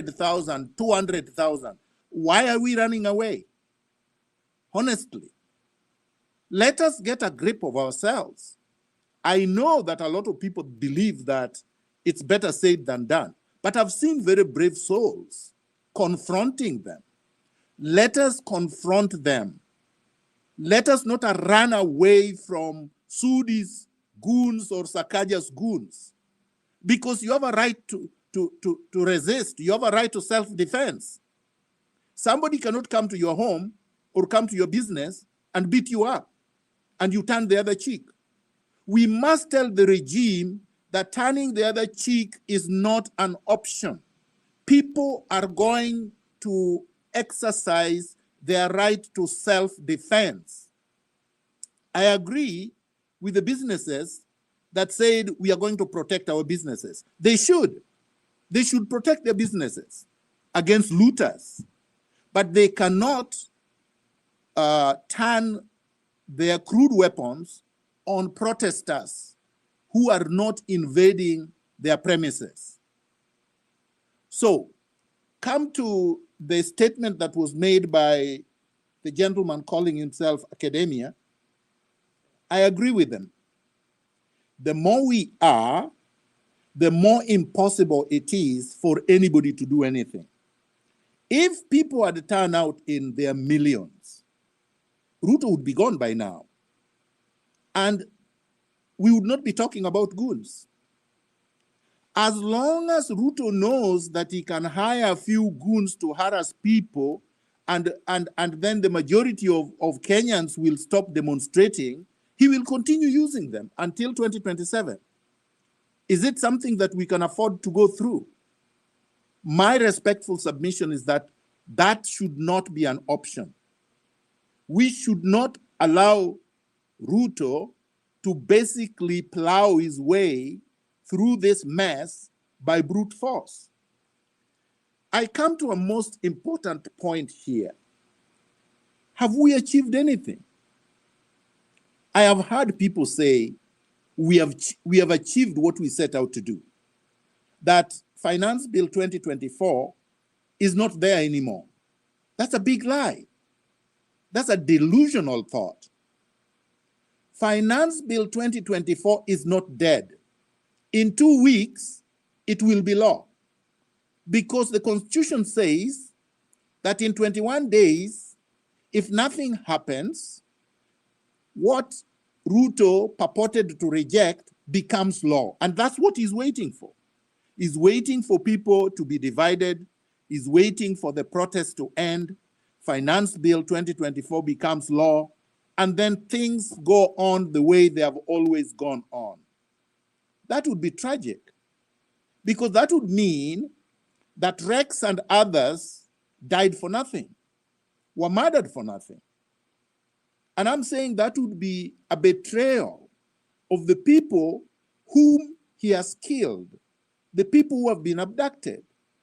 100,000, 200,000. Why are we running away? Honestly, let us get a grip of ourselves. I know that a lot of people believe that it's better said than done, but I've seen very brave souls confronting them. Let us confront them. Let us not run away from Sudi's goons or Sakaja's goons, because you have a right to resist. You have a right to self-defense. Somebody cannot come to your home or come to your business and beat you up, and you turn the other cheek. We must tell the regime that turning the other cheek is not an option. People are going to exercise their right to self-defense. I agree with the businesses that said we are going to protect our businesses. They should. They should protect their businesses against looters, but they cannot turn their crude weapons on protesters who are not invading their premises. So, come to the statement that was made by the gentleman calling himself Academia. I agree with them. The more we are, the more impossible it is for anybody to do anything. If people had turned out in their millions, Ruto would be gone by now. And we would not be talking about goons. As long as Ruto knows that he can hire a few goons to harass people and then the majority of Kenyans will stop demonstrating, he will continue using them until 2027. Is it something that we can afford to go through? My respectful submission is that that should not be an option. We should not allow Ruto to basically plow his way through this mess by brute force. I come to a most important point here. Have we achieved anything? I have heard people say we have achieved what we set out to do. That Finance Bill 2024 is not there anymore. That's a big lie. That's a delusional thought. Finance Bill 2024 is not dead. In 2 weeks, it will be law. Because the Constitution says that in 21 days, if nothing happens, what Ruto purported to reject becomes law. And that's what he's waiting for. He's waiting for people to be divided. He's waiting for the protest to end. Finance Bill 2024 becomes law. And then things go on the way they have always gone on. That would be tragic. Because that would mean that Rex and others died for nothing, were murdered for nothing. And I'm saying that would be a betrayal of the people whom he has killed, the people who have been abducted,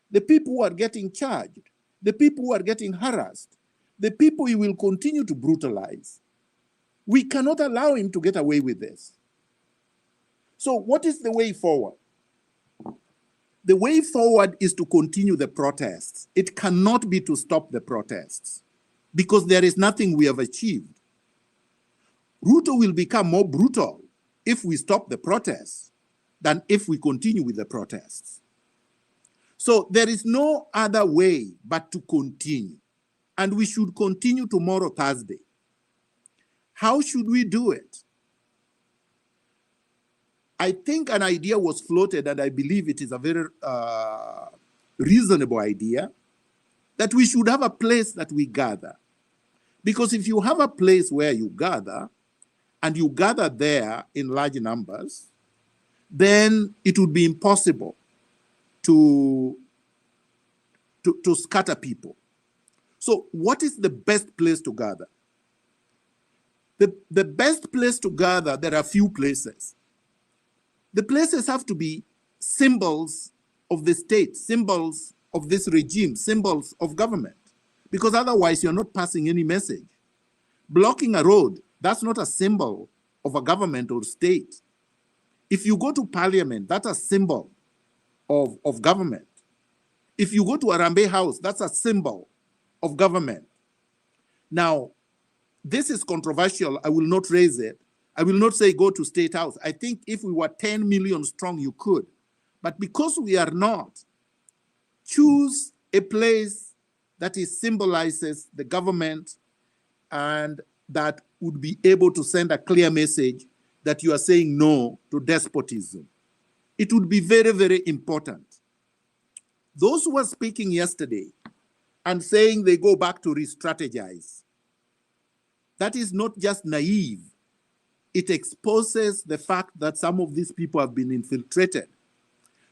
the people who are getting charged, the people who are getting harassed, the people he will continue to brutalize. We cannot allow him to get away with this. So what is the way forward? The way forward is to continue the protests. It cannot be to stop the protests because there is nothing we have achieved. Ruto will become more brutal if we stop the protests than if we continue with the protests. So there is no other way but to continue. And we should continue tomorrow, Thursday. How should we do it? I think an idea was floated, and I believe it is a very reasonable idea, that we should have a place that we gather. Because if you have a place where you gather, and you gather there in large numbers, then it would be impossible to scatter people. So what is the best place to gather? The best place to gather, there are few places. The places have to be symbols of the state, symbols of this regime, symbols of government, because otherwise you're not passing any message. Blocking a road, that's not a symbol of a government or state. If you go to parliament, that's a symbol of government. If you go to Harambee House, that's a symbol of government. Now, this is controversial. I will not raise it. I will not say go to State House. I think if we were 10 million strong, you could. But because we are not, choose a place that symbolizes the government and that would be able to send a clear message that you are saying no to despotism. It would be very, very important. Those who were speaking yesterday and saying they go back to re-strategize, that is not just naive. It exposes the fact that some of these people have been infiltrated.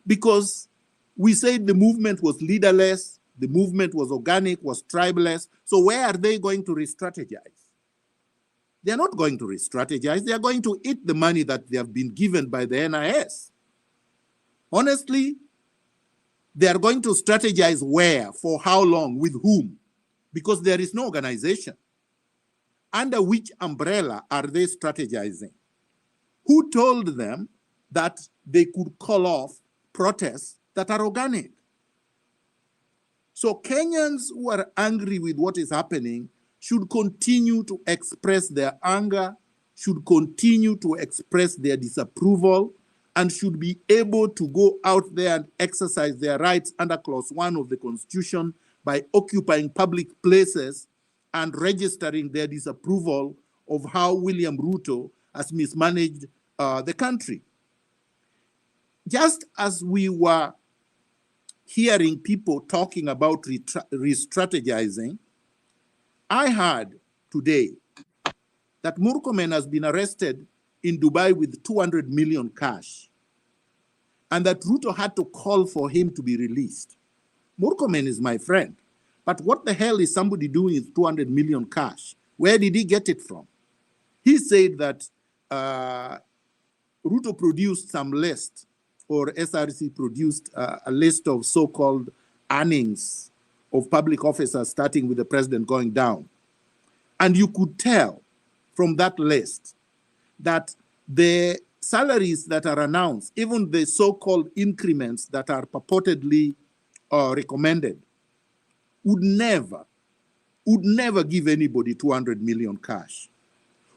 Because we said the movement was leaderless, the movement was organic, was tribeless. So where are they going to re-strategize? They're not going to re-strategize. They are going to eat the money that they have been given by the NIS. Honestly, they are going to strategize where, for how long, with whom? Because there is no organization. Under which umbrella are they strategizing? Who told them that they could call off protests that are organic? So Kenyans who are angry with what is happening should continue to express their anger, should continue to express their disapproval, and should be able to go out there and exercise their rights under Clause 1 of the Constitution by occupying public places and registering their disapproval of how William Ruto has mismanaged the country. Just as we were hearing people talking about re-strategizing, I heard today that Murkomen has been arrested in Dubai with 200 million cash, and that Ruto had to call for him to be released. Murkomen is my friend, but what the hell is somebody doing with 200 million cash? Where did he get it from? He said that Ruto produced some list, or SRC produced a list of so-called earnings of public officers, starting with the president going down. And you could tell from that list that the salaries that are announced, even the so-called increments that are purportedly recommended, would never give anybody 200 million cash,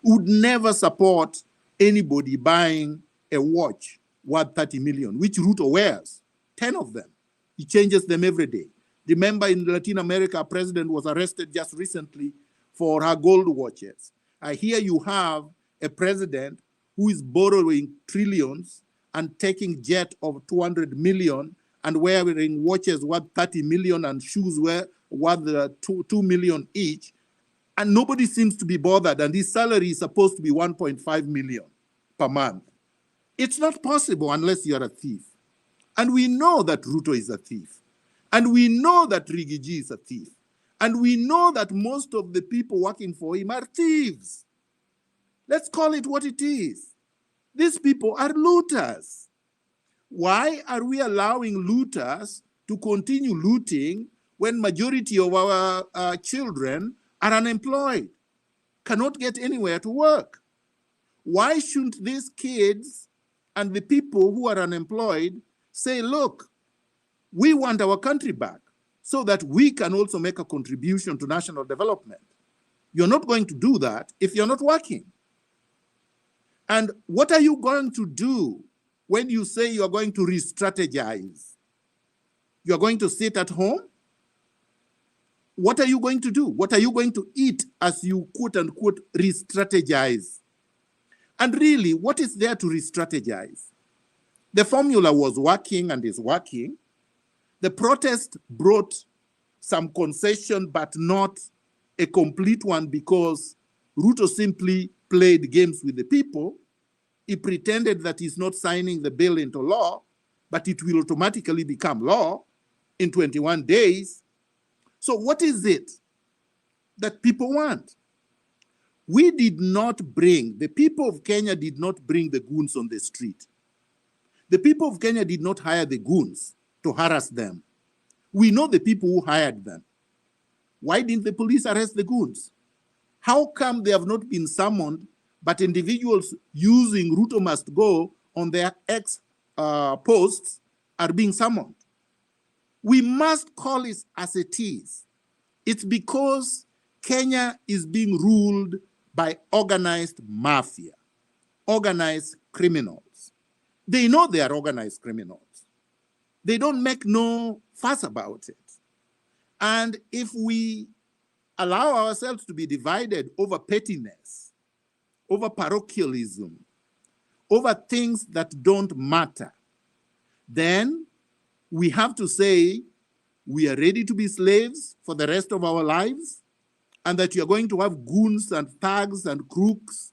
would never support anybody buying a watch worth 30 million, which Ruto wears, 10 of them. He changes them every day. Remember, in Latin America, a president was arrested just recently for her gold watches. Here you have a president who is borrowing trillions and taking jet of 200 million and wearing watches worth 30 million and shoes worth 2 million each. And nobody seems to be bothered. And his salary is supposed to be 1.5 million per month. It's not possible unless you're a thief. And we know that Ruto is a thief. And we know that Rigiji is a thief. And we know that most of the people working for him are thieves. Let's call it what it is. These people are looters. Why are we allowing looters to continue looting when majority of our children are unemployed, cannot get anywhere to work? Why shouldn't these kids and the people who are unemployed say, look, we want our country back so that we can also make a contribution to national development? You're not going to do that if you're not working. And what are you going to do when you say you are going to re-strategize? You are going to sit at home? What are you going to do? What are you going to eat as you quote unquote re-strategize? And really, what is there to re-strategize? The formula was working and is working. The protest brought some concession, but not a complete one, because Ruto simply played games with the people. He pretended that he's not signing the bill into law, but it will automatically become law in 21 days. So what is it that people want? We did not bring, the people of Kenya did not bring the goons on the street. The people of Kenya did not hire the goons to harass them. We know the people who hired them. Why didn't the police arrest the goons? How come they have not been summoned, but individuals using Ruto must go on their posts are being summoned? We must call it as it is. It's because Kenya is being ruled by organized mafia, organized criminals. They know they are organized criminals. They don't make no fuss about it. And if we allow ourselves to be divided over pettiness, over parochialism, over things that don't matter, then we have to say we are ready to be slaves for the rest of our lives, and that you're going to have goons and thugs and crooks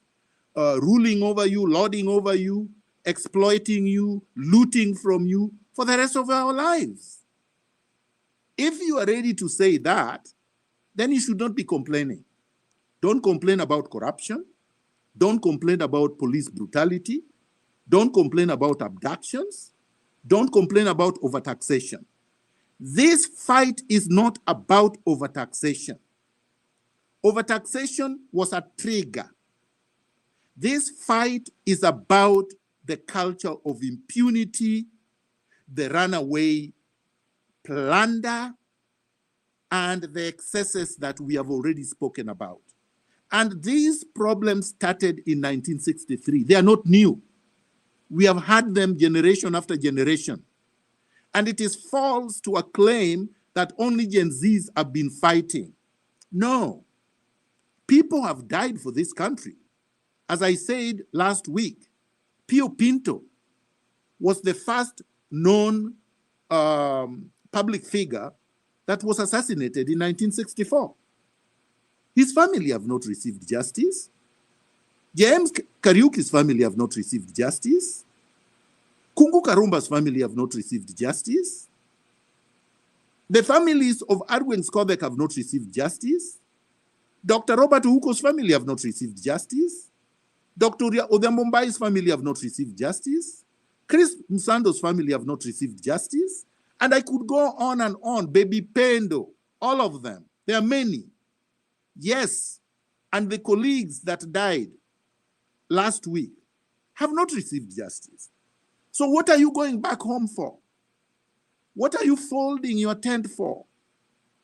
ruling over you, lording over you, exploiting you, looting from you for the rest of our lives. If you are ready to say that, then you should not be complaining. Don't complain about corruption. Don't complain about police brutality. Don't complain about abductions. Don't complain about overtaxation. This fight is not about overtaxation. Overtaxation was a trigger. This fight is about the culture of impunity, the runaway plunder, and the excesses that we have already spoken about. And these problems started in 1963. They are not new. We have had them generation after generation. And it is false to acclaim that only Gen Zs have been fighting. No. People have died for this country. As I said last week, Pio Pinto was the first known public figure that was assassinated in 1964. His family have not received justice. James Kariuki's family have not received justice. Kungu Karumba's family have not received justice. The families of Arwen Skovek have not received justice. Dr. Robert Uko's family have not received justice. Dr. Odhiambombai's family have not received justice. Chris Msando's family have not received justice. And I could go on, Baby Pendo, all of them. There are many. Yes, and the colleagues that died last week have not received justice. So what are you going back home for? What are you folding your tent for?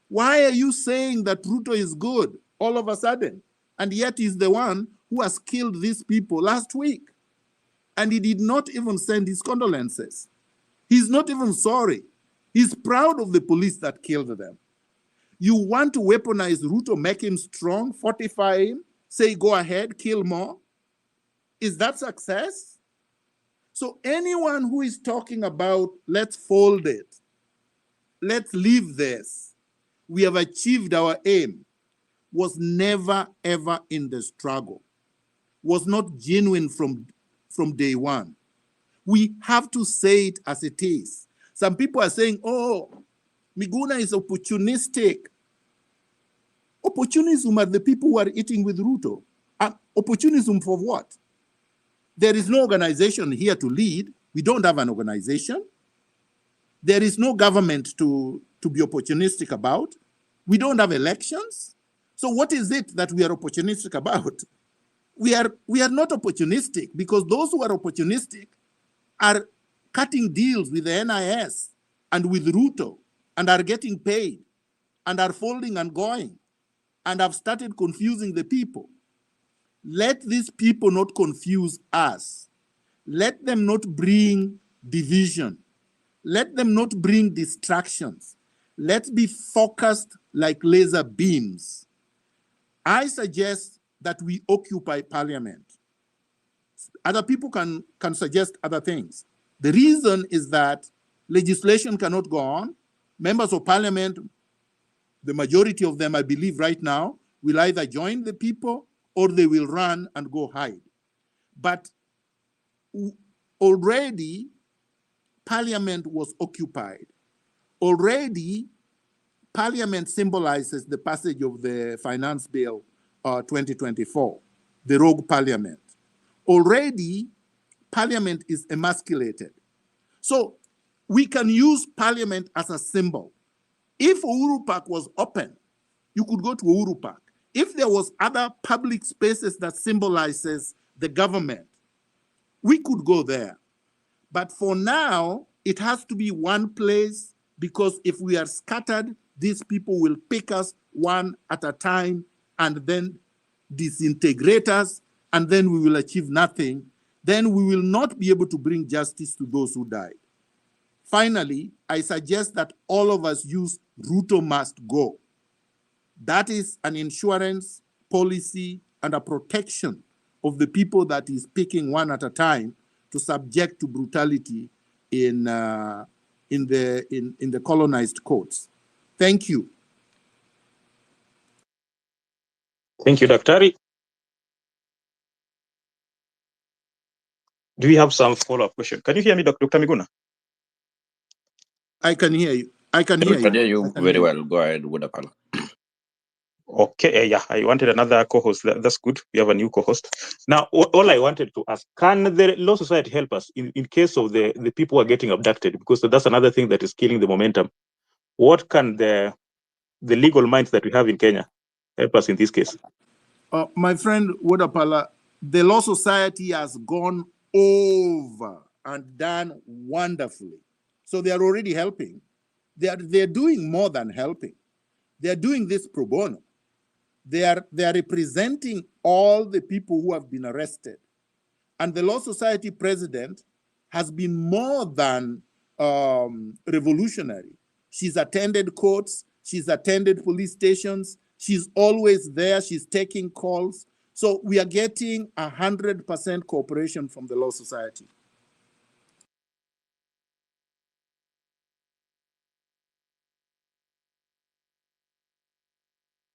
Why are you saying that Ruto is good all of a sudden? And yet he's the one who has killed these people last week. And he did not even send his condolences. He's not even sorry. He's proud of the police that killed them. You want to weaponize Ruto, make him strong, fortify him, say, go ahead, kill more. Is that success? So anyone who is talking about, let's fold it, let's leave this, we have achieved our aim, was never, ever in the struggle, was not genuine from day one. We have to say it as it is. Some people are saying, oh, Miguna is opportunistic. Opportunism are the people who are eating with Ruto. Opportunism for what? There is no organization here to lead. We don't have an organization. There is no government to be opportunistic about. We don't have elections. So what is it that we are opportunistic about? We are not opportunistic, because those who are opportunistic are cutting deals with the NIS and with Ruto and are getting paid and are folding and going and have started confusing the people. Let these people not confuse us. Let them not bring division. Let them not bring distractions. Let's be focused like laser beams. I suggest that we occupy parliament. Other people can suggest other things. The reason is that legislation cannot go on. Members of parliament, the majority of them, I believe right now, will either join the people or they will run and go hide. But already, parliament was occupied. Already, parliament symbolizes the passage of the Finance Bill 2024, the rogue parliament. Already, parliament is emasculated. So we can use parliament as a symbol. If Uhuru Park was open, you could go to Uhuru Park. If there was other public spaces that symbolizes the government, we could go there. But for now, it has to be one place Because if we are scattered, these people will pick us one at a time and then disintegrate us, and then we will achieve nothing. Then we will not be able to bring justice to those who died. Finally, I suggest that all of us use Ruto must go. That is an insurance policy and a protection of the people that is picking one at a time to subject to brutality in the colonized courts. Thank you. Thank you, Daktari. Do we have some follow-up question? Can you hear me, Dr. Miguna? I can hear you. I can hear you. We can hear you very well. Go ahead, Wodapala. Okay, yeah, I wanted another co-host. That's good. We have a new co-host. Now, all I wanted to ask, can the Law Society help us in case of the people who are getting abducted? Because that's another thing that is killing the momentum. What can the legal minds that we have in Kenya help us in this case? My friend Wodapala, the Law Society has gone over and done wonderfully. So they are already helping. They're doing more than helping. They're doing this pro bono. They are representing all the people who have been arrested. And the Law Society president has been more than revolutionary. She's attended courts. She's attended police stations. She's always there. She's taking calls. So we are getting 100% cooperation from the Law Society.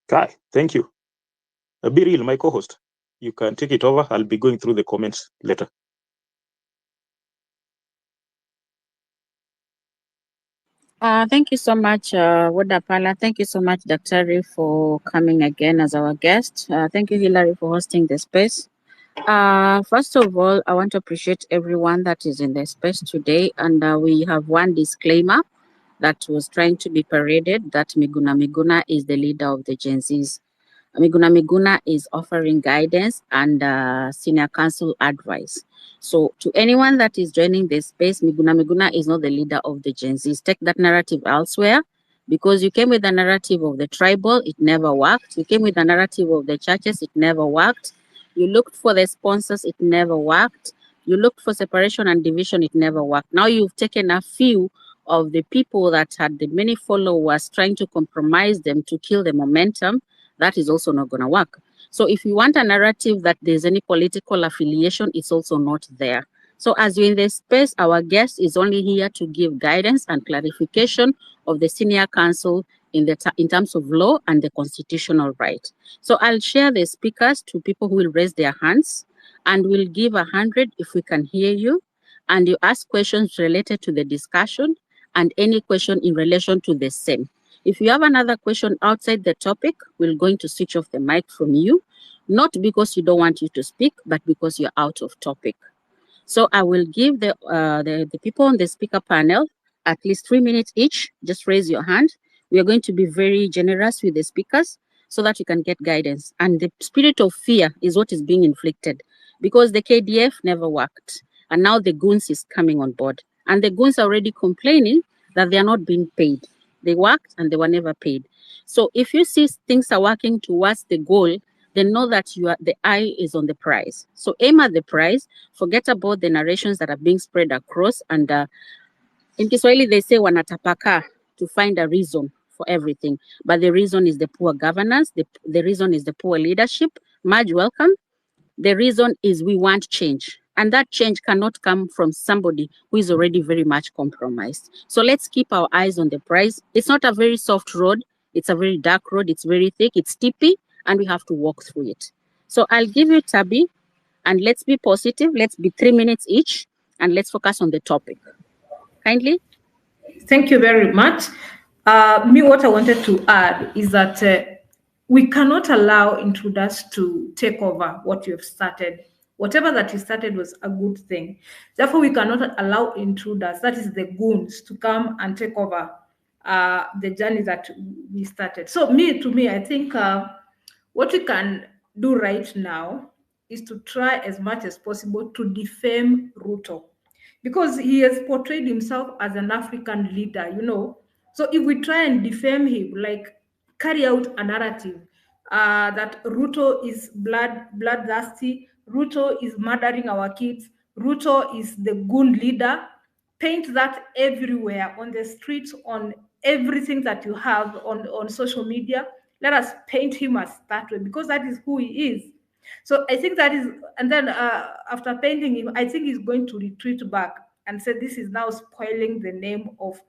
Kai, thank you. Biril, my co-host, you can take it over. I'll be going through the comments later. Thank you so much, Wodapala. Thank you so much, Daktari, for coming again as our guest. Thank you, Hilary, for hosting the space. First of all, I want to appreciate everyone that is in the space today. And we have one disclaimer that was trying to be paraded, that Miguna is the leader of the Gen Zs. Miguna is offering guidance and senior counsel advice. So to anyone that is joining this space, Miguna is not the leader of the Gen Zs. Take that narrative elsewhere, because you came with the narrative of the tribal, it never worked. You came with the narrative of the churches, it never worked. You looked for the sponsors, it never worked. You looked for separation and division, it never worked. Now you've taken a few of the people that had the many followers trying to compromise them to kill the momentum. That is also not going to work. So if you want a narrative that there's any political affiliation, it's also not there. So as you're in this space, our guest is only here to give guidance and clarification of the senior counsel in terms of law and the constitutional right. So I'll share the speakers to people who will raise their hands, and we'll give 100 if we can hear you. And you ask questions related to the discussion and any question in relation to the same. If you have another question outside the topic, we're going to switch off the mic from you, not because you don't want you to speak, but because you're out of topic. So I will give the people on the speaker panel at least 3 minutes each. Just raise your hand. We are going to be very generous with the speakers so that you can get guidance. And the spirit of fear is what is being inflicted, because the KDF never worked. And now the goons is coming on board. And the goons are already complaining that they are not being paid. They worked and they were never paid. So if you see things are working towards the goal, then know that the eye is on the prize. So aim at the prize, forget about the narrations that are being spread across. And in Kiswahili, they say wanatapaka to find a reason for everything. But the reason is the poor governance. The reason is the poor leadership. Marge, welcome. The reason is we want change. And that change cannot come from somebody who is already very much compromised. So let's keep our eyes on the prize. It's not a very soft road. It's a very dark road. It's very thick. It's steepy, and we have to walk through it. So I'll give you Tabi, and let's be positive. Let's be 3 minutes each, and let's focus on the topic. Kindly. Thank you very much. What I wanted to add is that we cannot allow intruders to take over what you have started. Whatever that you started was a good thing. Therefore, we cannot allow intruders, that is the goons, to come and take over the journey that we started. So to me, I think what we can do right now is to try as much as possible to defame Ruto, because he has portrayed himself as an African leader. So if we try and defame him, like carry out a narrative that Ruto is bloodthirsty, Ruto is murdering our kids, Ruto is the goon leader, paint that everywhere on the streets, on everything that you have on social media. Let us paint him as that way, because that is who he is. So I think that is, and then after painting him, I think he's going to retreat back and say this is now spoiling the name of,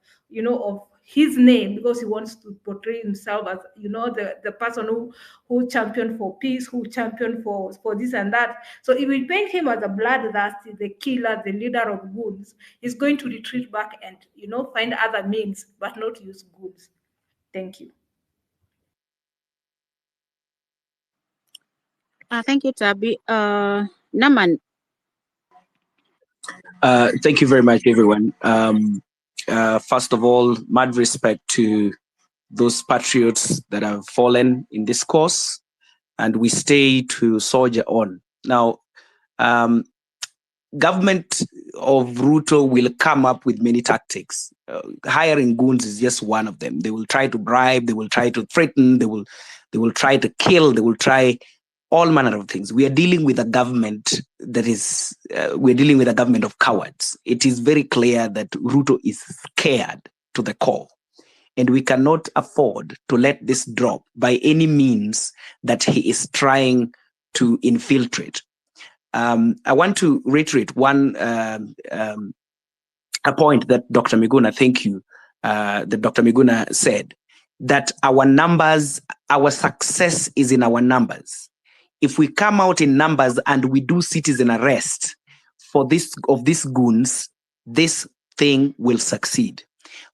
of his name, because he wants to portray himself as, the person who championed for peace, who championed for this and that. So if we paint him as a bloodthirsty, the killer, the leader of goons, he's going to retreat back and, find other means, but not use goons. Thank you. Thank you, Tabi. Naman. Thank you very much, everyone. First of all, mad respect to those patriots that have fallen in this cause, and we stay to soldier on. Now, government of Ruto will come up with many tactics. Hiring goons is just one of them. They will try to bribe, they will try to threaten, they will try to kill, they will try all manner of things. We are dealing with a government that is, we're dealing with a government of cowards. It is very clear that Ruto is scared to the core, and we cannot afford to let this drop by any means that he is trying to infiltrate. I want to reiterate a point that Dr. Miguna, thank you, that Dr. Miguna said, that our numbers, our success is in our numbers. If we come out in numbers and we do citizen arrest for these goons, this thing will succeed.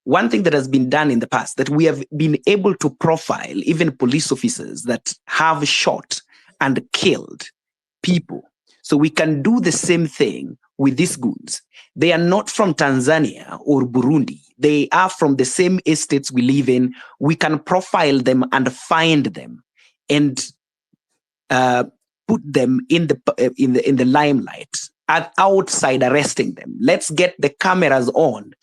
One thing that has been done in the past, that we have been able to profile even police officers that have shot and killed people. So we can do the same thing with these goons. They are not from Tanzania or Burundi. They are from the same estates we live in. We can profile them and find them and put them in the limelight, outside arresting them. Let's get the cameras on.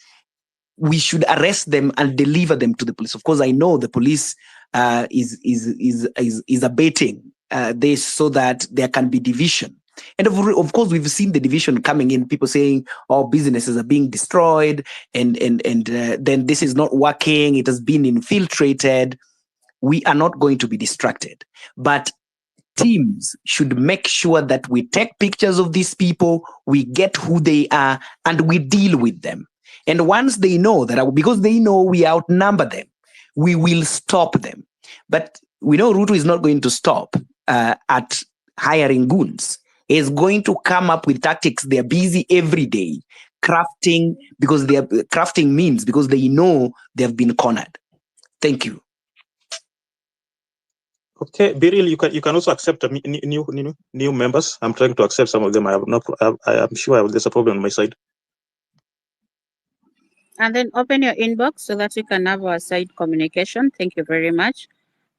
We should arrest them and deliver them to the police. Of course, I know the police is abating this so that there can be division. And of course, we've seen the division coming in, people saying, oh, businesses are being destroyed, and then this is not working, it has been infiltrated. We are not going to be distracted. But teams should make sure that we take pictures of these people, we get who they are, and we deal with them. And once they know that, because they know we outnumber them, we will stop them. But we know Ruto is not going to stop at hiring goons. Is going to come up with tactics. They're busy every day crafting, because they are crafting means, because they know they have been cornered. Thank you. Okay, Biril, you can also accept new members. I'm trying to accept some of them. I am sure there's a problem on my side. And then open your inbox so that we can have our side communication. Thank you very much.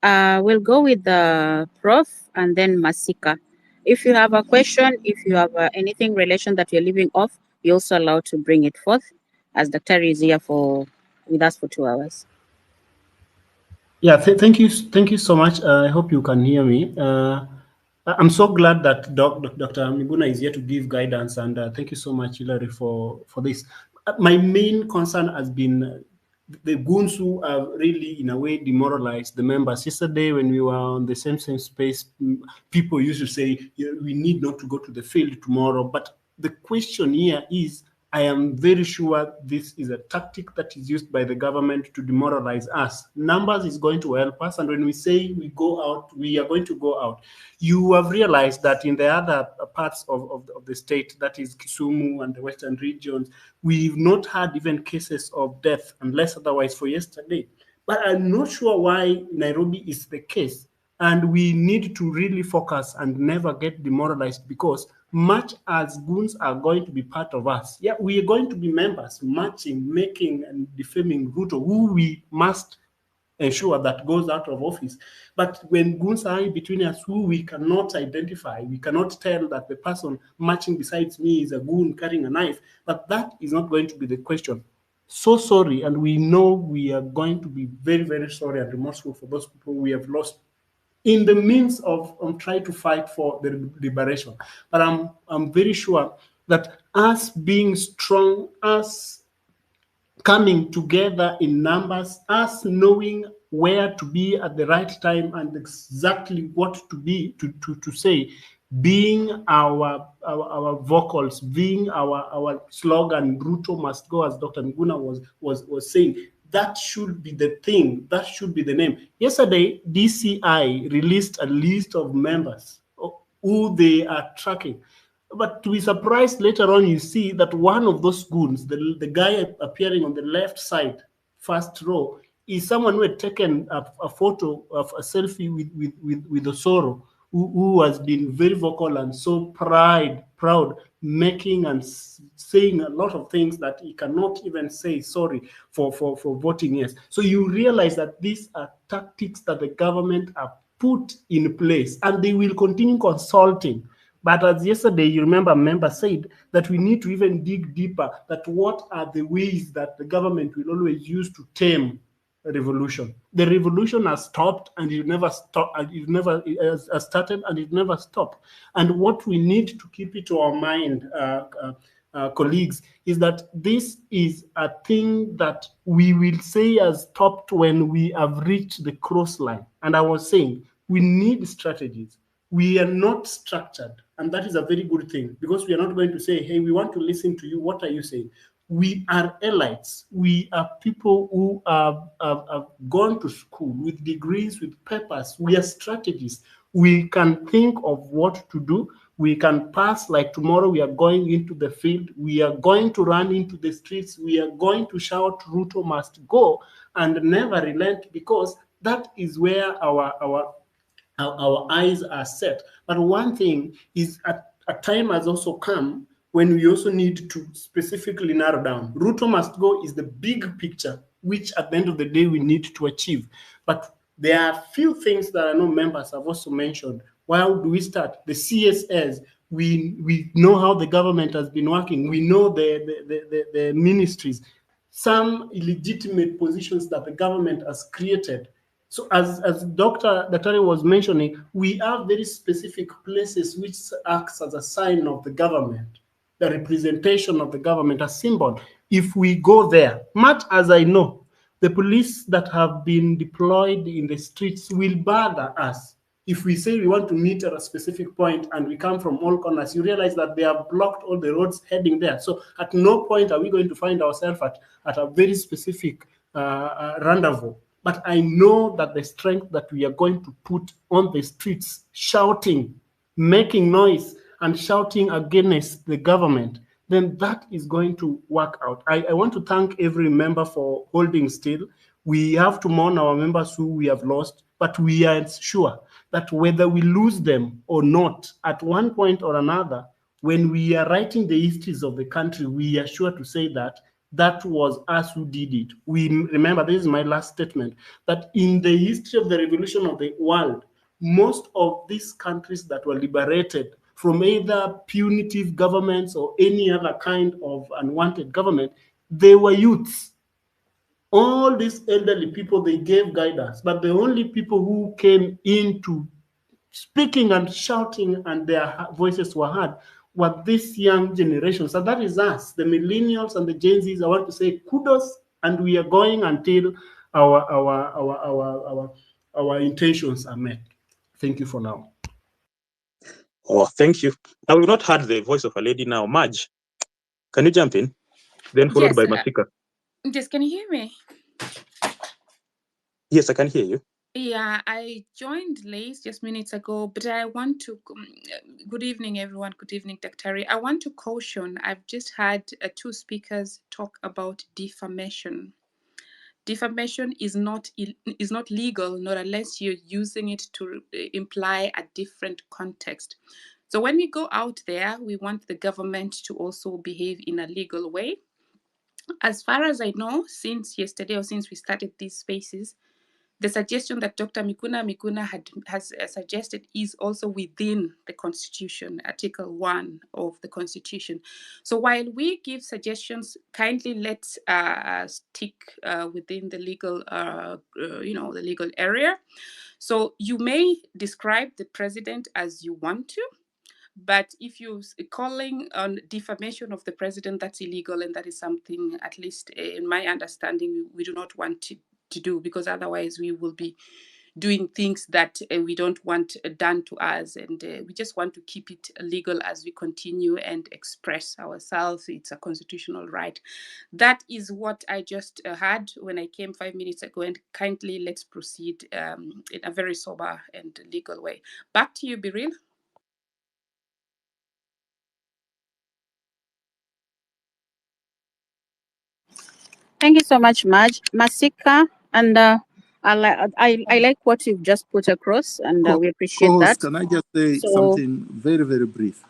We'll go with the Prof and then Masika. If you have a question, if you have anything relation that you're leaving off, you're also allowed to bring it forth, as Dr. is here with us for 2 hours. Yeah, thank you so much. I hope you can hear me. I'm so glad that Dr. Miguna is here to give guidance, and thank you so much, Hilary, for this. My main concern has been the goons who have really, in a way, demoralized the members. Yesterday, when we were on the same space, people used to say, we need not to go to the field tomorrow. But the question here is, I am very sure this is a tactic that is used by the government to demoralize us. Numbers is going to help us, and when we say we go out, we are going to go out. You have realized that in the other parts of the state, that is Kisumu and the western regions, we've not had even cases of death, unless otherwise for yesterday. But I'm not sure why Nairobi is the case. And we need to really focus and never get demoralized, because much as goons are going to be part of us, yeah, we are going to be members marching, making and defaming Ruto, who we must ensure that goes out of office. But when goons are in between us, who we cannot identify, we cannot tell that the person marching beside me is a goon carrying a knife, but that is not going to be the question. so sorry, and we know we are going to be very, very sorry and remorseful for those people we have lost in the means of trying to fight for the liberation. But I'm very sure that us being strong, us coming together in numbers, us knowing where to be at the right time and exactly what to be to say, being our vocals, being our slogan, Ruto must go, as Dr. Miguna was saying. That should be the thing. That should be the name. Yesterday, DCI released a list of members who they are tracking. But to be surprised, later on, you see that one of those goons, the guy appearing on the left side, first row, is someone who had taken a photo of a selfie with Osoro, who has been very vocal and so proud, making and saying a lot of things that he cannot even say sorry for voting yes. So you realize that these are tactics that the government are put in place, and they will continue consulting. But as yesterday, you remember, a member said that we need to even dig deeper, that what are the ways that the government will always use to tame a revolution. The revolution has stopped, and it never stopped, and it never has started, and it never stopped. And what we need to keep it to our mind, colleagues, is that this is a thing that we will say has stopped when we have reached the cross line. And I was saying, we need strategies. We are not structured, and that is a very good thing, because we are not going to say, hey, we want to listen to you. What are you saying? We are elites. We are people who have gone to school with degrees, with papers. We are strategists. We can think of what to do. We can pass, like tomorrow we are going into the field. We are going to run into the streets. We are going to shout, Ruto must go, and never relent, because that is where our eyes are set. But one thing is, a time has also come when we also need to specifically narrow down. Ruto must go is the big picture, which at the end of the day we need to achieve. But there are few things that I know members have also mentioned. How do we start? The CSS, we know how the government has been working. We know the ministries, some illegitimate positions that the government has created. So as Dr. Daktari was mentioning, we have very specific places which acts as a sign of the government, the representation of the government, a symbol. If we go there, much as I know, the police that have been deployed in the streets will bother us. If we say we want to meet at a specific point and we come from all corners, you realize that they have blocked all the roads heading there. So at no point are we going to find ourselves at a very specific rendezvous. But I know that the strength that we are going to put on the streets, shouting, making noise, and shouting against the government, then that is going to work out. I want to thank every member for holding still. We have to mourn our members who we have lost, but we are sure that whether we lose them or not, at one point or another, when we are writing the histories of the country, we are sure to say that that was us who did it. We remember, this is my last statement, that in the history of the revolution of the world, most of these countries that were liberated from either punitive governments or any other kind of unwanted government, they were youths. All these elderly people, they gave guidance, but the only people who came into speaking and shouting and their voices were heard were this young generation. So that is us, the millennials and the Gen Zs. I want to say kudos, and we are going until our intentions are met. Thank you for now. Oh, thank you. Now we've not heard the voice of a lady now. Marge, can you jump in? Then followed by Masika. Yes, can you hear me? Yes, I can hear you. Yeah, I joined late just minutes ago, but I want to. Good evening, everyone. Good evening, Dr. I want to caution. I've just had two speakers talk about defamation. Defamation is not legal, not unless you're using it to imply a different context. So when we go out there, we want the government to also behave in a legal way. As far as I know, since yesterday or since we started these spaces, the suggestion that Dr. Miguna has suggested is also within the Constitution, Article 1 of the Constitution. So while we give suggestions, kindly let's stick within the legal, the legal area. So you may describe the president as you want to, but if you're calling on defamation of the president, that's illegal, and that is something, at least in my understanding, we do not want to do, because otherwise we will be doing things that we don't want done to us, and we just want to keep it legal as we continue and express ourselves. It's a constitutional right. That is what I just had when I came 5 minutes ago, and kindly let's proceed in a very sober and legal way. Back to you, Biril. Thank you so much, Masika, and I like what you've just put across, and we appreciate that. Can I just say something very, very brief?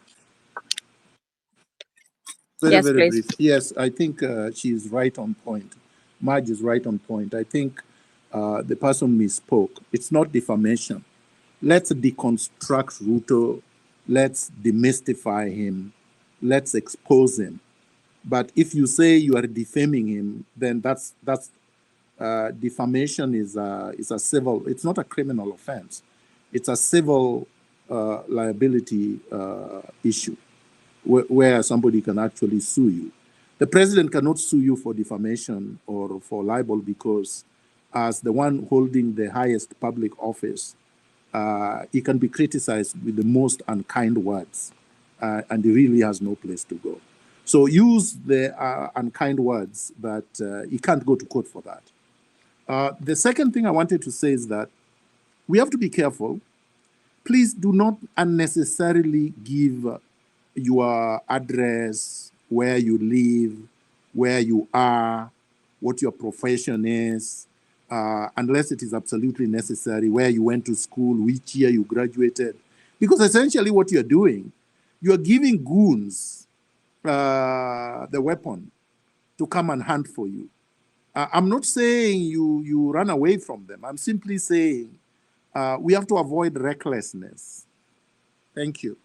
Very, very please. brief. Yes, I think she's right on point. Marge is right on point. I think the person misspoke. It's not defamation. Let's deconstruct Ruto. Let's demystify him. Let's expose him. But if you say you are defaming him, then that's defamation is a civil. It's not a criminal offense. It's a civil liability issue where somebody can actually sue you. The president cannot sue you for defamation or for libel because, as the one holding the highest public office, he can be criticized with the most unkind words, and he really has no place to go. So use the unkind words, but he can't go to court for that. The second thing I wanted to say is that we have to be careful. Please do not unnecessarily give your address, where you live, where you are, what your profession is, unless it is absolutely necessary, where you went to school, which year you graduated. Because essentially what you're doing, you're giving goons the weapon to come and hunt for you. I'm not saying you run away from them. I'm simply saying we have to avoid recklessness. Thank you.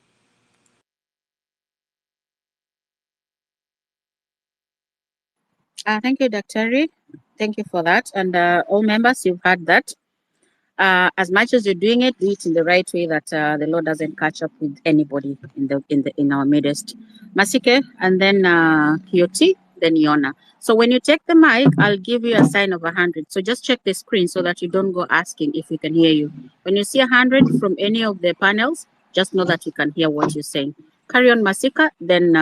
Thank you, Dr. Reed. Thank you for that. And all members, you've heard that. As much as you're doing it, do it in the right way, that the law doesn't catch up with anybody in our midst. Masike, and then Kioti, then Yona. So when you take the mic, I'll give you a sign of 100. So just check the screen so that you don't go asking if we can hear you. When you see 100 from any of the panels, just know that you can hear what you're saying. Carry on, Masika, then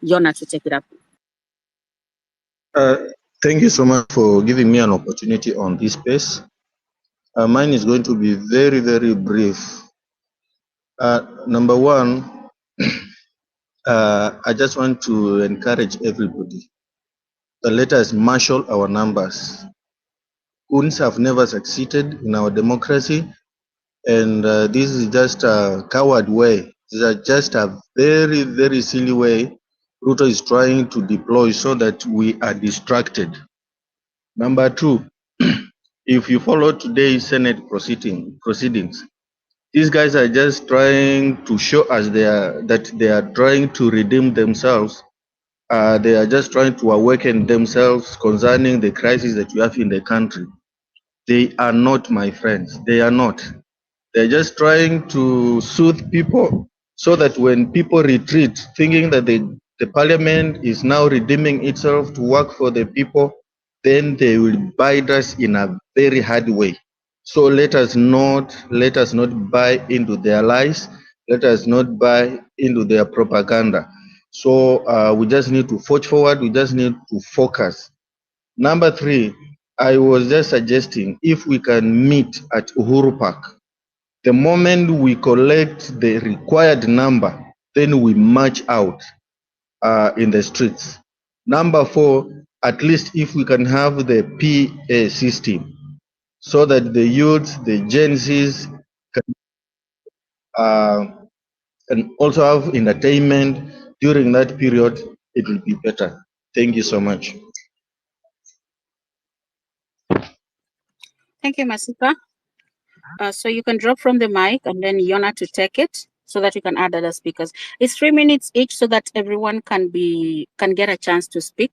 Yona to take it up. Thank you so much for giving me an opportunity on this space. Mine is going to be very, very brief. Number one, I just want to encourage everybody that let us marshal our numbers. Goons have never succeeded in our democracy, and this is just a coward way. This is just a very, very silly way Ruto is trying to deploy so that we are distracted. Number two, if you follow today's Senate proceedings, these guys are just trying to show us that they are trying to redeem themselves. They are just trying to awaken themselves concerning the crisis that we have in the country. They are not, my friends. They are not. They're just trying to soothe people so that when people retreat, thinking that the parliament is now redeeming itself to work for the people, then they will bite us in a very hard way. So let us not buy into their lies. Let us not buy into their propaganda. So we just need to forge forward. We just need to focus. Number three, I was just suggesting if we can meet at Uhuru Park. The moment we collect the required number, then we march out in the streets. Number four, at least if we can have the PA system, so that the youth, the Gen Zs can also have entertainment during that period, it will be better. Thank you so much. Thank you, Masika. So you can drop from the mic and then Yona to take it so that you can add other speakers. It's 3 minutes each so that everyone can get a chance to speak.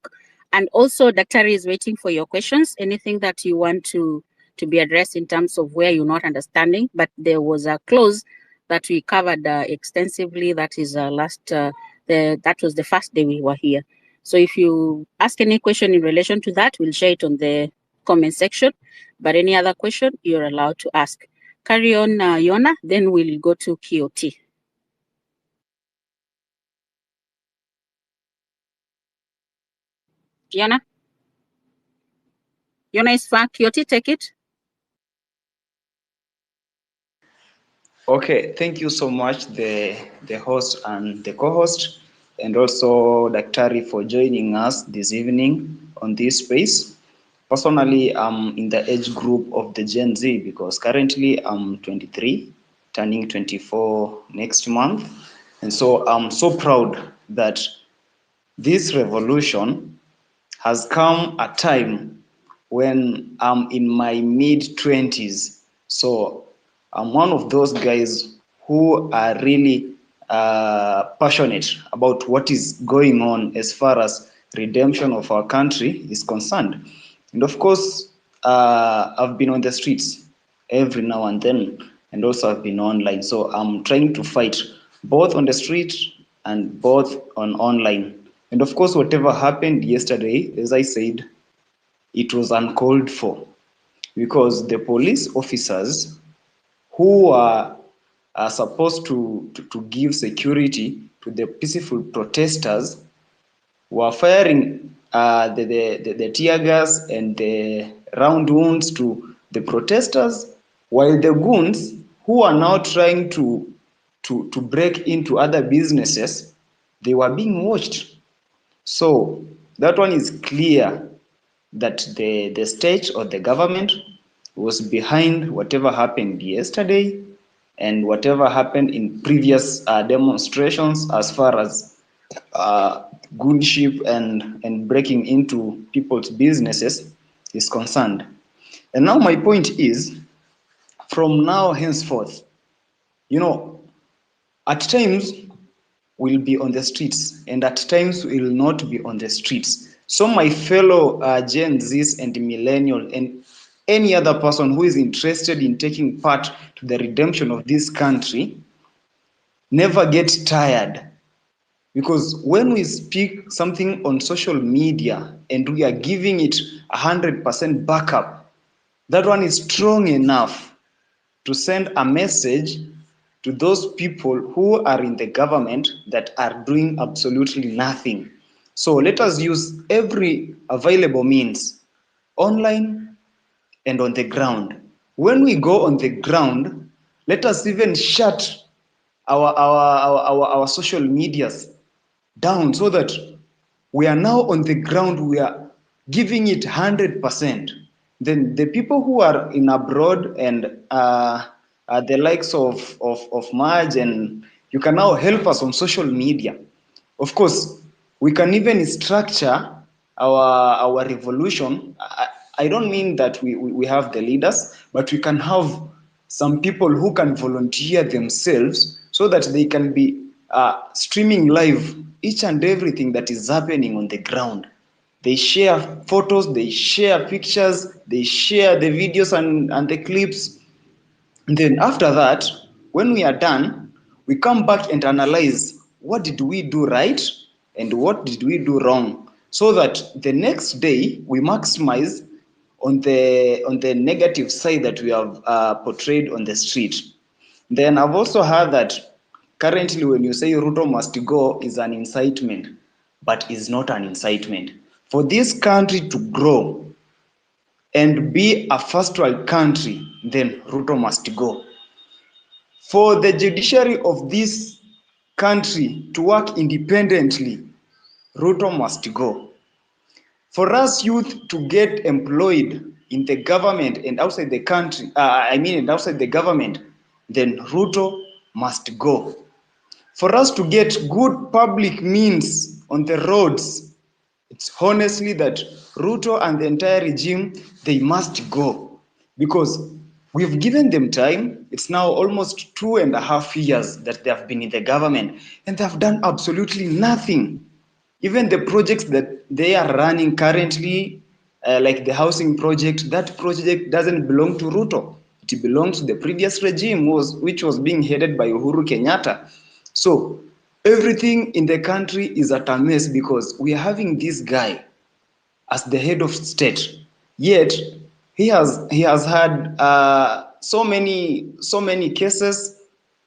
And also, Daktari is waiting for your questions. Anything that you want to be addressed in terms of where you're not understanding. But there was a clause that we covered extensively. That is that was the first day we were here. So if you ask any question in relation to that, we'll share it on the comment section. But any other question, you're allowed to ask. Carry on, Yona, then we'll go to QOT. Yona? Yona is far. QOT, take it. Okay, thank you so much, the host and the co-host, and also Daktari for joining us this evening on this space. Personally, I'm in the age group of the Gen Z because currently I'm 23, turning 24 next month. And so I'm so proud that this revolution has come at a time when I'm in my mid-20s. So I'm one of those guys who are really passionate about what is going on as far as redemption of our country is concerned. And of course, I've been on the streets every now and then, and also I've been online. So I'm trying to fight both on the street and both on online. And of course, whatever happened yesterday, as I said, it was uncalled for because the police officers who are supposed to give security to the peaceful protesters were firing the tear gas and the round wounds to the protesters, while the goons who are now trying to break into other businesses, they were being watched. So that one is clear that the state or the government was behind whatever happened yesterday and whatever happened in previous demonstrations as far as goonship and breaking into people's businesses is concerned. And now my point is, from now henceforth, at times we'll be on the streets and at times we'll not be on the streets. So my fellow Gen Zs and millennial and any other person who is interested in taking part to the redemption of this country, never get tired. Because when we speak something on social media and we are giving it 100% backup, that one is strong enough to send a message to those people who are in the government that are doing absolutely nothing. So let us use every available means, online and on the ground. When we go on the ground, let us even shut our social medias down so that we are now on the ground, we are giving it 100%. Then the people who are in abroad and the likes of Marge, and you can now help us on social media. Of course, we can even structure our revolution. I don't mean that we have the leaders, but we can have some people who can volunteer themselves so that they can be streaming live each and everything that is happening on the ground. They share photos, they share pictures, they share the videos and the clips. And then after that, when we are done, we come back and analyze what did we do right and what did we do wrong, so that the next day we maximize on the negative side that we have portrayed on the street. Then I've also heard that currently when you say Ruto must go is an incitement, but is not an incitement. For this country to grow and be a first world country, then Ruto must go. For the judiciary of this country to work independently, Ruto must go. For us youth to get employed in the government and outside the country, and outside the government, then Ruto must go. For us to get good public means on the roads, it's honestly that Ruto and the entire regime, they must go. because we've given them time. It's now almost 2.5 years that they have been in the government, and they have done absolutely nothing. Even the projects that they are running currently, like the housing project, that project doesn't belong to Ruto. It belongs to the previous regime, which was being headed by Uhuru Kenyatta. So everything in the country is at a mess because we are having this guy as the head of state. Yet he has had so many cases.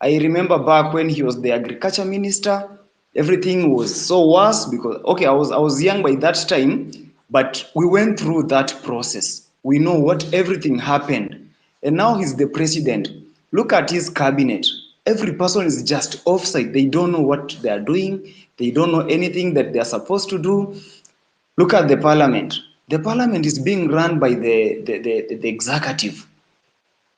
I remember back when he was the agriculture minister, everything was so worse because okay, I was young by that time, but we went through that process. We know what everything happened, and now he's the president. Look at his cabinet. Every person is just offside. They don't know what they are doing. They don't know anything that they are supposed to do. Look at the parliament. The parliament is being run by the executive.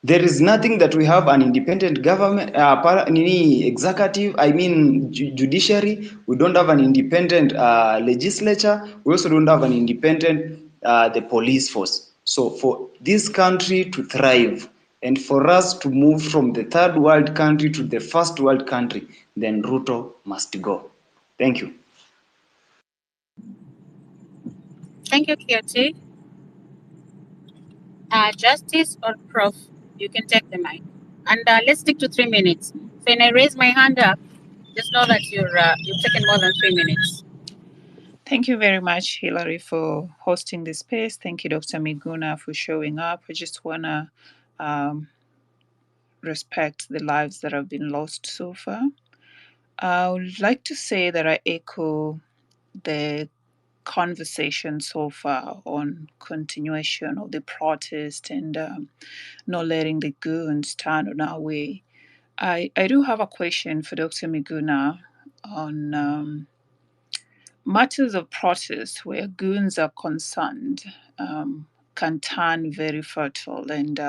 There is nothing that we have an independent government, executive, I mean judiciary. We don't have an independent legislature. We also don't have an independent the police force. So for this country to thrive and for us to move from the third world country to the first world country, then Ruto must go. Thank you. Thank you, Kioti. Justice or Prof, you can take the mic. And let's stick to 3 minutes. So when I raise my hand up, just know that you've taken more than 3 minutes. Thank you very much, Hilary, for hosting this space. Thank you, Dr. Miguna, for showing up. I just want to respect the lives that have been lost so far. I would like to say that I echo the conversation so far on continuation of the protest and not letting the goons stand on our way. I do have a question for Dr. Miguna on matters of protest where goons are concerned. Can turn very fertile, and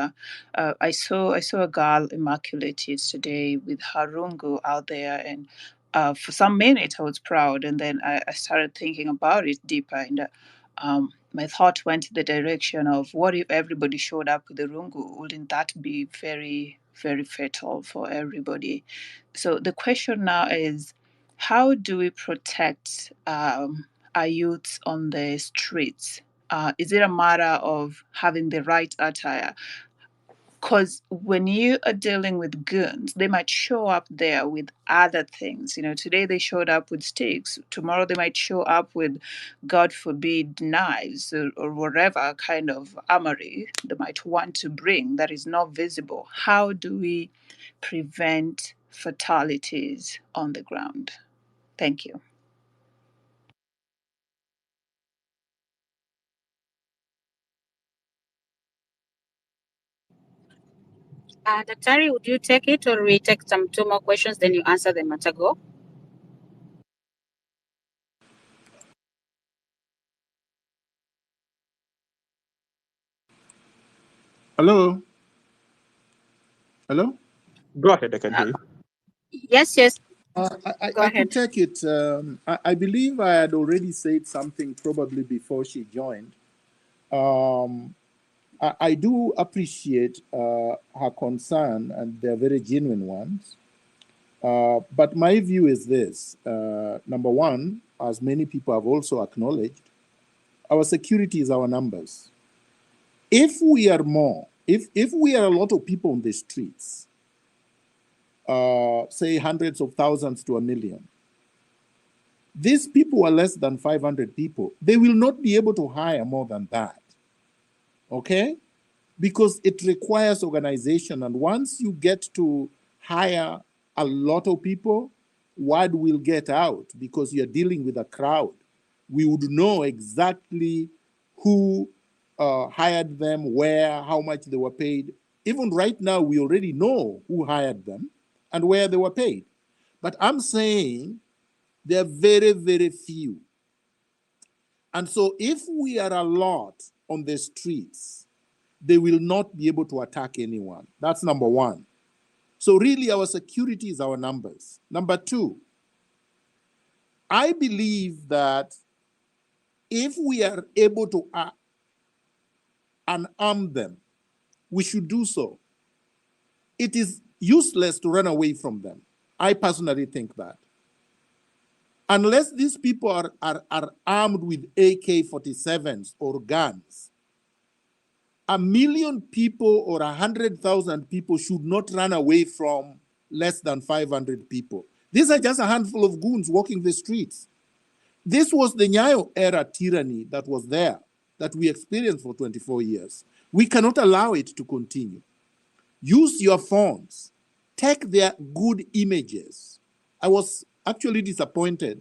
I saw a girl immaculate yesterday with her rungu out there, and for some minutes I was proud, and then I started thinking about it deeper, and my thought went in the direction of what if everybody showed up with the rungu? Wouldn't that be very, very fatal for everybody? So the question now is, how do we protect our youths on the streets? Is it a matter of having the right attire? Because when you are dealing with goons, they might show up there with other things. You know, today they showed up with sticks. Tomorrow they might show up with, God forbid, knives or whatever kind of armory they might want to bring that is not visible. How do we prevent fatalities on the ground? Thank you. Daktari, would you take it, or we take two more questions, then you answer them at a go? Hello? Hello? Go ahead, I can hear you. Yes. I Go ahead. could take it. I believe I had already said something probably before she joined. I do appreciate her concern, and they're very genuine ones. But my view is this. Number one, as many people have also acknowledged, our security is our numbers. If we are more, if we are a lot of people on the streets, say hundreds of thousands to 1 million, these people are less than 500 people. They will not be able to hire more than that, okay? Because it requires organization. And once you get to hire a lot of people, word will get out because you're dealing with a crowd. We would know exactly who hired them, where, how much they were paid. Even right now, we already know who hired them and where they were paid. But I'm saying they're very, very few. And so if we are a lot on the streets, they will not be able to attack anyone. That's number one. So really our security is our numbers. Number two, I believe that if we are able to unarm them we should do so. It is useless to run away from them. I personally think that. Unless these people are armed with AK-47s or guns, 1 million people or 100,000 people should not run away from less than 500 people. These are just a handful of goons walking the streets. This was the Nyayo era tyranny that was there, that we experienced for 24 years. We cannot allow it to continue. Use your phones. Take their good images. I was actually disappointed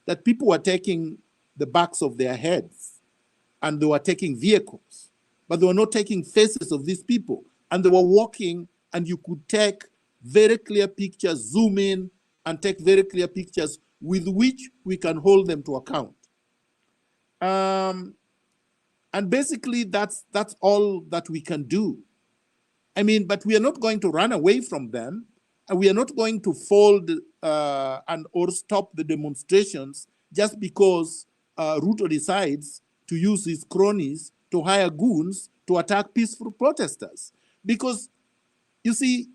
that people were taking the backs of their heads and they were taking vehicles, but they were not taking faces of these people. And they were walking, and you could take very clear pictures, zoom in, and take very clear pictures with which we can hold them to account. And basically, that's all that we can do. I mean, but we are not going to run away from them, and we are not going to fold or stop the demonstrations just because Ruto decides to use his cronies to hire goons to attack peaceful protesters. Because, you see,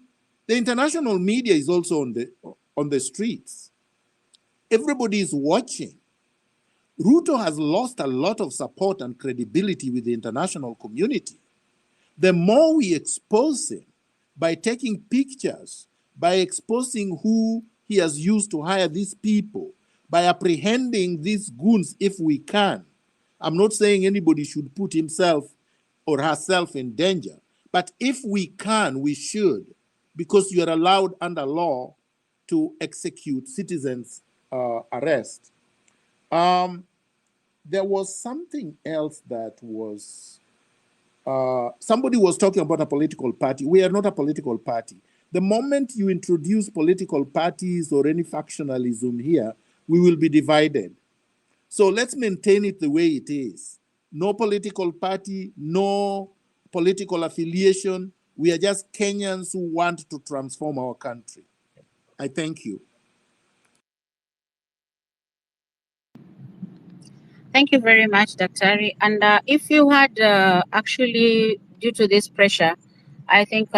the international media is also on the streets. Everybody is watching. Ruto has lost a lot of support and credibility with the international community. The more we expose him by taking pictures, by exposing who he has used to hire these people, by apprehending these goons if we can. I'm not saying anybody should put himself or herself in danger, but if we can, we should, because you are allowed under law to execute citizens' arrest. There was something else that was, somebody was talking about a political party. We are not a political party. The moment you introduce political parties or any factionalism here, we will be divided. So let's maintain it the way it is. No political party, no political affiliation. We are just Kenyans who want to transform our country. I thank you. Thank you very much, Daktari. And if you had actually, due to this pressure, I think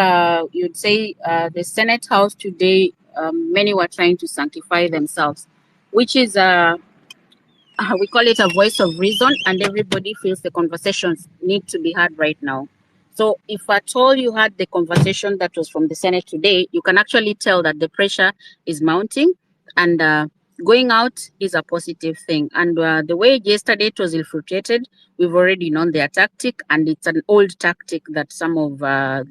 you'd say the Senate House today, many were trying to sanctify themselves, which is, we call it a voice of reason, and everybody feels the conversations need to be heard right now. So if at all you had the conversation that was from the Senate today, you can actually tell that the pressure is mounting, and going out is a positive thing. And the way yesterday it was infiltrated, we've already known their tactic, and it's an old tactic that some of,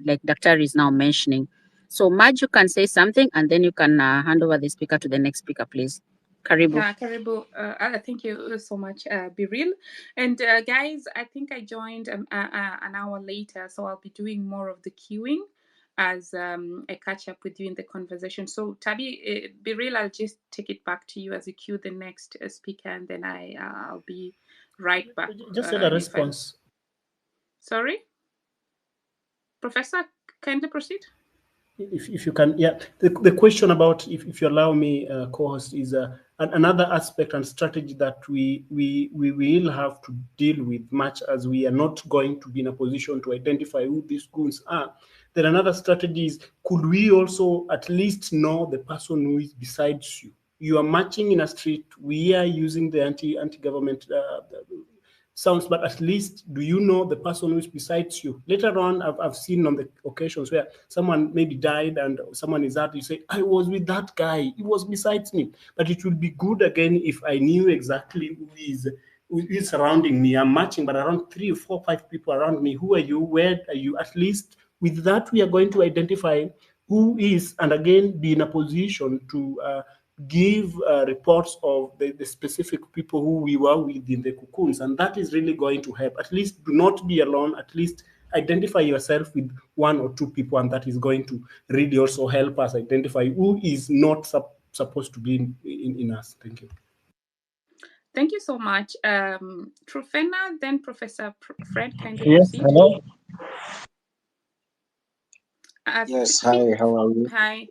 like Dr. is now mentioning. So Madge, you can say something, and then you can hand over the speaker to the next speaker, please. Karibu. Yeah, Karibu. Thank you so much, Biril. And guys, I think I joined an hour later, so I'll be doing more of the queuing as I catch up with you in the conversation. So Tabi, Biril, I'll just take it back to you as you queue the next speaker, and then I'll be right back. Just a response. Sorry? Professor, kindly proceed. If you can, yeah. The question about, if you allow me, co-host, is another aspect and strategy that we will have to deal with, much as we are not going to be in a position to identify who these goons are. Then another strategy is, could we also at least know the person who is besides you? You are marching in a street, we are using the anti-government sounds, but at least do you know the person who is besides you? Later on, I've seen on the occasions where someone maybe died and someone is out, you say, I was with that guy, he was besides me. But it would be good again if I knew exactly who is surrounding me. I'm marching, but around 3 or 4 or 5 people around me. Who are you? Where are you? At least with that, we are going to identify who is, and again, be in a position to give reports of the specific people who we were with in the cocoons, and that is really going to help. At least do not be alone, at least identify yourself with 1 or 2 people, and that is going to really also help us identify who is not supposed to be in us. Thank you. Thank you so much. Trufena, then Professor Fred, kindly Yes, proceed. hello. Yes, hi, how are you? Hi.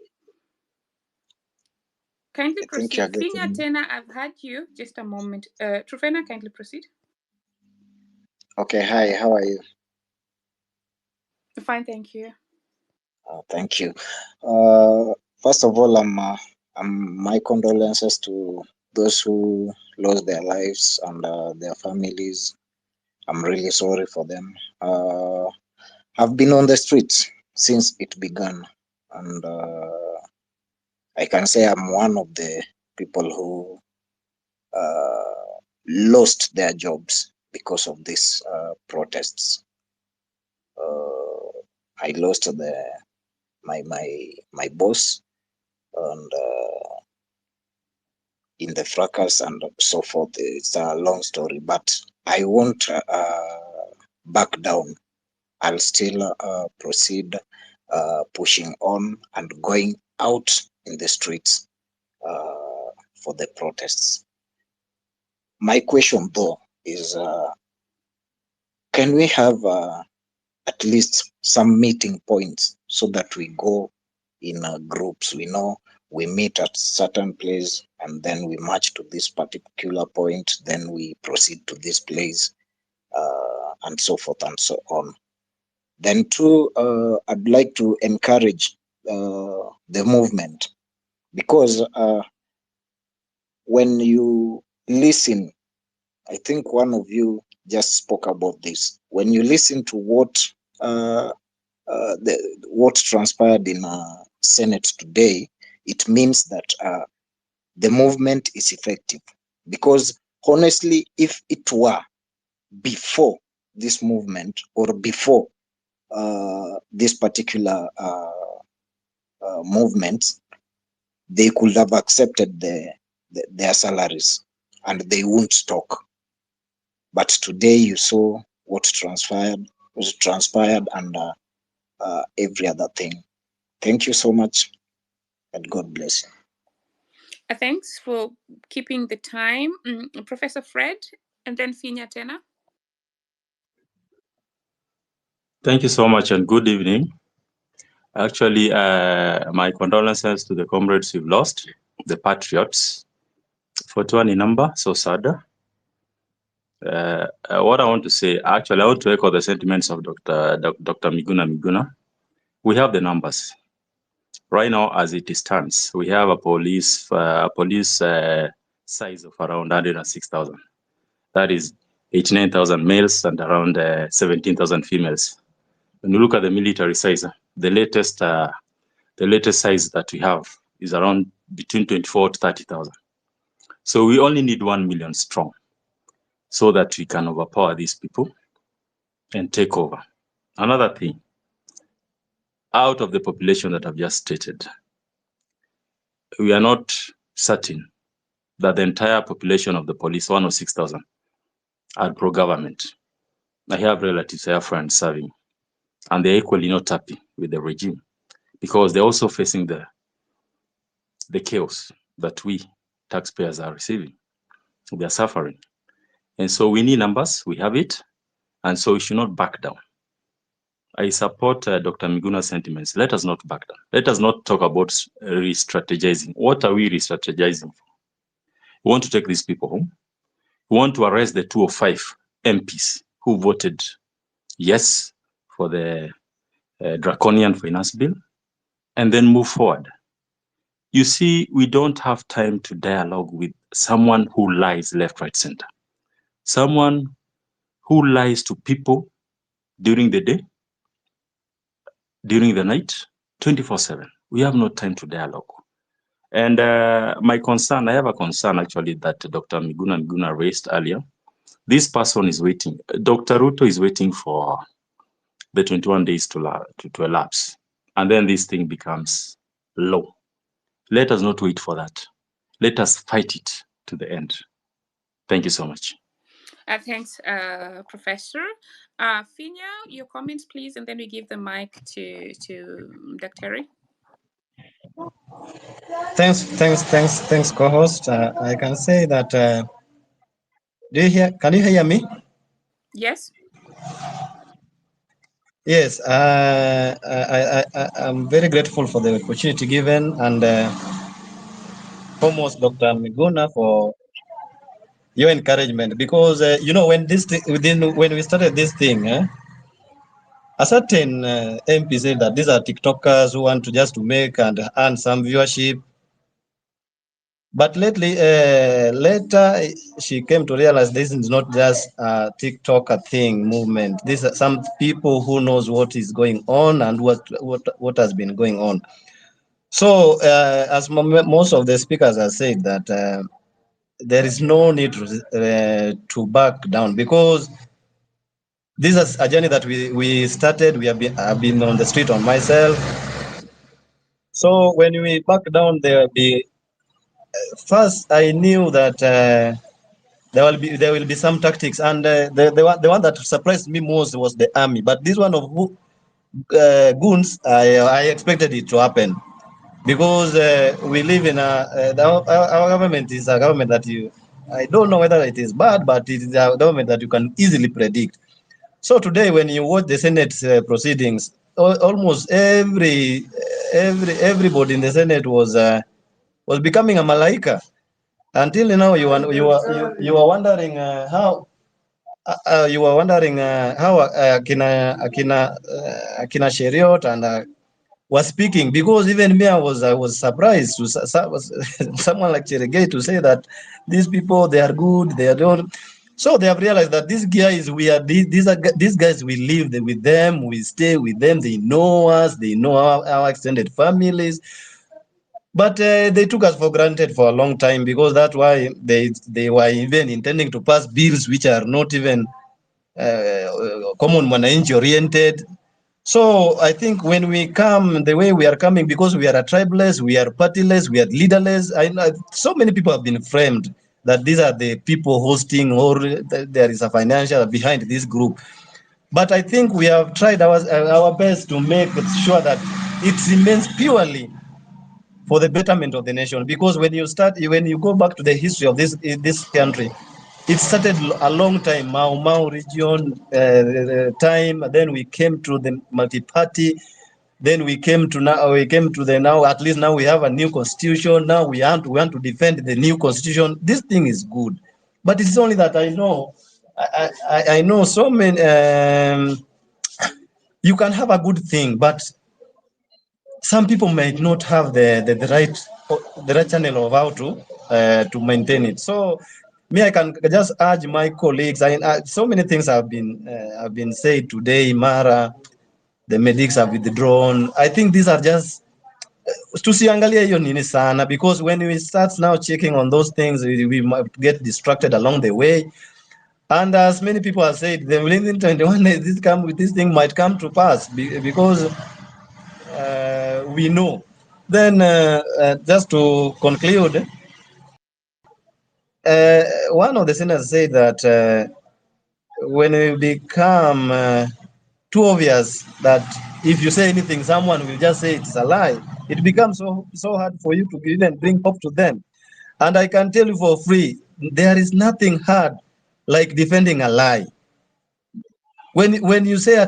Kindly proceed. Finya Tena, I've had you. Just a moment. Trufena, kindly proceed. Okay, hi, how are you? Fine, thank you. Thank you. First of all, my condolences to those who lost their lives and their families. I'm really sorry for them. I've been on the streets since it began, and I can say I'm one of the people who lost their jobs because of these protests. I lost my boss, and in the fracas and so forth. It's a long story, but I won't back down. I'll still proceed pushing on and going out in the streets for the protests. My question, though, is can we have at least some meeting points so that we go in groups? We know we meet at certain place and then we march to this particular point, then we proceed to this place, and so forth and so on. Then too, I'd like to encourage the movement, because when you listen, I think one of you just spoke about this. When you listen to what transpired in Senate today, it means that the movement is effective. Because honestly, if it were before this movement or before this particular movement, they could have accepted their salaries and they won't talk. But today you saw what transpired and every other thing. Thank you so much, and God bless you. Thanks for keeping the time. Professor Fred, and then Finya Tena. Thank you so much and good evening. Actually, my condolences to the comrades we've lost, the patriots. 41 in number, so sad. What I want to say, actually, I want to echo the sentiments of Dr. Miguna. We have the numbers. Right now, as it stands, we have a police size of around 106,000. That is 89,000 males and around 17,000 females. When you look at the military size, the latest size that we have is around between 24 to 30,000. So we only need 1 million strong so that we can overpower these people and take over. Another thing, out of the population that I've just stated, we are not certain that the entire population of the police, 106,000, are pro-government. I have relatives, I have friends serving, and they're equally not happy with the regime because they're also facing the chaos that we taxpayers are receiving. They're suffering. And so we need numbers, we have it, and so we should not back down. I support Dr. Miguna's sentiments. Let us not back down. Let us not talk about re-strategizing. What are we re-strategizing for? We want to take these people home. We want to arrest the 205 MPs who voted yes for the draconian finance bill and then move forward. You see, we don't have time to dialogue with someone who lies left, right, center. Someone who lies to people during the day, during the night, 24/7. We have no time to dialogue. And my concern, I have a concern actually that Dr. Miguna raised earlier. This person is waiting. Dr. Ruto is waiting for the 21 days to elapse. And then this thing becomes law. Let us not wait for that. Let us fight it to the end. Thank you so much. Thanks, Professor. Finya, your comments, please, and then we give the mic to Dr. Terry. Thanks, co-host. I can say that. Do you hear? Can you hear me? Yes. Yes. I'm very grateful for the opportunity given, and foremost, Dr. Miguna, for your encouragement. Because when we started this thing, a certain MP said that these are TikTokers who want to just to make and earn some viewership. But lately, later she came to realize this is not just a TikToker thing movement. These are some people who knows what is going on and what has been going on. So, as most of the speakers have said, that there is no need to back down, because this is a journey that we started. I've been on the street on myself. So when we back down, there will be first. I knew that there will be some tactics, and the one that surprised me most was the army. But this one of goons, I expected it to happen, because we live in our government is a government that I don't know whether it is bad, but it is a government that you can easily predict. So today, when you watch the Senate proceedings, almost everybody in the Senate was becoming a malaika. Until now, you are wondering how Akina Sheriot and was speaking, because even me, I was surprised to someone like Cheregei to say that these people, they are good, they are don't. So they have realized that these guys, these guys, we live with them, we stay with them, they know us, they know our extended families. But they took us for granted for a long time, because that's why they were even intending to pass bills which are not even common mwananchi oriented. So I think when we come the way we are coming, because we are a tribeless, we are partyless, we are leaderless. So many people have been framed that these are the people hosting, or there is a financial behind this group. But I think we have tried our best to make sure that it remains purely for the betterment of the nation. Because when you go back to the history of this country, it started a long time, Mau region time. Then we came to the multi-party. Then we came to now. At least now we have a new constitution. Now we want to defend the new constitution. This thing is good, but it's only that I know. I know so many. You can have a good thing, but some people might not have the right channel of how to maintain it. So me, I can just urge my colleagues. So many things have been said today. Mara, the medics have withdrawn. I think these are just tusiangalia hiyo nini sana, because when we start now checking on those things, we might get distracted along the way. And as many people have said, the within 21 this thing might come to pass, because we know. Then just to conclude, one of the senators said that when we become too obvious, that if you say anything, someone will just say it's a lie, it becomes so hard for you to even bring hope to them. And I can tell you for free, there is nothing hard like defending a lie. When you say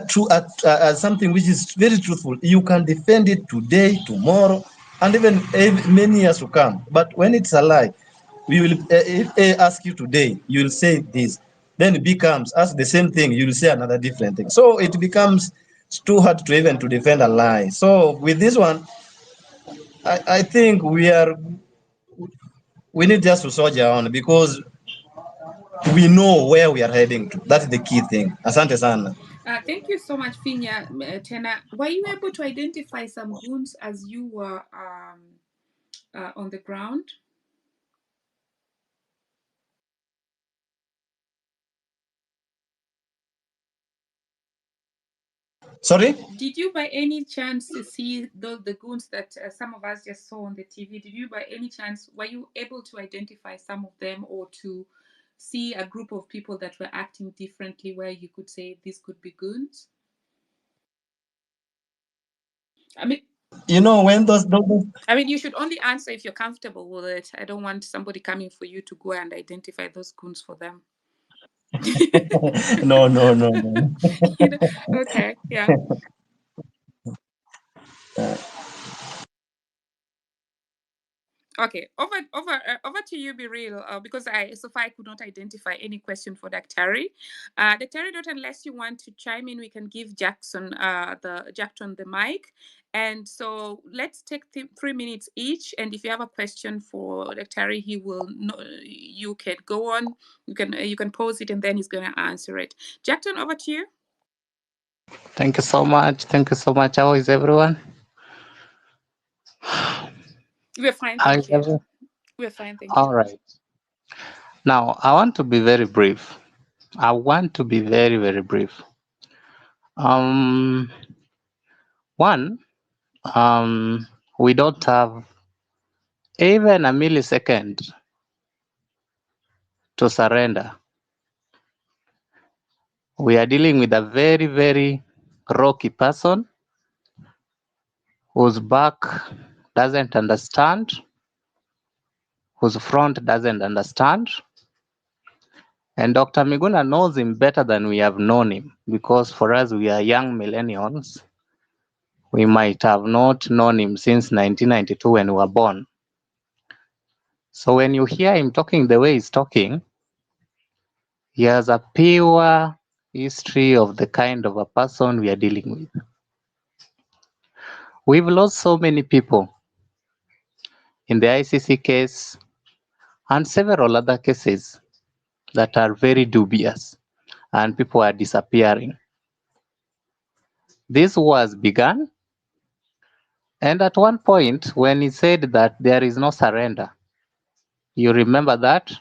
something which is very truthful, you can defend it today, tomorrow, and even many years to come. But when it's a lie, we will if I ask you today, you will say this. Then it becomes ask the same thing, you will say another different thing. So it becomes too hard to even to defend a lie. So with this one, I think we need just to soldier on, because we know where we are heading to. That's the key thing. Asante sana. Thank you so much, Finya. Tena, were you able to identify some goons as you were on the ground? Sorry? Did you by any chance see the goons that some of us just saw on the TV? Did you by any chance, were you able to identify some of them, or to see a group of people that were acting differently where you could say this could be goons? I mean, When those I mean, you should only answer if you're comfortable with it. I don't want somebody coming for you to go and identify those goons for them. no. Okay, yeah. Okay, over to you, Be Real, because so far I could not identify any question for Daktari. Daktari, not unless you want to chime in, we can give Jackson the mic. And so let's take 3 minutes each. And if you have a question for Daktari, he will know, you can go on. You can pose it, and then he's going to answer it. Jackson, over to you. Thank you so much. Thank you so much. How is everyone? We're fine, How thank is you. everyone? We're fine, thank you. All right. Now, I want to be very brief. I want to be very, very brief. One, we don't have even a millisecond to surrender. We are dealing with a very, very rocky person whose back doesn't understand, whose front doesn't understand. And Dr. Miguna knows him better than we have known him, because for us, we are young millennials. We might have not known him since 1992 when we were born. So when you hear him talking the way he's talking, he has a pure history of the kind of a person we are dealing with. We've lost so many people in the ICC case and several other cases that are very dubious, and people are disappearing. This was begun, and at one point when he said that there is no surrender, you remember that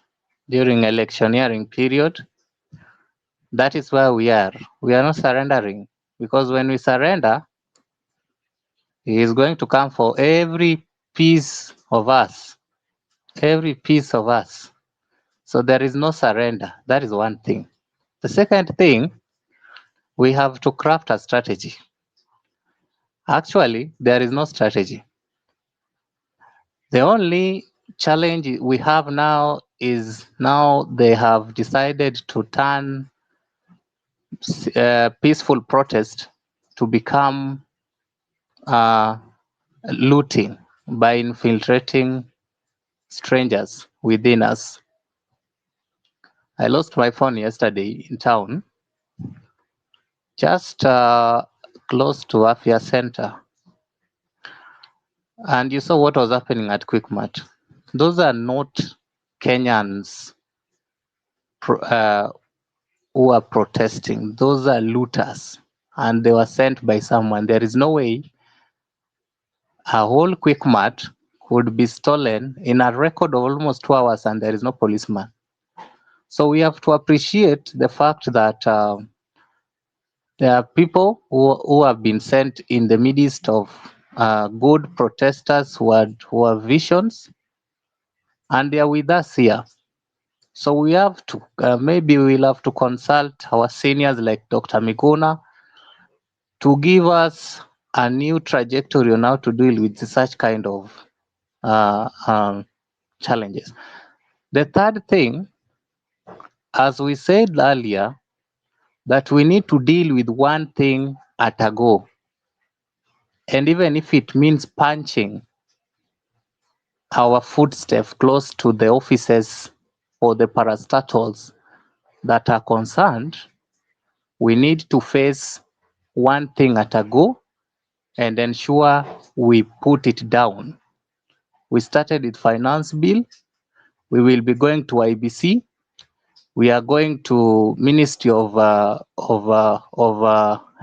during electioneering period, that is where we are. We are not surrendering, because when we surrender, he is going to come for every piece of us, every piece of us. So there is no surrender. That is one thing. The second thing, we have to craft a strategy. Actually, there is no strategy. The only challenge we have now is now they have decided to turn peaceful protest to become looting by infiltrating strangers within us. I lost my phone yesterday in town, just close to Afia Center. And you saw what was happening at Quickmart. Those are not Kenyans who are protesting. Those are looters, and they were sent by someone. There is no way a whole Quickmart could be stolen in a record of almost 2 hours, and there is no policeman. So we have to appreciate the fact that there are people who have been sent in the midst of good protesters who have visions, and they are with us here. So we have to, maybe we'll have to consult our seniors like Dr. Miguna to give us a new trajectory on how to deal with such kind of challenges. The third thing, as we said earlier, that we need to deal with one thing at a go. And even if it means punching our footsteps close to the offices or the parastatals that are concerned, we need to face one thing at a go and ensure we put it down. We started with finance bill. We will be going to IBC. We are going to Ministry of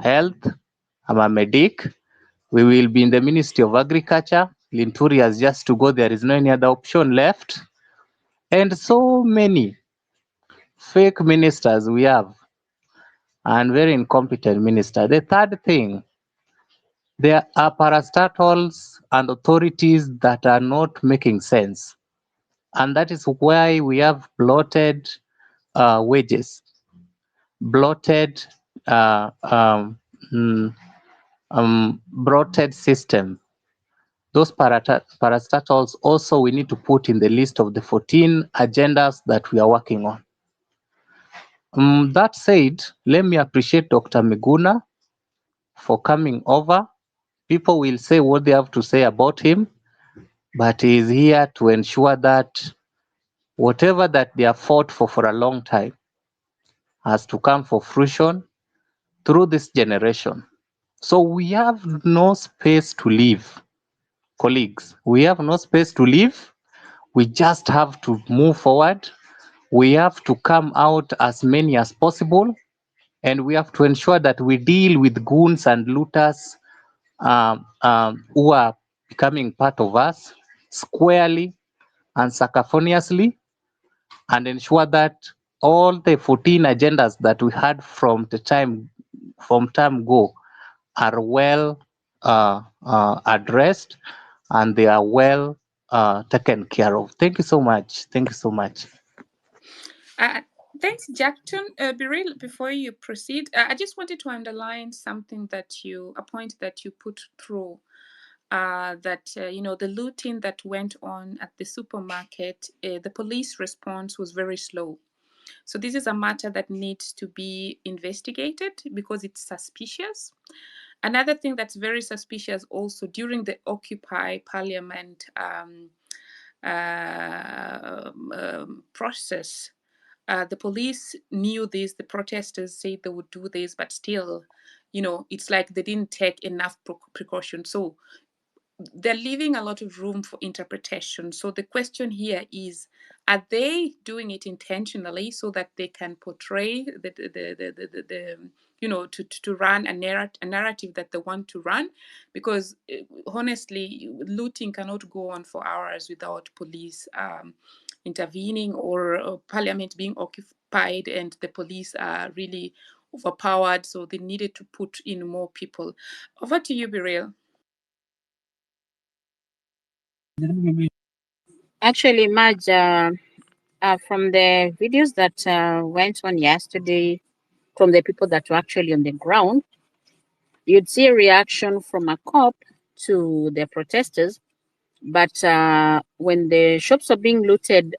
Health, Medic. We will be in the Ministry of Agriculture. Linturi has just to go. There is no any other option left. And so many fake ministers we have, and very incompetent minister. The third thing, there are parastatals and authorities that are not making sense. And that is why we have bloated wages, bloated bloated system. Those parastatals also we need to put in the list of the 14 agendas that we are working on. That said, let me appreciate Dr. Miguna for coming over. People will say what they have to say about him. but he is here to ensure that whatever that they have fought for a long time has to come for fruition through this generation. So we have no space to live, colleagues. We have no space to live. We just have to move forward. We have to come out as many as possible, and we have to ensure that we deal with goons and looters who are becoming part of us squarely and sacrificiously, and ensure that all the 14 agendas that we had from time go are well addressed, and they are well taken care of. Thank you so much. Thank you so much. Thanks, Jackton. Biril, before you proceed, I just wanted to underline something a point that you put through. That the looting that went on at the supermarket, the police response was very slow. So this is a matter that needs to be investigated because it's suspicious. Another thing that's very suspicious also, during the Occupy Parliament process, the police knew this, the protesters said they would do this, but still, it's like they didn't take enough precaution. So they're leaving a lot of room for interpretation. So the question here is, are they doing it intentionally so that they can portray to run a narrative that they want to run? Because honestly, looting cannot go on for hours without police intervening, or parliament being occupied and the police are really overpowered. So they needed to put in more people. Over to you, Biril. Actually, Maj, from the videos that went on yesterday, from the people that were actually on the ground, you'd see a reaction from a cop to the protesters. But when the shops are being looted,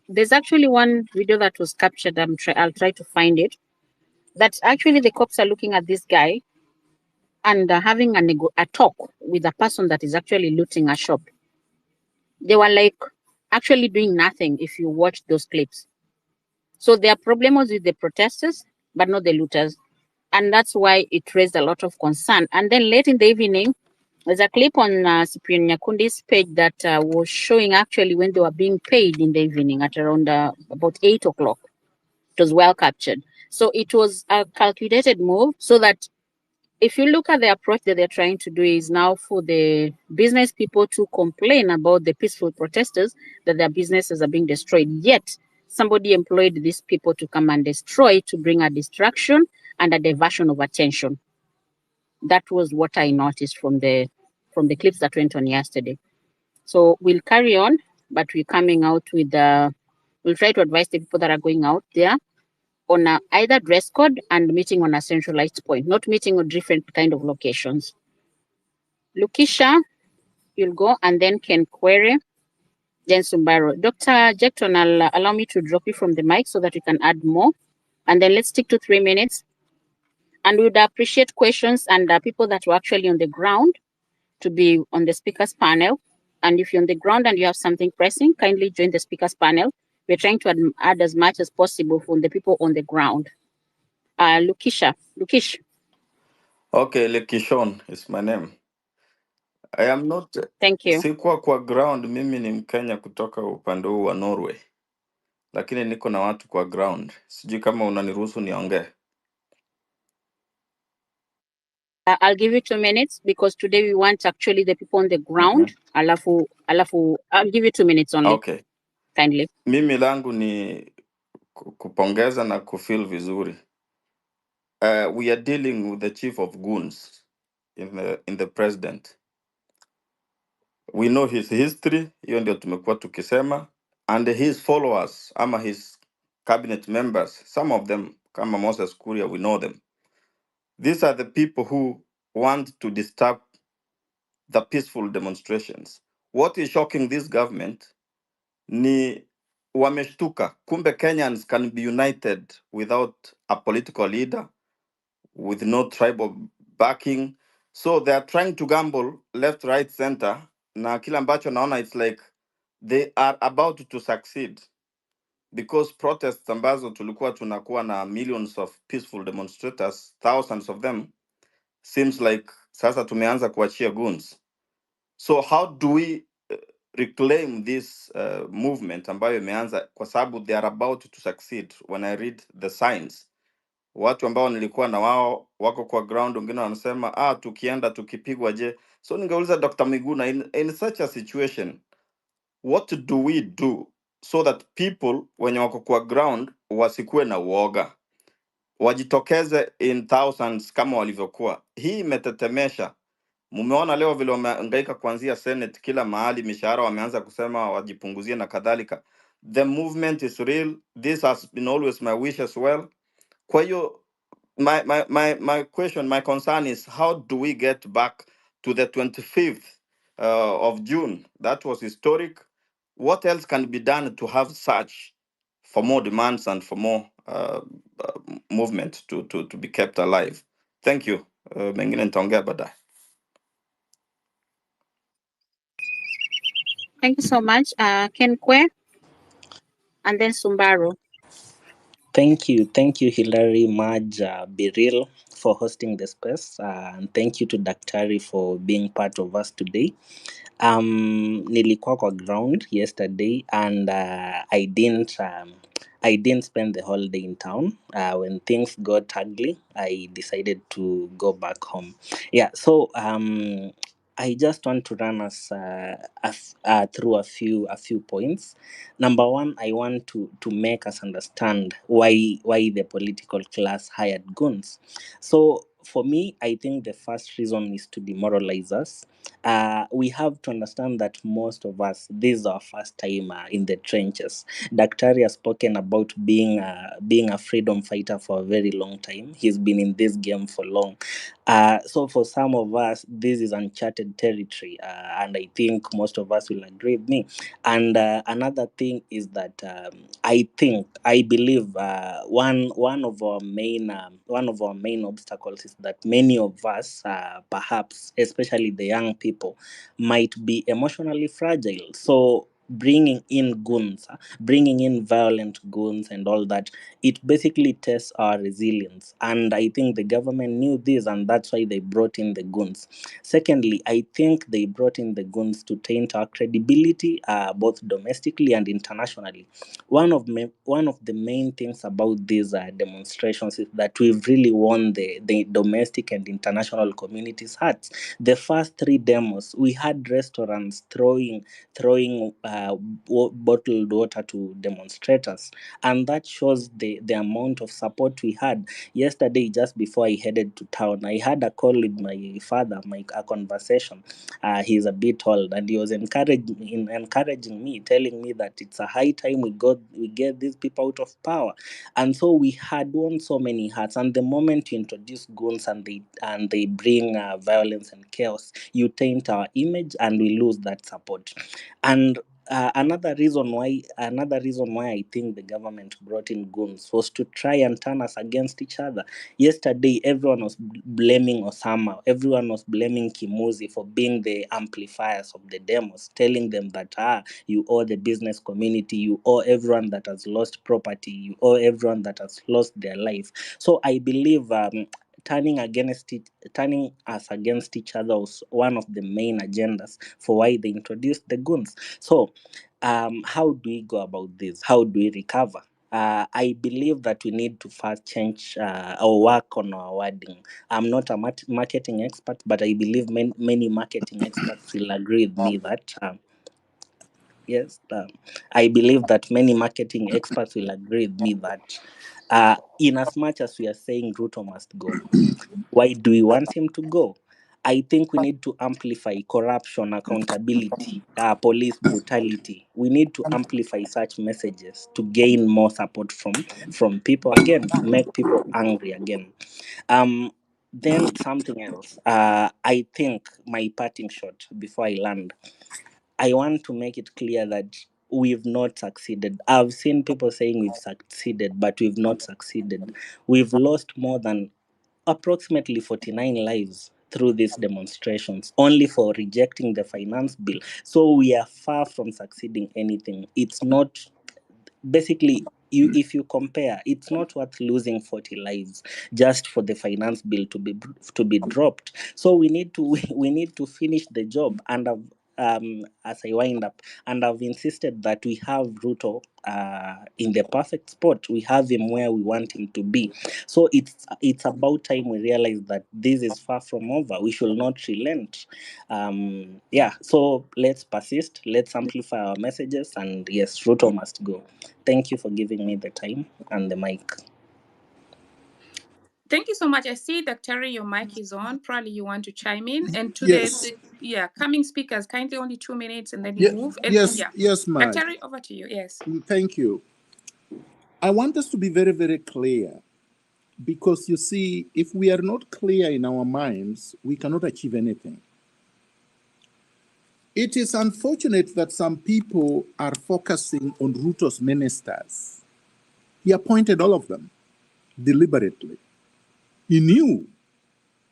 there's actually one video that was captured. I'll try to find it. That actually the cops are looking at this guy and having a talk with a person that is actually looting a shop. They were like actually doing nothing if you watch those clips. So their problem was with the protesters, but not the looters. And that's why it raised a lot of concern. And then late in the evening, there's a clip on Cyprian Nyakundi's page that was showing actually when they were being paid in the evening at around about 8 o'clock. It was well captured. So it was a calculated move so that if you look at the approach that they're trying to do is now for the business people to complain about the peaceful protesters, that their businesses are being destroyed. Yet somebody employed these people to come and destroy, to bring a distraction and a diversion of attention. That was what I noticed from the clips that went on yesterday. So we'll carry on, but we're coming out with we'll try to advise the people that are going out there on either dress code and meeting on a centralized point, not meeting on different kind of locations. Lukisha, you'll go, and then Ken Query, then Sumbaro. Dr. Jackton, I'll allow me to drop you from the mic so that you can add more. And then let's stick to 3 minutes. And we would appreciate questions and people that were actually on the ground to be on the speakers panel. And if you're on the ground and you have something pressing, kindly join the speakers panel. We're trying to add as much as possible from the people on the ground. Lukish. Okay, Lekishon is my name. I am not. Thank you. Sikuwa kwa ground, mimi ni Mkenya kutoka upande huu wa Norway, lakini niko na watu kwa ground. Sijui kama unaniruhusu niongee. I'll give you 2 minutes because today we want actually the people on the ground. Alafu, I'll give you 2 minutes only. Okay. Kindly. Mimi langu ni kupongeza na kufeel vizuri. We are dealing with the chief of goons in the president. We know his history, hiyo ndio tumekuwa tukisema, and his followers ama his cabinet members, some of them kama Moses Kuria, we know them. These are the people who want to disturb the peaceful demonstrations. What is shocking this government ni wameshtuka, kumbe Kenyans can be united without a political leader, with no tribal backing. So they are trying to gamble left, right, center na kile ambacho naona it's like they are about to succeed because protests ambazo tulikuwa tunakuwa na millions of peaceful demonstrators, thousands of them, seems like sasa tumeanza kuachia goons. So how do we reclaim this movement ambayo imeanza, kwa sababu they are about to succeed. When I read the signs, watu ambao nilikuwa na wao wako kwa ground, wengine wanasema tukienda tukipigwa je. So ningeuliza Dr. Miguna, in such a situation what do we do so that people wenye wako kwa ground wasikuwe na uoga, wajitokeze in thousands kama walivyokuwa? Hii imetetemesha. Mumeona leo vile wamehangaika kuanzia Senate, kila mahali mishahara wameanza kusema wajipunguzie na kadhalika. The movement is real. This has been always my wish as well. Kwa hiyo my question, my concern is how do we get back to the 25th of June? That was historic. What else can be done to have such for more demands and for more movement to be kept alive? Thank you. Mengine nitaongea baadaye. Thank you so much. Ken Kwe, and then Sumbaro. Thank you, Hilary, Maj, Biril, for hosting the space, and thank you to Daktari for being part of us today. Nilikuwa kwa ground yesterday, and I didn't spend the whole day in town. When things got ugly, I decided to go back home. Yeah, so I just want to run us through a few points. Number one, I want to make us understand why the political class hired goons. So for me, I think the first reason is to demoralize us. We have to understand that most of us, this is our first time in the trenches. Daktari has spoken about being a freedom fighter for a very long time. He's been in this game for long. So for some of us, this is uncharted territory, and I think most of us will agree with me. And another thing is that I believe one of our main obstacles is that many of us, perhaps especially the young people, might be emotionally fragile. So bringing in goons, bringing in violent goons and all that, it basically tests our resilience. And I think the government knew this, and that's why they brought in the goons. Secondly, I think they brought in the goons to taint our credibility, both domestically and internationally. One of the main things about these demonstrations is that we've really won the domestic and international community's hearts. The first 3 demos, we had restaurants throwing bottled water to demonstrators, and that shows the amount of support we had. Yesterday, just before I headed to town, I had a call with my father, a conversation. He's a bit old, and he was encouraging me, telling me that it's a high time we get these people out of power. And so we had won so many hearts. And the moment you introduce goons and they bring violence and chaos, you taint our image, and we lose that support. And another reason why I think the government brought in goons was to try and turn us against each other. Yesterday, everyone was blaming Osama. Everyone was blaming Kimuzi for being the amplifiers of the demos, telling them that you owe the business community, you owe everyone that has lost property, you owe everyone that has lost their life. So I believe turning us against each other was one of the main agendas for why they introduced the goons. So how do we go about this? How do we recover? I believe that we need to first change or work on our wording. I'm not a marketing expert, but I believe many marketing experts will agree with me that yes, I believe that many marketing experts will agree with me that in as much as we are saying Ruto must go, why do we want him to go? I think we need to amplify corruption, accountability, police brutality. We need to amplify such messages to gain more support from people again, to make people angry again. Then something else. I think my parting shot before I land, I want to make it clear that we've not succeeded. I've seen people saying we've succeeded, but we've not succeeded. We've lost more than approximately 49 lives through these demonstrations, only for rejecting the finance bill. So we are far from succeeding anything. It's not, basically, if you compare, it's not worth losing 40 lives just for the finance bill to be dropped. So we need to finish the job. And as I wind up, and I've insisted that we have Ruto in the perfect spot. We have him where we want him to be. So it's about time we realize that this is far from over. We should not relent. So let's persist. Let's amplify our messages. And yes, Ruto must go. Thank you for giving me the time and the mic. Thank you so much. I see, Dr. Your mic is on. Probably you want to chime in. And to Yes. the coming speakers, kindly only 2 minutes and then you move. And Yes, Mike. Dr. over to you. Yes. Thank you. I want us to be very, very clear, because you see, if we are not clear in our minds, we cannot achieve anything. It is unfortunate that some people are focusing on Ruto's ministers. He appointed all of them deliberately. He knew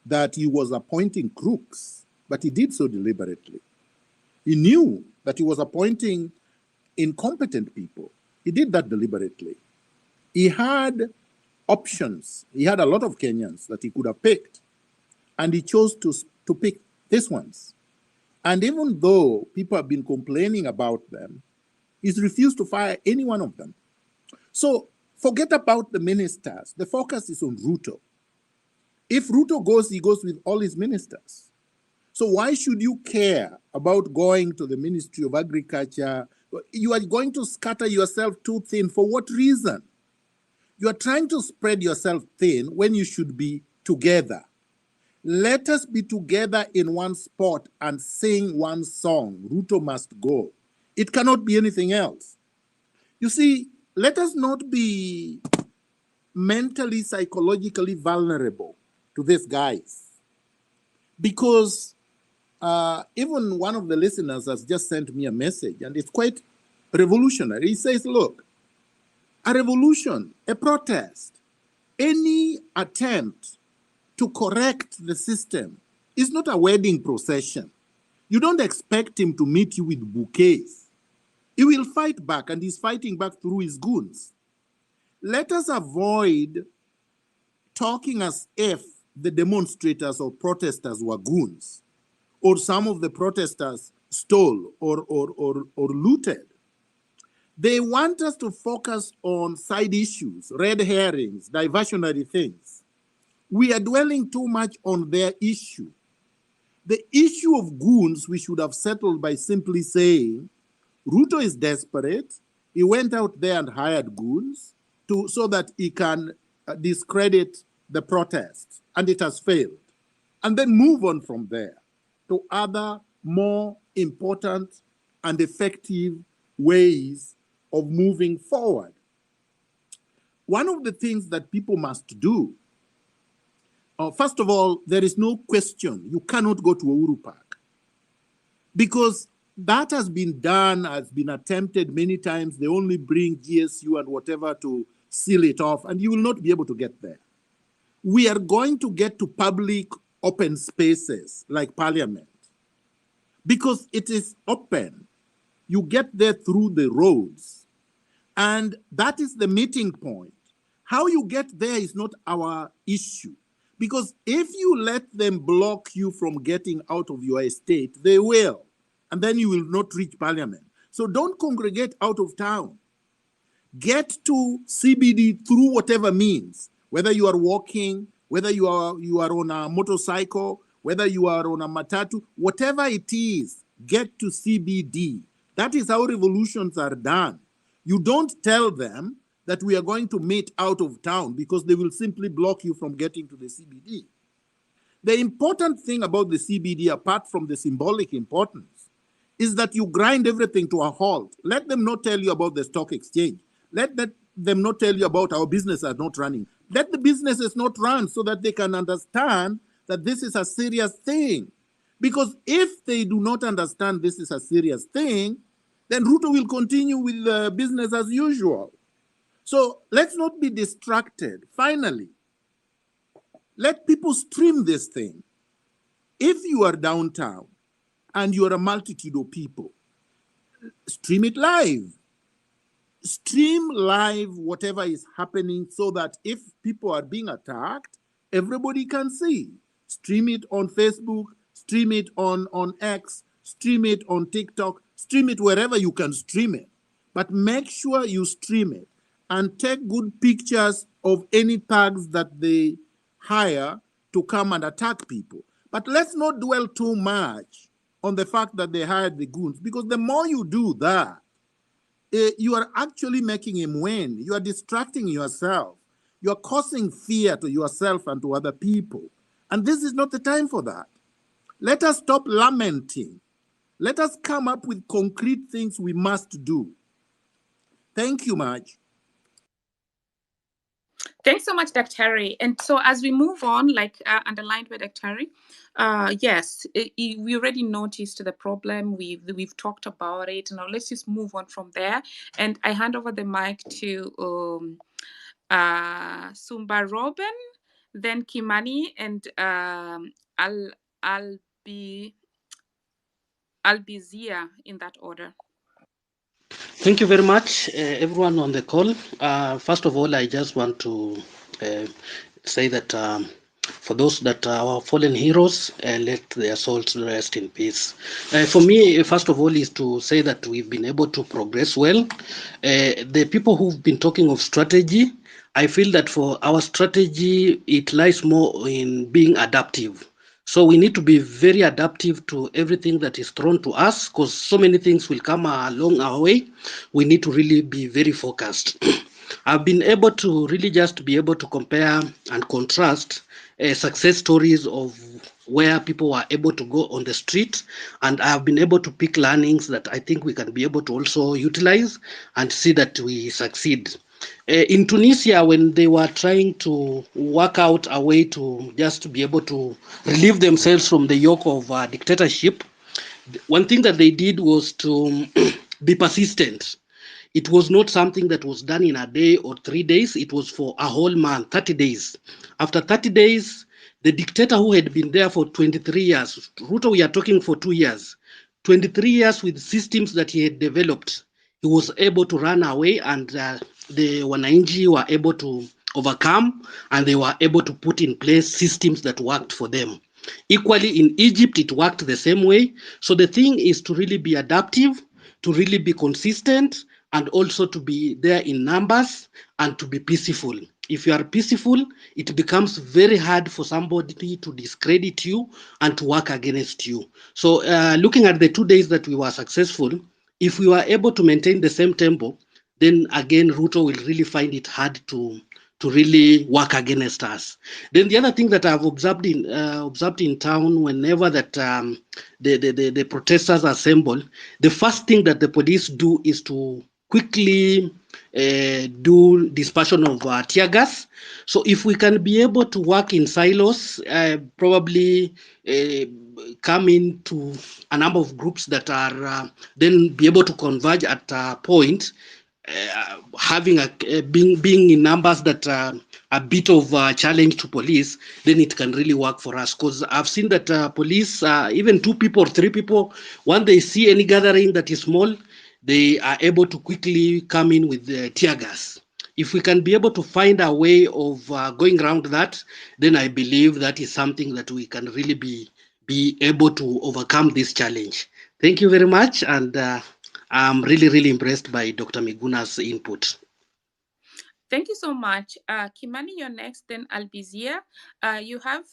that he was appointing crooks, but he did so deliberately. He knew that he was appointing incompetent people. He did that deliberately. He had options. He had a lot of Kenyans that he could have picked, and he chose to pick these ones. And even though people have been complaining about them, he's refused to fire any one of them. So forget about the ministers. The focus is on Ruto. If Ruto goes, he goes with all his ministers. So why should you care about going to the Ministry of Agriculture? You are going to scatter yourself too thin. For what reason? You are trying to spread yourself thin when you should be together. Let us be together in one spot and sing one song. Ruto must go. It cannot be anything else. You see, let us not be mentally, psychologically vulnerable to these guys. Because even one of the listeners has just sent me a message, and it's quite revolutionary. He says, look, a revolution, a protest, any attempt to correct the system is not a wedding procession. You don't expect him to meet you with bouquets. He will fight back, and he's fighting back through his goons. Let us avoid talking as if the demonstrators or protesters were goons, or some of the protesters stole or looted. They want us to focus on side issues, red herrings, diversionary things. We are dwelling too much on their issue. The issue of goons we should have settled by simply saying, Ruto is desperate. He went out there and hired goons so that he can discredit the protest, and it has failed. And then move on from there to other more important and effective ways of moving forward. One of the things that people must do, first of all, there is no question you cannot go to Uhuru Park, because that has been done, has been attempted many times. They only bring GSU and whatever to seal it off, and you will not be able to get there. We are going to get to public open spaces like Parliament, because it is open. You get there through the roads, and that is the meeting point. How you get there is not our issue, because if you let them block you from getting out of your estate, they will, and then you will not reach Parliament. So don't congregate out of town. Get to CBD through whatever means, whether you are walking, whether you are on a motorcycle, whether you are on a matatu, whatever it is, get to CBD. That is how revolutions are done. You don't tell them that we are going to meet out of town, because they will simply block you from getting to the CBD. The important thing about the CBD, apart from the symbolic importance, is that you grind everything to a halt. Let them not tell you about the stock exchange. Let them not tell you about our businesses are not running. Let the businesses not run, so that they can understand that this is a serious thing. Because if they do not understand this is a serious thing, then Ruto will continue with business as usual. So let's not be distracted. Finally, let people stream this thing. If you are downtown and you are a multitude of people, stream it live. Stream live whatever is happening so that if people are being attacked, everybody can see. Stream it on Facebook, stream it on X, stream it on TikTok, stream it wherever you can stream it. But make sure you stream it and take good pictures of any thugs that they hire to come and attack people. But let's not dwell too much on the fact that they hired the goons, because the more you do that, you are actually making him win. You are distracting yourself. You are causing fear to yourself and to other people. And this is not the time for that. Let us stop lamenting. Let us come up with concrete things we must do. Thank you, Marge. Thanks so much, Dr. Harry. And so as we move on, like underlined by Dr. Harry, yes, we already noticed the problem. We've talked about it. Now let's just move on from there. And I hand over the mic to Sumba Robin, then Kimani, and Albizia in that order. Thank you very much, everyone on the call. First of all, I just want to say that for those that are our fallen heroes, let their souls rest in peace. For me, first of all, is to say that we've been able to progress well. The people who've been talking of strategy, I feel that for our strategy, it lies more in being adaptive. So we need to be very adaptive to everything that is thrown to us, because so many things will come along our way. We need to really be very focused. I've been able to really just be able to compare and contrast success stories of where people were able to go on the street, and I have been able to pick learnings that I think we can be able to also utilize and see that we succeed. In Tunisia, when they were trying to work out a way to just be able to relieve themselves from the yoke of dictatorship, one thing that they did was to be persistent. It was not something that was done in a day or 3 days. It was for a whole month, 30 days. After 30 days, the dictator who had been there for 23 years, Ruto, we are talking for 2 years, 23 years with systems that he had developed, he was able to run away, and the Wananchi were able to overcome, and they were able to put in place systems that worked for them. Equally, in Egypt, it worked the same way. So the thing is to really be adaptive, to really be consistent, and also to be there in numbers and to be peaceful. If you are peaceful, it becomes very hard for somebody to discredit you and to work against you. So looking at the 2 days that we were successful, if we were able to maintain the same tempo, then again, Ruto will really find it hard to really work against us. Then the other thing that I've observed in town, whenever that the protesters assemble, the first thing that the police do is to quickly do dispersion of tear gas. So if we can be able to work in silos, probably come into a number of groups that are then be able to converge at a point, having being in numbers that are a bit of a challenge to police, then it can really work for us. Because I've seen that police, even 2 people or 3 people, when they see any gathering that is small, they are able to quickly come in with the tear gas. If we can be able to find a way of going around that, then I believe that is something that we can really be able to overcome this challenge. Thank you very much, and I'm really, really impressed by Dr. Miguna's input. Thank you so much. Kimani, you're next, then Albizia. You have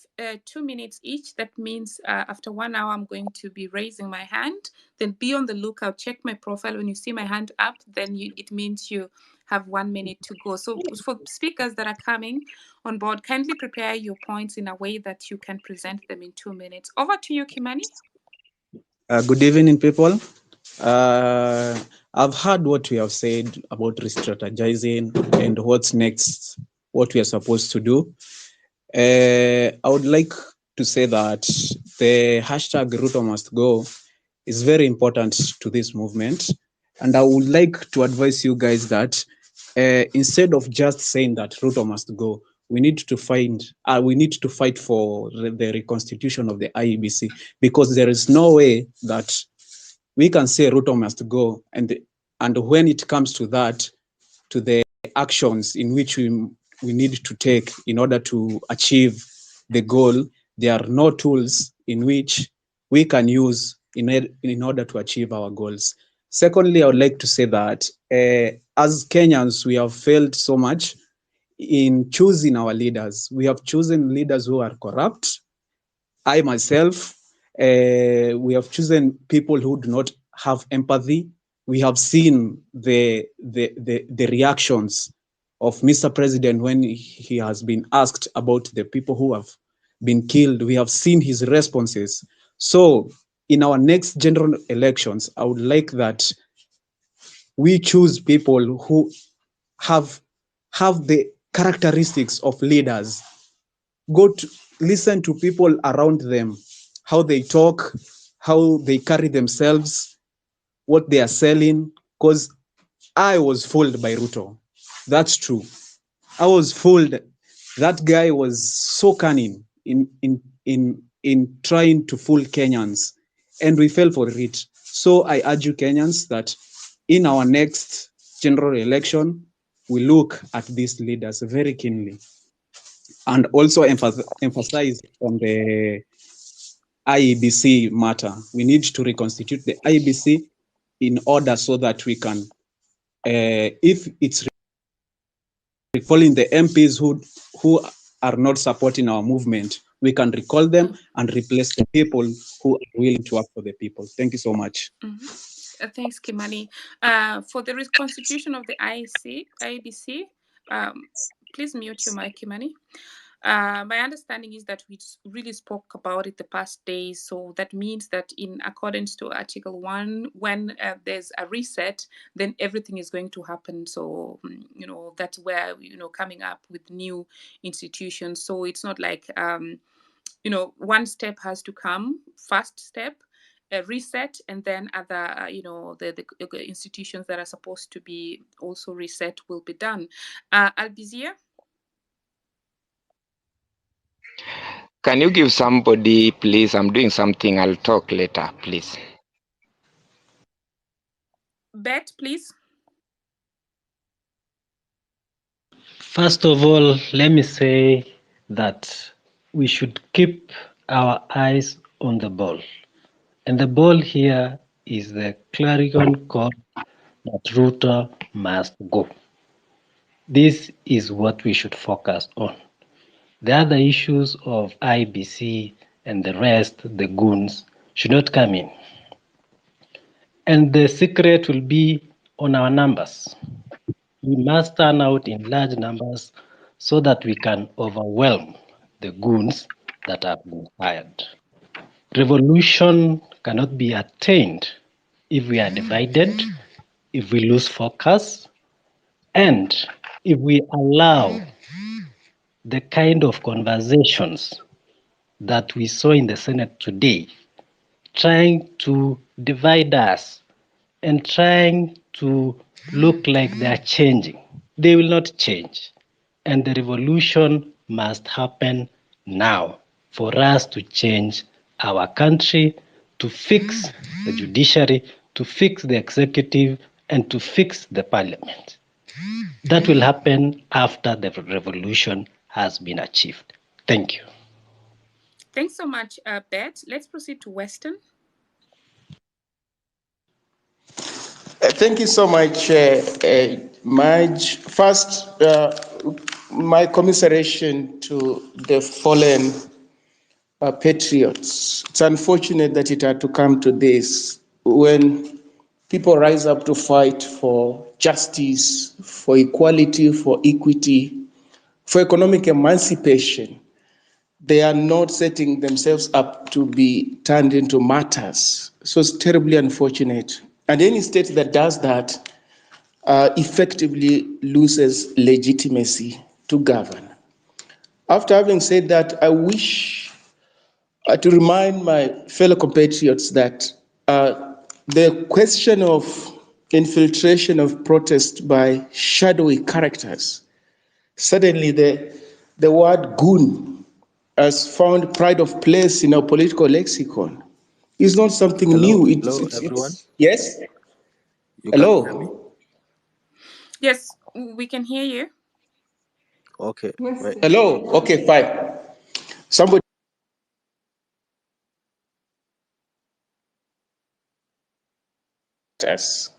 2 minutes each. That means after 1 hour, I'm going to be raising my hand. Then be on the lookout. Check my profile. When you see my hand up, then it means you have 1 minute to go. So for speakers that are coming on board, kindly prepare your points in a way that you can present them in 2 minutes. Over to you, Kimani. Good evening, people. I've heard what we have said about re-strategizing and what's next, what we are supposed to do. I would like to say that the hashtag Ruto must go is very important to this movement. And I would like to advise you guys that instead of just saying that Ruto must go, we need to fight for the reconstitution of the IEBC, because there is no way that we can say Ruto must go, and when it comes to that, to the actions in which we need to take in order to achieve the goal, there are no tools in which we can use in order to achieve our goals. Secondly, I would like to say that as Kenyans, we have failed so much in choosing our leaders. We have chosen leaders who are corrupt. I myself, we have chosen people who do not have empathy. We have seen the reactions of Mr. President when he has been asked about the people who have been killed. We have seen his responses. So in our next general elections, I would like that we choose people who have the characteristics of leaders. Go to listen to people around them, how they talk, how they carry themselves, what they are selling. Because I was fooled by Ruto. That's true. I was fooled. That guy was so cunning in trying to fool Kenyans, and we fell for it. So I urge you Kenyans that in our next general election, we look at these leaders very keenly, and also emphasize on the IEBC matter. We need to reconstitute the IEBC in order so that we can, if it's recalling the MPs who are not supporting our movement, we can recall them and replace the people who are willing to work for the people. Thank you so much. Thanks, Kimani. For the reconstitution of the IEBC, please mute your mic, Kimani. My understanding is that we really spoke about it the past days. So that means that in accordance to Article 1, when there's a reset, then everything is going to happen. So, that's where, coming up with new institutions. So it's not like, one step has to come, first step, a reset, and then other, the institutions that are supposed to be also reset will be done. Albizia? Can you give somebody, please? I'm doing something. I'll talk later, please. Bet, please. First of all, let me say that we should keep our eyes on the ball. And the ball here is the clarion call that Ruto must go. This is what we should focus on. The other issues of IBC and the rest, the goons, should not come in. And the secret will be on our numbers. We must turn out in large numbers so that we can overwhelm the goons that have been hired. Revolution cannot be attained if we are divided, if we lose focus, and if we allow the kind of conversations that we saw in the Senate today, trying to divide us and trying to look like they are changing. They will not change. And the revolution must happen now for us to change our country, to fix the judiciary, to fix the executive, and to fix the parliament. That will happen after the revolution has been achieved. Thank you. Thanks so much, Bet. Let's proceed to Weston. Thank you so much, Marge. First, my commiseration to the fallen patriots. It's unfortunate that it had to come to this when people rise up to fight for justice, for equality, for equity, for economic emancipation. They are not setting themselves up to be turned into martyrs. So it's terribly unfortunate. And any state that does that effectively loses legitimacy to govern. After having said that, I wish to remind my fellow compatriots that the question of infiltration of protest by shadowy characters, suddenly the the word goon has found pride of place in our political lexicon. It's not something new. Everyone. Yes? You can hear me? Hello? Yes, we can hear you. Okay. Right. Hello? Okay, fine. Somebody. Yes.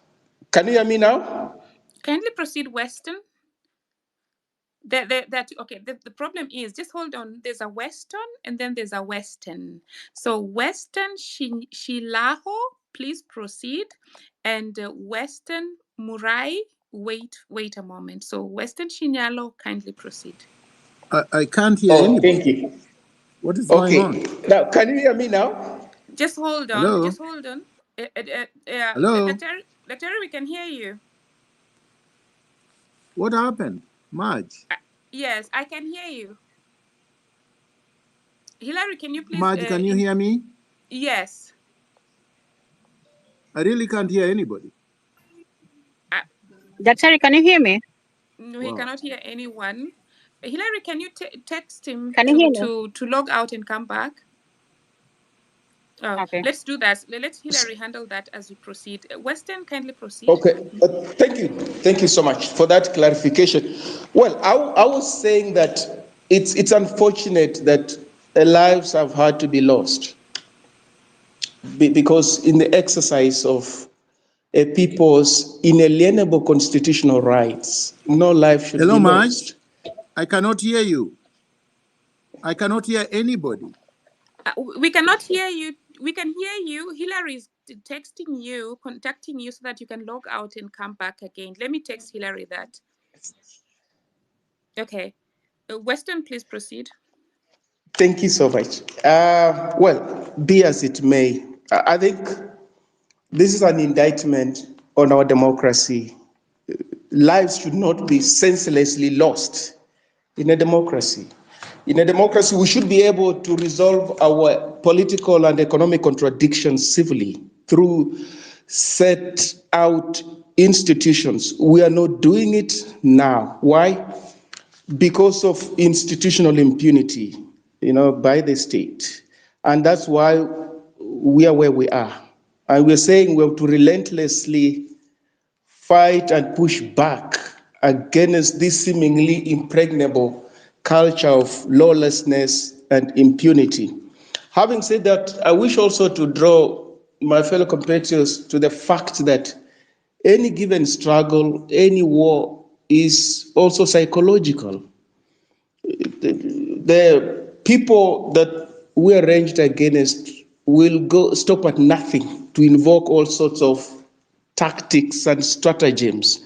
Can you hear me now? Kindly proceed, Western. The problem is, just hold on, there's a Western and then there's a Western. So Western Shilaho, please proceed. And Western Murai, wait a moment. So Western Shinyalo, kindly proceed. I can't hear Oh, anybody. thank you. What is going on? Now, can you hear me now? Just hold on. Hello? Just hold on. Hello? Dr. we can hear you. What happened? Marge? Yes, I can hear you. Hillary, can you please... Marge, can you hear me? Yes. I really can't hear anybody. Dr. can you hear me? No, he cannot hear anyone. Hillary, can you text him Can you hear me? to log out and come back? Okay. Let's do that. Let Hillary handle that as we proceed. Weston, kindly proceed. Okay, thank you. Thank you so much for that clarification. Well, I was saying that it's unfortunate that lives have had to be lost because in the exercise of a people's inalienable constitutional rights, no life should Hello, be Marge? lost. I cannot hear you. I cannot hear anybody. We cannot hear you. We can hear you. Hillary is texting you, contacting you so that you can log out and come back again. Let me text Hillary that. Okay. Weston, please proceed. Thank you so much. Well, be as it may, I think this is an indictment on our democracy. Lives should not be senselessly lost in a democracy. In a democracy, we should be able to resolve our political and economic contradictions civilly through set out institutions. We are not doing it now. Why? Because of institutional impunity, by the state. And that's why we are where we are. And we're saying we have to relentlessly fight and push back against this seemingly impregnable culture of lawlessness and impunity. Having said that, I wish also to draw my fellow compatriots to the fact that any given struggle, any war is also psychological. The people that we are ranged against will stop at nothing to invoke all sorts of tactics and stratagems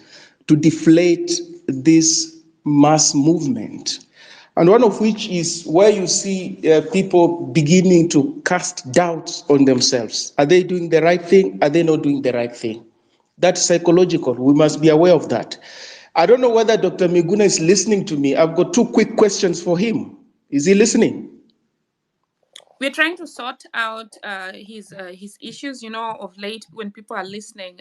to deflate this mass movement. And one of which is where you see people beginning to cast doubts on themselves. Are they doing the right thing? Are they not doing the right thing? That's psychological. We must be aware of that. I don't know whether Dr. Miguna is listening to me. I've got two quick questions for him. Is he listening? We're trying to sort out his issues. Of late, when people are listening,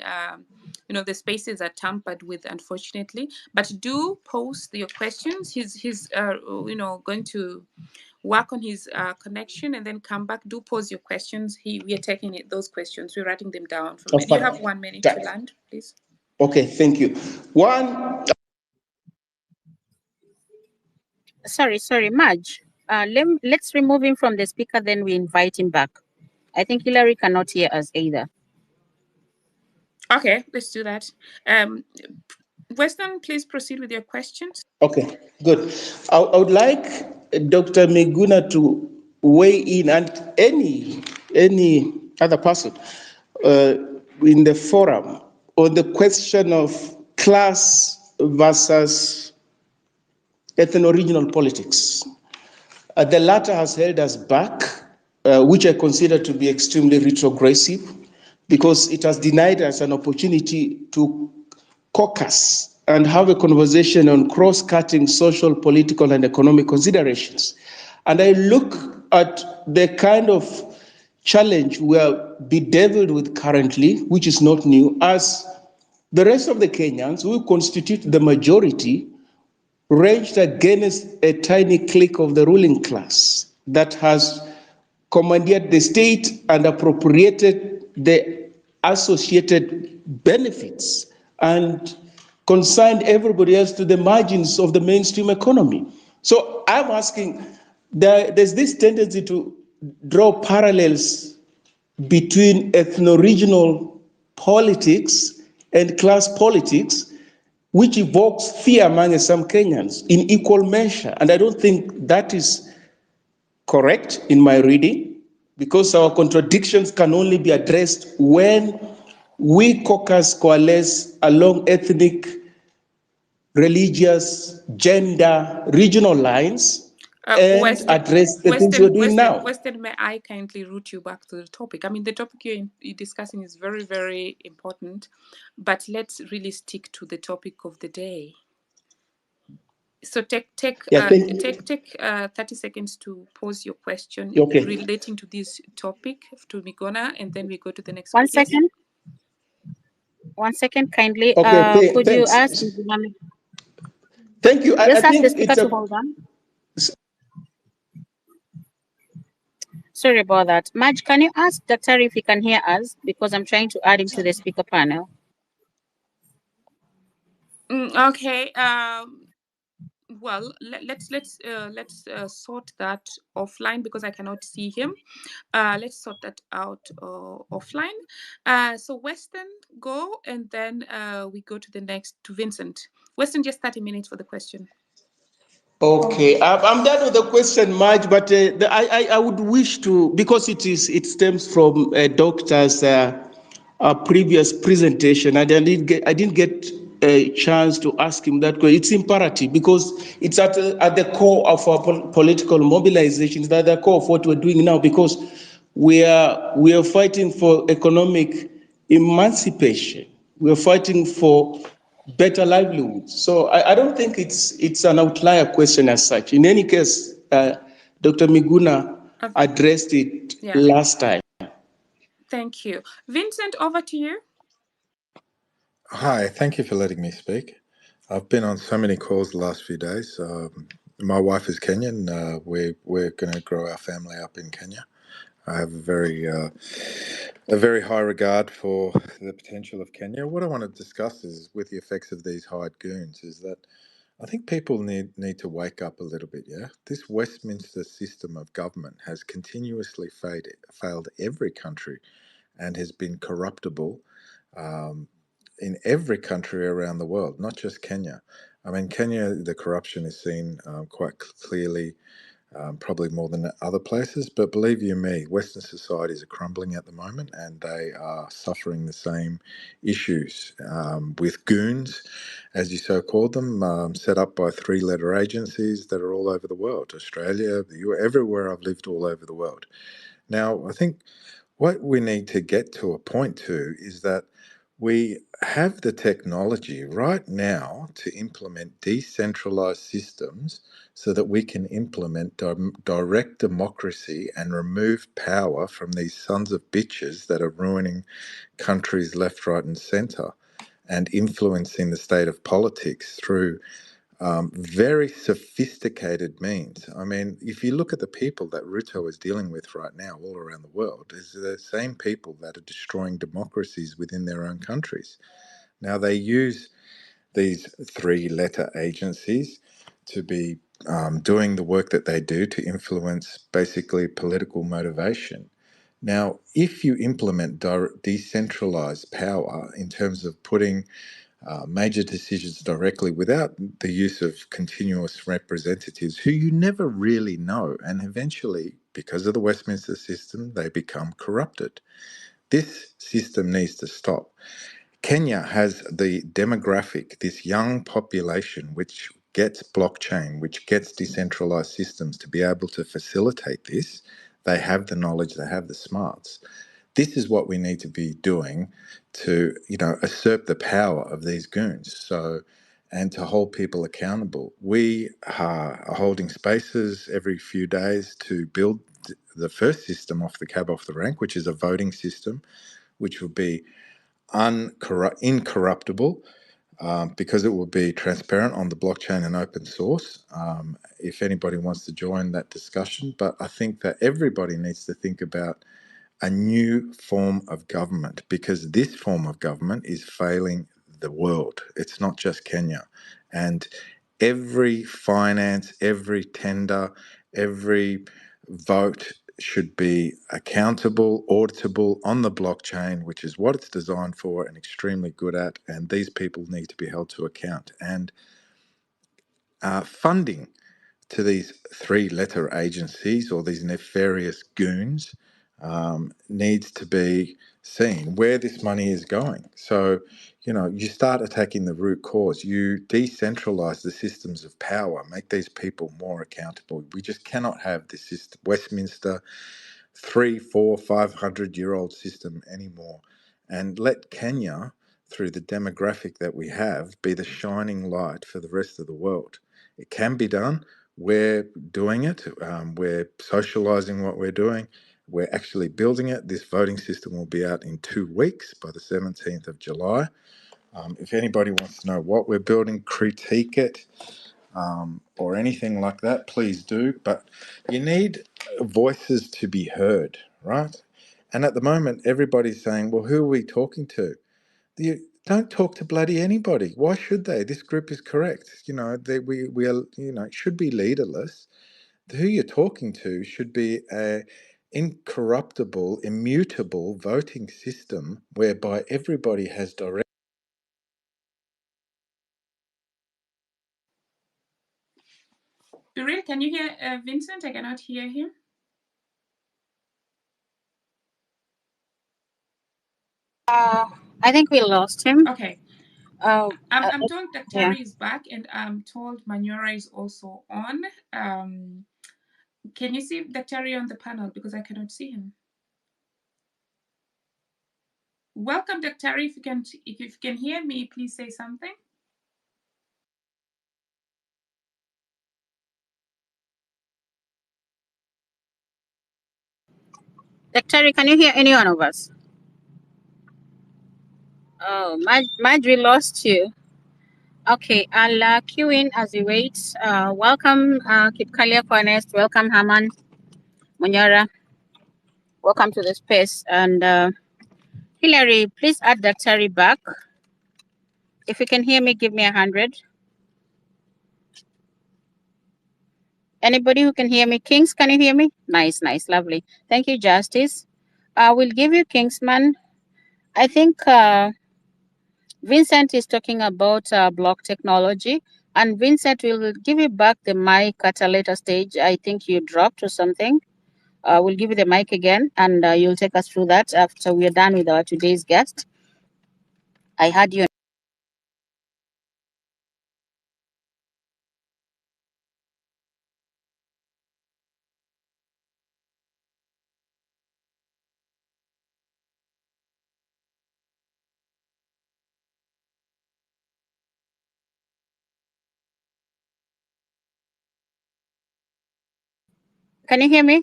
the spaces are tampered with, unfortunately. But do post your questions. He's going to work on his connection and then come back. Do pose your questions. We are taking those questions. We're writing them down. You have 1 minute to land, please. Okay, thank you. Sorry, Marge. Let's remove him from the speaker, then we invite him back. I think Hillary cannot hear us either. Okay, let's do that. Weston, please proceed with your questions. Okay, good. I would like Dr. Miguna to weigh in, and any other person in the forum on the question of class versus ethno-regional politics. The latter has held us back, which I consider to be extremely retrogressive, because it has denied us an opportunity to caucus and have a conversation on cross-cutting social, political, and economic considerations. And I look at the kind of challenge we are bedeviled with currently, which is not new, as the rest of the Kenyans, who constitute the majority, raged against a tiny clique of the ruling class that has commandeered the state and appropriated the associated benefits and consigned everybody else to the margins of the mainstream economy. So I'm asking, there's this tendency to draw parallels between ethno-regional politics and class politics, which evokes fear among some Kenyans in equal measure. And I don't think that is correct in my reading, because our contradictions can only be addressed when we caucus coalesce along ethnic, religious, gender, regional lines and address the things we're doing now. Weston, may I kindly route you back to the topic? I mean, the topic you're discussing is very, very important, but let's really stick to the topic of the day. So take 30 seconds to pose your question relating to this topic to Miguna, and then we go to the next. One second, kindly. Could you ask? Thank you. Just ask the speaker to hold on. Sorry about that. Madge, can you ask Dr. if he can hear us? Because I'm trying to add him to the speaker panel. Okay. Well, let's sort that offline because I cannot see him. Let's sort that out offline. So Weston, go, and then we go to the next, to Vincent. Weston, just 30 minutes for the question. Okay, I'm done with the question, Marge, but I would wish to, because it stems from a doctor's previous presentation, and I didn't get a chance to ask him that question. It's imperative because it's at the core of our political mobilization. It's at the core of what we're doing now, because we are fighting for economic emancipation. We're fighting for better livelihoods. So I don't think it's an outlier question as such. In any case, Dr. Miguna addressed it last time. Thank you. Vincent, over to you. Hi, thank you for letting me speak. I've been on so many calls the last few days. My wife is Kenyan. We're going to grow our family up in Kenya. I have a very high regard for the potential of Kenya. What I want to discuss is, with the effects of these hired goons, is that I think people need to wake up a little bit, yeah? This Westminster system of government has continuously failed every country and has been corruptible in every country around the world, not just Kenya. I mean, Kenya, the corruption is seen quite clearly, probably more than other places. But believe you me, Western societies are crumbling at the moment, and they are suffering the same issues with goons, as you so called them, set up by three-letter agencies that are all over the world. Australia, the US, everywhere I've lived all over the world. Now, I think what we need to get to a point to is that we have the technology right now to implement decentralized systems so that we can implement direct democracy and remove power from these sons of bitches that are ruining countries left, right, and center and influencing the state of politics through very sophisticated means. I mean, if you look at the people that Ruto is dealing with right now all around the world, is the same people that are destroying democracies within their own countries. Now, they use these three-letter agencies to be doing the work that they do to influence basically political motivation. Now, if you implement decentralized power in terms of putting major decisions directly without the use of continuous representatives who you never really know, and eventually, because of the Westminster system, they become corrupted. This system needs to stop. Kenya has the demographic, this young population which gets blockchain, which gets decentralized systems to be able to facilitate this. They have the knowledge, they have the smarts. This is what we need to be doing to, usurp the power of these goons. So, and to hold people accountable. We are holding spaces every few days to build the first system off the cab, off the rank, which is a voting system, which will be incorruptible. because it will be transparent on the blockchain and open source. If anybody wants to join that discussion, but I think that everybody needs to think about a new form of government, because this form of government is failing the world. It's not just Kenya. And every finance, every tender, every vote should be accountable, auditable on the blockchain, which is what it's designed for and extremely good at. And these people need to be held to account. And funding to these three-letter agencies or these nefarious goons needs to be seen where this money is going. So, you start attacking the root cause. You decentralize the systems of power, make these people more accountable. We just cannot have this system, Westminster 3, 4, 500-year-old system anymore, and let Kenya, through the demographic that we have, be the shining light for the rest of the world. It can be done. We're doing it. We're socializing what we're doing. We're actually building it. This voting system will be out in 2 weeks by the 17th of July. If anybody wants to know what we're building, critique it, or anything like that, please do. But you need voices to be heard, right? And at the moment, everybody's saying, well, who are we talking to? You don't talk to bloody anybody. Why should they? This group is correct. We are, it should be leaderless. Who you're talking to should be a incorruptible, immutable voting system whereby everybody has direct. Biril, can you hear Vincent? I cannot hear him. I think we lost him. Okay. Oh, I'm told that yeah. Terry is back, and I'm told Manura is also on. Can you see Terry on the panel, because I cannot see him? Welcome, Terry. If you can hear me, please say something. Terry, can you hear any one of us? Oh, Madge, we lost you. Okay, I'll queue in as we wait. Welcome, Kip Kalia Kwanest. Welcome, Haman Munyara. Welcome to the space. And Hillary, please add Terry back. If you can hear me, give me 100. Anybody who can hear me? Kings, can you hear me? Nice, lovely. Thank you, Justice. We'll give you Kingsman. I think Vincent is talking about block technology, and Vincent will give you back the mic at a later stage. I think you dropped or something. We'll give you the mic again, and you'll take us through that after we're done with our today's guest. I had you. Can you hear me?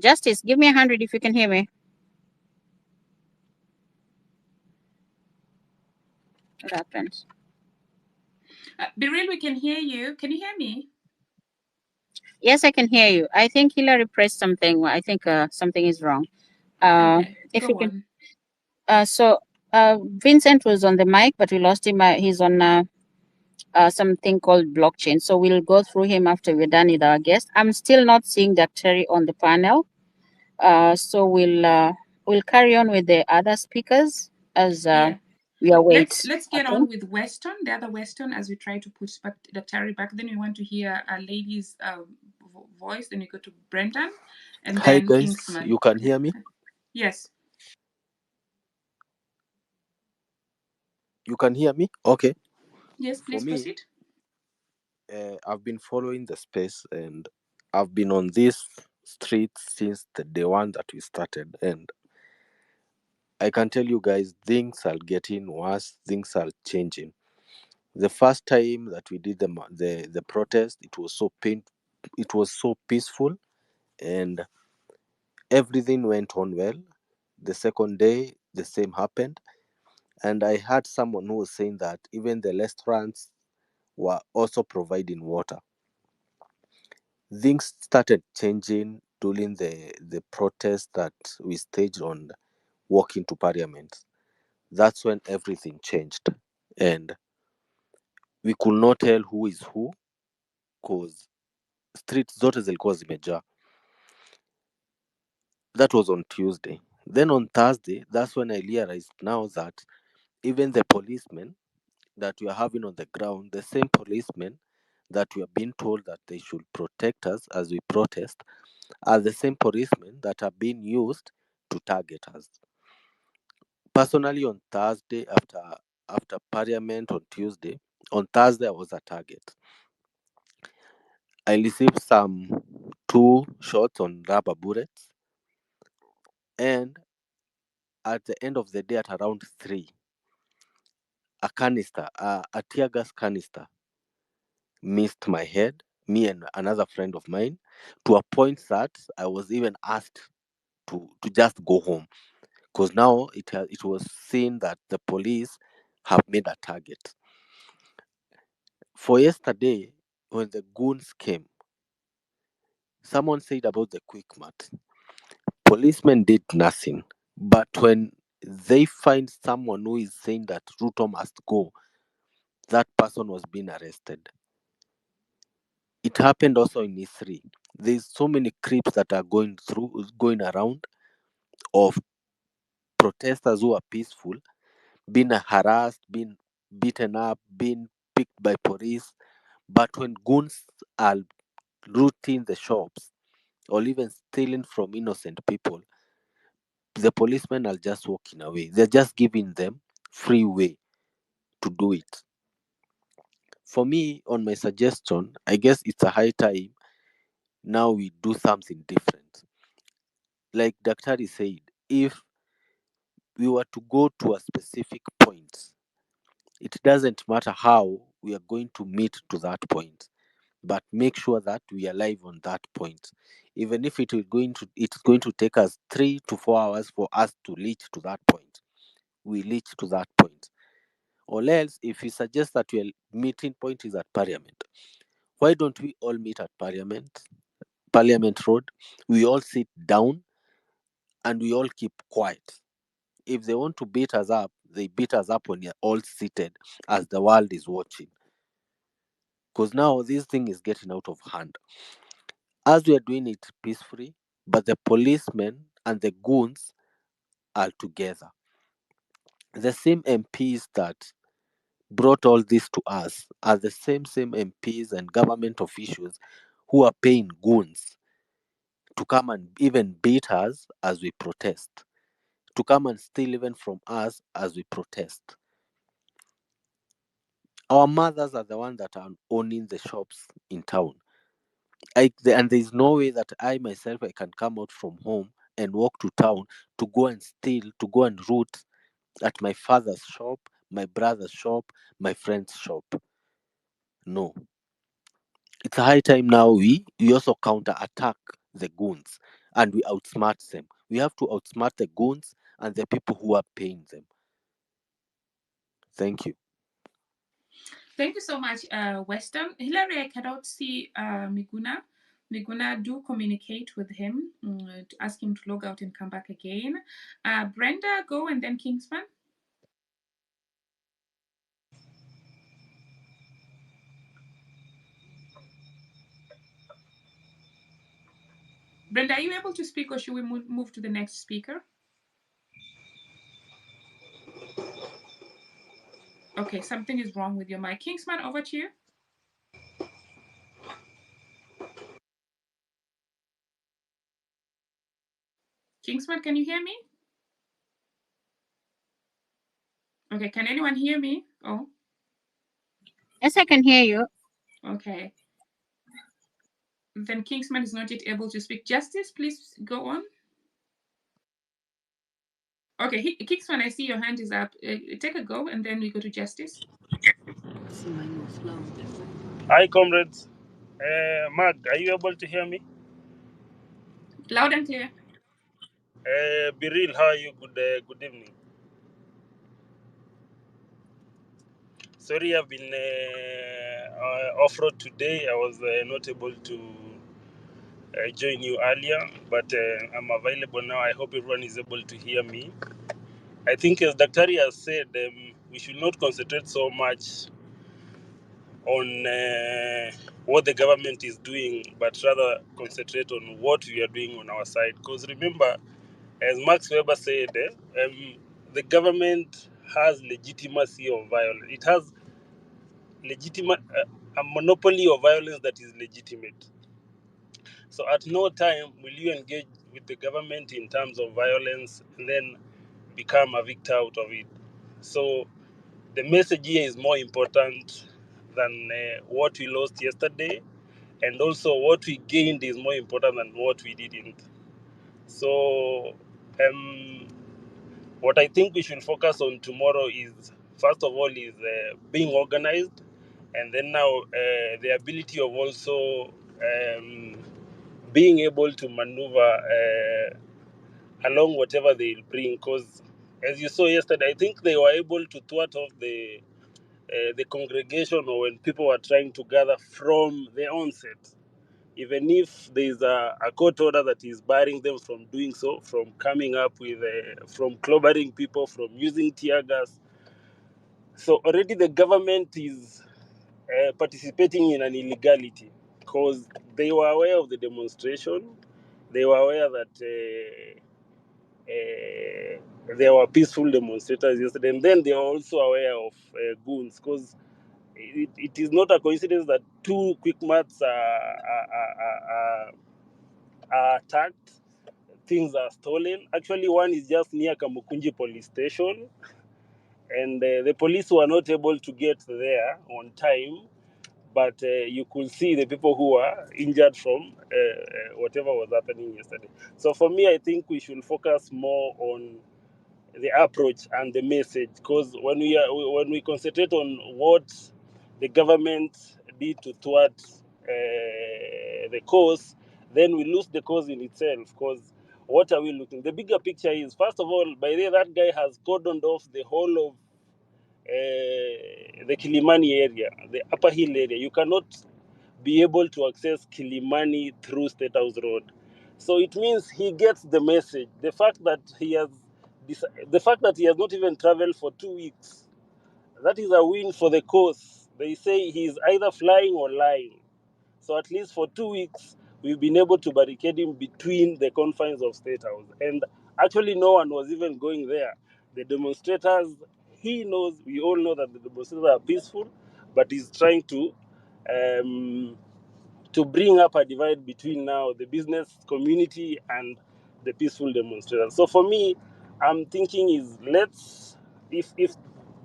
Justice, give me 100 if you can hear me. What happened? Biril, we can hear you. Can you hear me? Yes, I can hear you. I think Hillary pressed something. I think something is wrong. Okay, if go you can. on. Vincent was on the mic, but we lost him. He's on something called blockchain. So we'll go through him after we're done with our guest. I'm still not seeing Dr. Terry on the panel. So we'll carry on with the other speakers as we await. Let's get on with Weston, the other Weston, as we try to push back the Terry back. Then we want to hear a lady's voice. Then we go to Brendan, and Hi then guys, Kingsman. you can hear me? Yes. You can hear me? Okay. Yes, please proceed. I've been following the space and I've been on this street since the day one that we started, and I can tell you guys, things are getting worse, things are changing. The first time that we did the protest, it was so peaceful and everything went on well. The second day the same happened. And I heard someone who was saying that even the restaurants were also providing water. Things started changing during the protest that we staged on walking to Parliament. That's when everything changed. And we could not tell who is who because streets zote zilikuwa zimejaa. That was on Tuesday. Then on Thursday, that's when I realized now that even the policemen that we are having on the ground, the same policemen that we are being told that they should protect us as we protest, are the same policemen that are being used to target us. Personally, on Thursday, after Parliament on Tuesday, on Thursday I was a target. I received some 2 shots on rubber bullets, and at the end of the day, at around 3, a canister, a tear gas canister, missed my head, me and another friend of mine, to a point that I was even asked to just go home, because now it was seen that the police have made a target. For yesterday, when the goons came, someone said about the quick mat. Policemen did nothing, but when they find someone who is saying that Ruto must go, that person was being arrested. It happened also in E3. There's so many creeps that are going around of protesters who are peaceful, being harassed, being beaten up, being picked by police. But when goons are looting the shops or even stealing from innocent people, the policemen are just walking away. They're just giving them free way to do it. For me, on my suggestion, I guess it's a high time now we do something different. Like Daktari said, if we were to go to a specific point, it doesn't matter how we are going to meet to that point, but make sure that we are live on that point. Even if it's going to take us 3 to 4 hours for us to reach to that point, we reach to that point. Or else, if you suggest that your meeting point is at Parliament, why don't we all meet at Parliament Road? We all sit down and we all keep quiet. If they want to beat us up, they beat us up when we are all seated as the world is watching. Because now this thing is getting out of hand. As we are doing it peacefully, but the policemen and the goons are together. The same MPs that brought all this to us are the same MPs and government officials who are paying goons to come and even beat us as we protest, to come and steal even from us as we protest. Our mothers are the ones that are owning the shops in town. And there's no way that I myself, I can come out from home and walk to town to go and steal, to go and root at my father's shop, my brother's shop, my friend's shop. No. It's a high time now we also counter-attack the goons and we outsmart them. We have to outsmart the goons and the people who are paying them. Thank you. Thank you so much, Weston. Hilary, I cannot see Miguna. Miguna, do communicate with him to ask him to log out and come back again. Brenda, go, and then Kingsman. Brenda, are you able to speak, or should we move to the next speaker? Okay, something is wrong with your mic. Kingsman, over to you. Kingsman, can you hear me? Okay, can anyone hear me? Oh. Yes, I can hear you. Okay. Then Kingsman is not yet able to speak. Justice, please go on. Okay, Kingsman, I see your hand is up. Take a go, and then we go to Justice. Hi, comrades. Mag, are you able to hear me? Loud and clear. Biril, how are you? Good evening. Sorry, I've been off road today. I was not able to join you earlier, but I'm available now. I hope everyone is able to hear me. I think, as Daktari has said, we should not concentrate so much on what the government is doing, but rather concentrate on what we are doing on our side. Because remember, as Max Weber said, the government has legitimacy of violence. It has legitimate a monopoly of violence that is legitimate. So at no time will you engage with the government in terms of violence and then become a victor out of it. So the message here is more important than what we lost yesterday, and also what we gained is more important than what we didn't. So what I think we should focus on tomorrow is, first of all, is being organized, and then now the ability of also being able to maneuver along whatever they'll bring. Because as you saw yesterday, I think they were able to thwart off the congregation, or when people were trying to gather from the onset, even if there's a court order that is barring them from doing so, from coming up with, from clobbering people, from using tear gas. So already the government is participating in an illegality, because they were aware of the demonstration. They were aware that there were peaceful demonstrators yesterday, and then they are also aware of goons, because it is not a coincidence that two quick mats are attacked, things are stolen. Actually, one is just near Kamukunji police station, and the police were not able to get there on time, but you could see the people who were injured from whatever was happening yesterday. So for me, I think we should focus more on the approach and the message, because when we concentrate on what the government did to thwart the cause, then we lose the cause in itself. Because what are we looking? The bigger picture is, first of all, by the way, that guy has cordoned off the whole of the Kilimani area, the Upper Hill area. You cannot be able to access Kilimani through State House Road. So it means he gets the message. The fact that he has not even traveled for 2 weeks, that is a win for the cause. They say he's either flying or lying. So at least for 2 weeks, we've been able to barricade him between the confines of State House. And actually, no one was even going there. The demonstrators, we all know that the demonstrators are peaceful, but he's trying to bring up a divide between now the business community and the peaceful demonstrators. So for me, I'm thinking is, if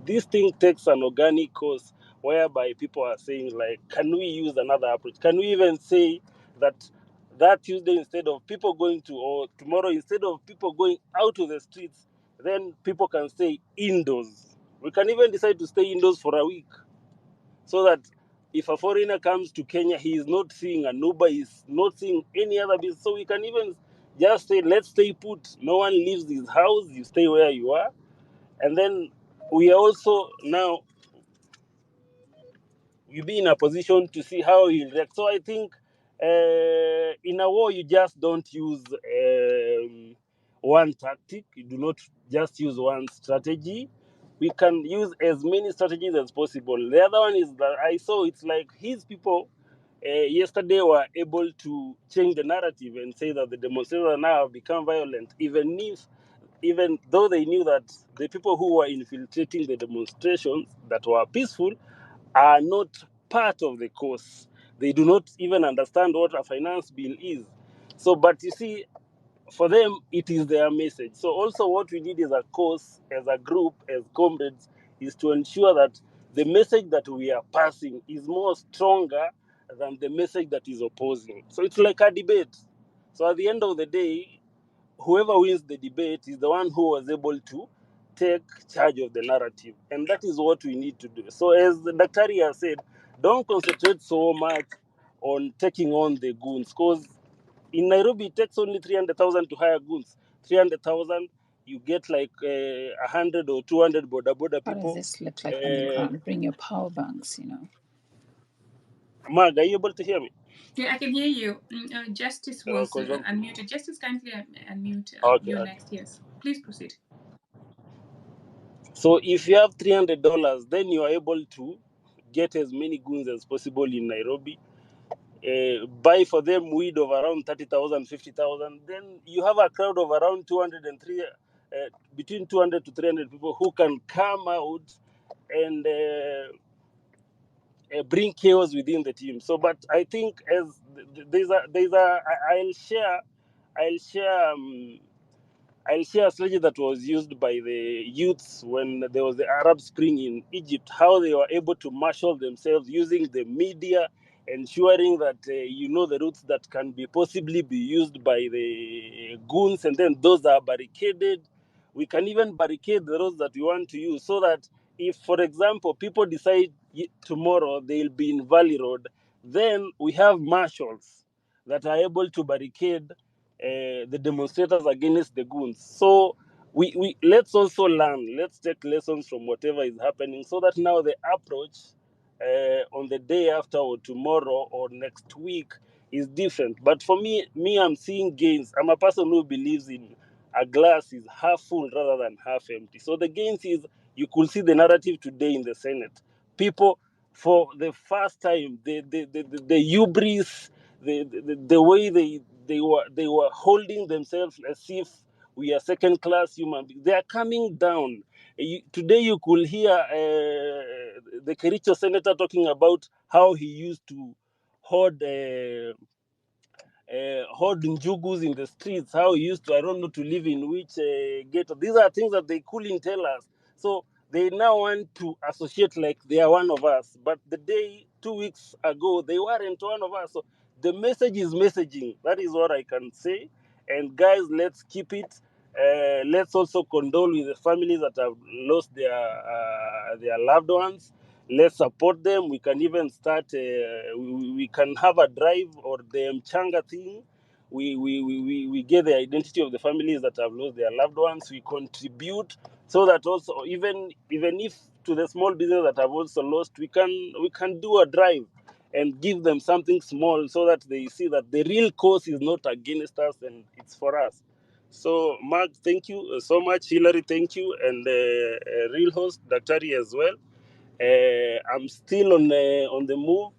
this thing takes an organic course whereby people are saying, like, can we use another approach? Can we even say that Tuesday, instead of people going to, or tomorrow, instead of people going out to the streets, then people can stay indoors. We can even decide to stay indoors for a week, so that if a foreigner comes to Kenya, he is not seeing an Uber, he's not seeing any other business. So we can even just say, let's stay put. No one leaves his house, you stay where you are. And then we are also now, you be in a position to see how he'll react. So I think in a war, you just don't use one tactic. You do not just use one strategy. We can use as many strategies as possible. The other one is that I saw, it's like his people yesterday were able to change the narrative and say that the demonstrators now have become violent, even though they knew that the people who were infiltrating the demonstrations that were peaceful are not part of the cause. They do not even understand what a finance bill is. So, but you see, for them, it is their message. So also what we need as a cause, as a group, as comrades, is to ensure that the message that we are passing is more stronger than the message that is opposing. So it's like a debate. So at the end of the day, whoever wins the debate is the one who was able to take charge of the narrative. And that is what we need to do. So as the Daktari has said, don't concentrate so much on taking on the goons, because in Nairobi, it takes only 300,000 to hire goons. 300,000, you get like 100 or 200 border What does people. this look like on the ground? Bring your power banks, Mag, are you able to hear me? Yeah, I can hear you. Justice was unmuted. Justice, kindly unmute you next. Yes, please proceed. So if you have $300, then you are able to get as many goons as possible in Nairobi. Buy for them weed of around 30,000, 50,000. Then you have a crowd of around 200 and between 200 to 300 people who can come out and bring chaos within the team. So, but I think as I'll share a strategy that was used by the youths when there was the Arab Spring in Egypt, how they were able to marshal themselves using the media, ensuring that the routes that can possibly be used by the goons, and then those are barricaded. We can even barricade the roads that we want to use, so that if, for example, people decide tomorrow they'll be in Valley Road, then we have marshals that are able to barricade the demonstrators against the goons. So we let's also learn. Let's take lessons from whatever is happening, so that now the approach on the day after or tomorrow or next week is different. But for me, I'm seeing gains. I'm a person who believes in a glass is half full rather than half empty. So the gains is, you could see the narrative today in the Senate. People, for the first time, the hubris, the way they were holding themselves as if we are second class human beings. They are coming down. Today you could hear the Kericho senator talking about how he used to hoard njugus in the streets, how he used to, I don't know, to live in which ghetto. These are things that they couldn't tell us. So they now want to associate like they are one of us. But the day 2 weeks ago, they weren't one of us. So the message is messaging. That is what I can say. And guys, let's keep it. Let's also condole with the families that have lost their loved ones. Let's support them. We can even start, we can have a drive or the Mchanga thing. We get the identity of the families that have lost their loved ones. We contribute, so that also, even if to the small business that have also lost, we can do a drive and give them something small, so that they see that the real cause is not against us and it's for us. So, Mark, thank you so much. Hillary, thank you. And real host, Daktari, as well. I'm still on the move,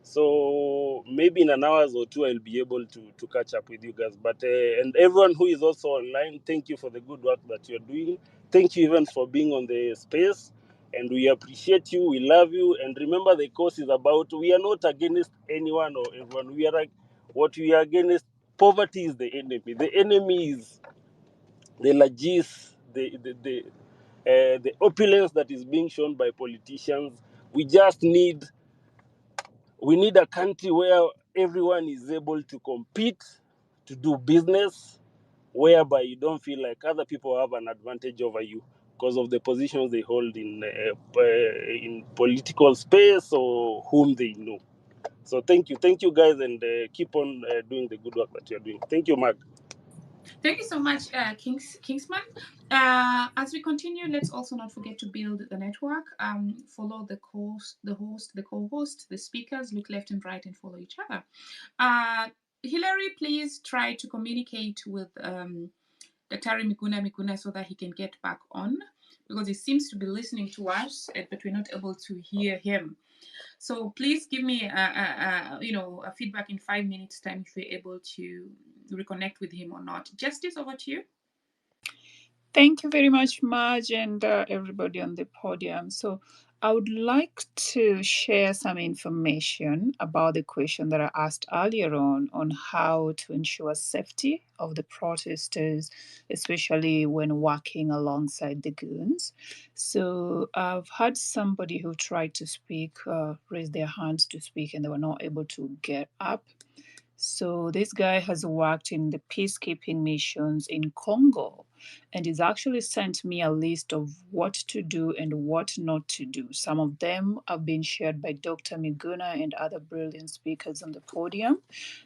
so maybe in an hour or two I'll be able to catch up with you guys. But and everyone who is also online, thank you for the good work that you're doing. Thank you even for being on the space, and we appreciate you. We love you, and remember, the cause is about, we are not against anyone or everyone. We are like, what we are against, poverty is the enemy. The enemy is the largesse, the opulence that is being shown by politicians. We need a country where everyone is able to compete, to do business, whereby you don't feel like other people have an advantage over you because of the positions they hold in political space or whom they know. So thank you guys, and keep on doing the good work that you're doing. Thank you, Mark. Thank you so much, Kingsman. As we continue, let's also not forget to build the network. Follow the host, the co-host, the speakers. Look left and right and follow each other. Hillary, please try to communicate with Daktari Miguna so that he can get back on, because he seems to be listening to us, but we're not able to hear him. So please give me a feedback in 5 minutes time if you're able to reconnect with him or not. Justice, over to you. Thank you very much, Marge, and everybody on the podium. So I would like to share some information about the question that I asked earlier on how to ensure safety of the protesters, especially when working alongside the goons. So I've had somebody who tried to speak, raise their hands to speak, and they were not able to get up. So this guy has worked in the peacekeeping missions in Congo. and he's actually sent me a list of what to do and what not to do. Some of them have been shared by Dr. Miguna and other brilliant speakers on the podium.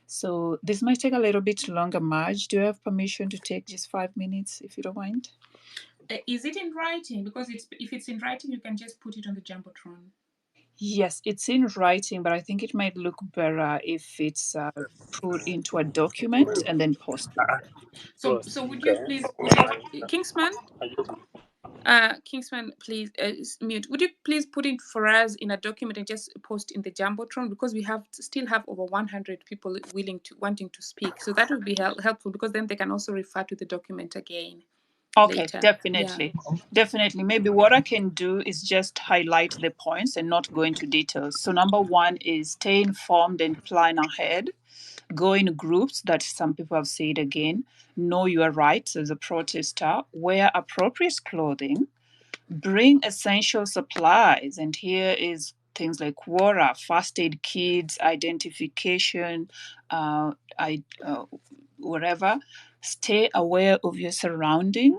So this might take a little bit longer. Marge, do you have permission to take just 5 minutes, if you don't mind? Is it in writing? Because if it's in writing, you can just put it on the Jumbotron. Yes, it's in writing, but I think it might look better if it's put into a document and then posted. So would you please put it, Kingsman? Kingsman, please mute. Would you please put it for us in a document and just post in the Jumbotron, because we still have over 100 people wanting to speak. So that would be helpful, because then they can also refer to the document again. Okay, later. definitely. Yeah. Definitely. Maybe what I can do is just highlight the points and not go into details. So number one is stay informed and plan ahead. Go in groups, that some people have said again. Know your rights as a protester. Wear appropriate clothing. Bring essential supplies. And here is things like water, first aid kits, identification, whatever. Stay aware of your surrounding.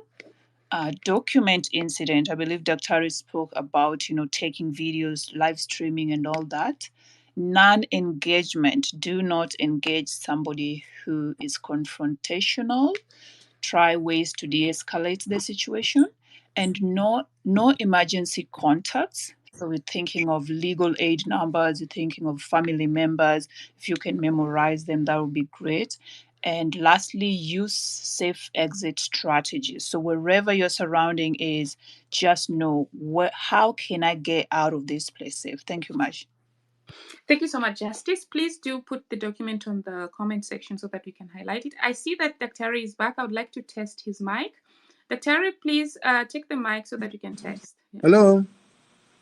Document incident. I believe Dr. Harris spoke about, taking videos, live streaming, and all that. Non-engagement. Do not engage somebody who is confrontational. Try ways to de-escalate the situation, and no emergency contacts. So we're thinking of legal aid numbers, you're thinking of family members. If you can memorize them, that would be great. And lastly, use safe exit strategies. So wherever your surrounding is, just know how can I get out of this place safe. Thank you, Maj. Thank you so much, Justice. Please do put the document on the comment section so that we can highlight it. I see that Dr. is back. I would like to test his mic. Dr. please take the mic so that you can test. Yeah. Hello.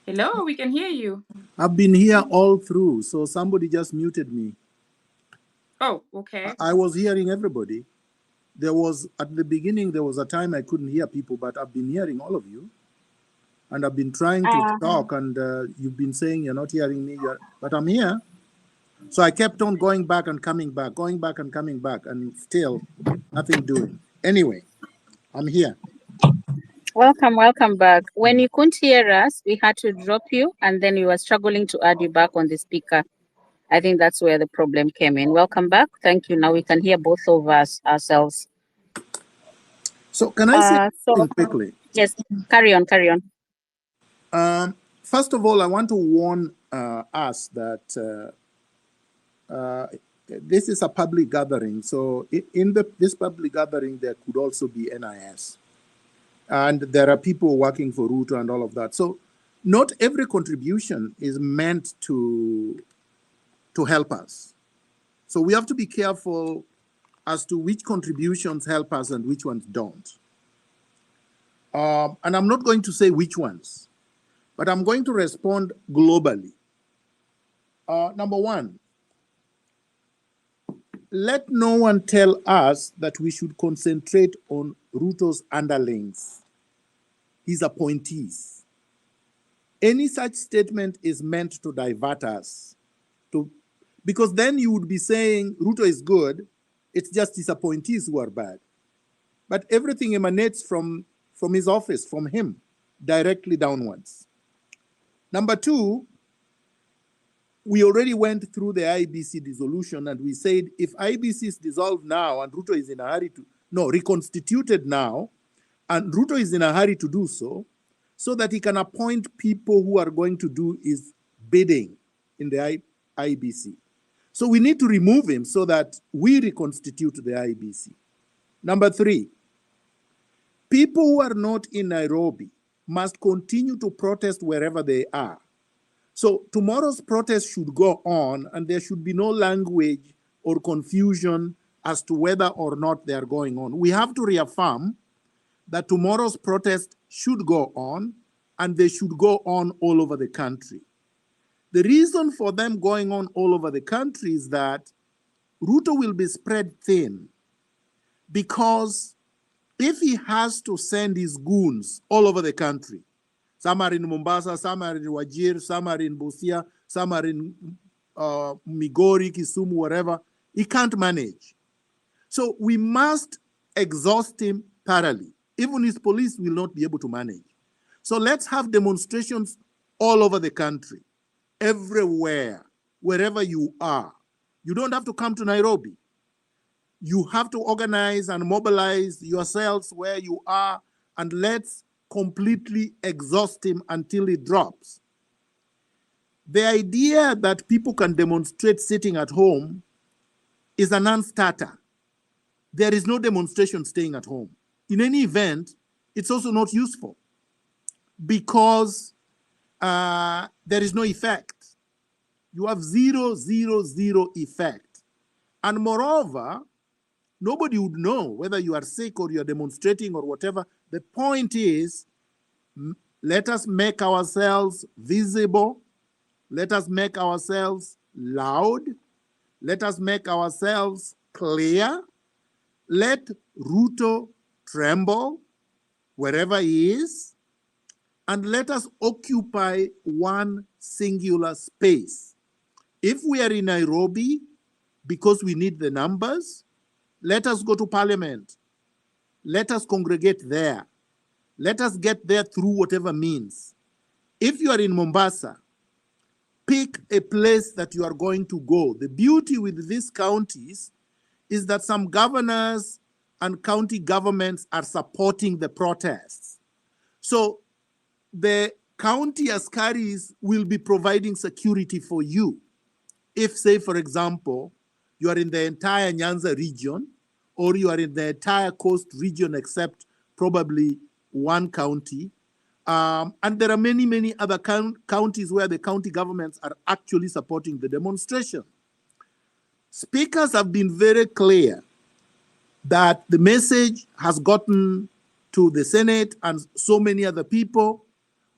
Hello, we can hear you. I've been here all through, so somebody just muted me. Oh, okay. I was hearing everybody. At the beginning, there was a time I couldn't hear people, but I've been hearing all of you. And I've been trying to talk, and you've been saying you're not hearing me, but I'm here. So I kept on going back and coming back, and still nothing doing. Anyway, I'm here. Welcome back. When you couldn't hear us, we had to drop you, and then we were struggling to add you back on the speaker. I think that's where the problem came in. Welcome back. Thank you. Now we can hear both of us ourselves. So can I say something quickly? Yes, carry on. First of all, I want to warn us that this is a public gathering. So in this public gathering, there could also be NIS. And there are people working for Ruto and all of that. So not every contribution is meant to help us. So we have to be careful as to which contributions help us and which ones don't. And I'm not going to say which ones, but I'm going to respond globally. Number one, let no one tell us that we should concentrate on Ruto's underlings, his appointees. Any such statement is meant to divert us, because then you would be saying Ruto is good, it's just his appointees who are bad. But everything emanates from his office, from him, directly downwards. Number two, we already went through the IBC dissolution, and we said if IBC is dissolved now and Ruto is in a hurry reconstituted now, and Ruto is in a hurry to do so that he can appoint people who are going to do his bidding in the IBC. So we need to remove him so that we reconstitute the IBC. Number three, people who are not in Nairobi must continue to protest wherever they are. So tomorrow's protest should go on, and there should be no language or confusion as to whether or not they are going on. We have to reaffirm that tomorrow's protest should go on, and they should go on all over the country. The reason for them going on all over the country is that Ruto will be spread thin, because if he has to send his goons all over the country, some are in Mombasa, some are in Wajir, some are in Busia, some are in Migori, Kisumu, wherever, he can't manage. So we must exhaust him thoroughly. Even his police will not be able to manage. So let's have demonstrations all over the country, everywhere, wherever you are. You don't have to come to Nairobi. You have to organize and mobilize yourselves where you are, and let's completely exhaust him until he drops. The idea that people can demonstrate sitting at home is a non-starter. There is no demonstration staying at home. In any event, it's also not useful because there is no effect. You have zero, zero, zero effect. And moreover, nobody would know whether you are sick or you are demonstrating or whatever. The point is, let us make ourselves visible. Let us make ourselves loud. Let us make ourselves clear. Let Ruto tremble wherever he is, and let us occupy one singular space. If we are in Nairobi, because we need the numbers, let us go to Parliament. Let us congregate there. Let us get there through whatever means. If you are in Mombasa, pick a place that you are going to go. The beauty with these counties is that some governors and county governments are supporting the protests. So the county askaris will be providing security for you. If, say, for example, you are in the entire Nyanza region, or you are in the entire coast region except probably one county, and there are many, many other counties where the county governments are actually supporting the demonstration. Speakers have been very clear that the message has gotten to the Senate and so many other people.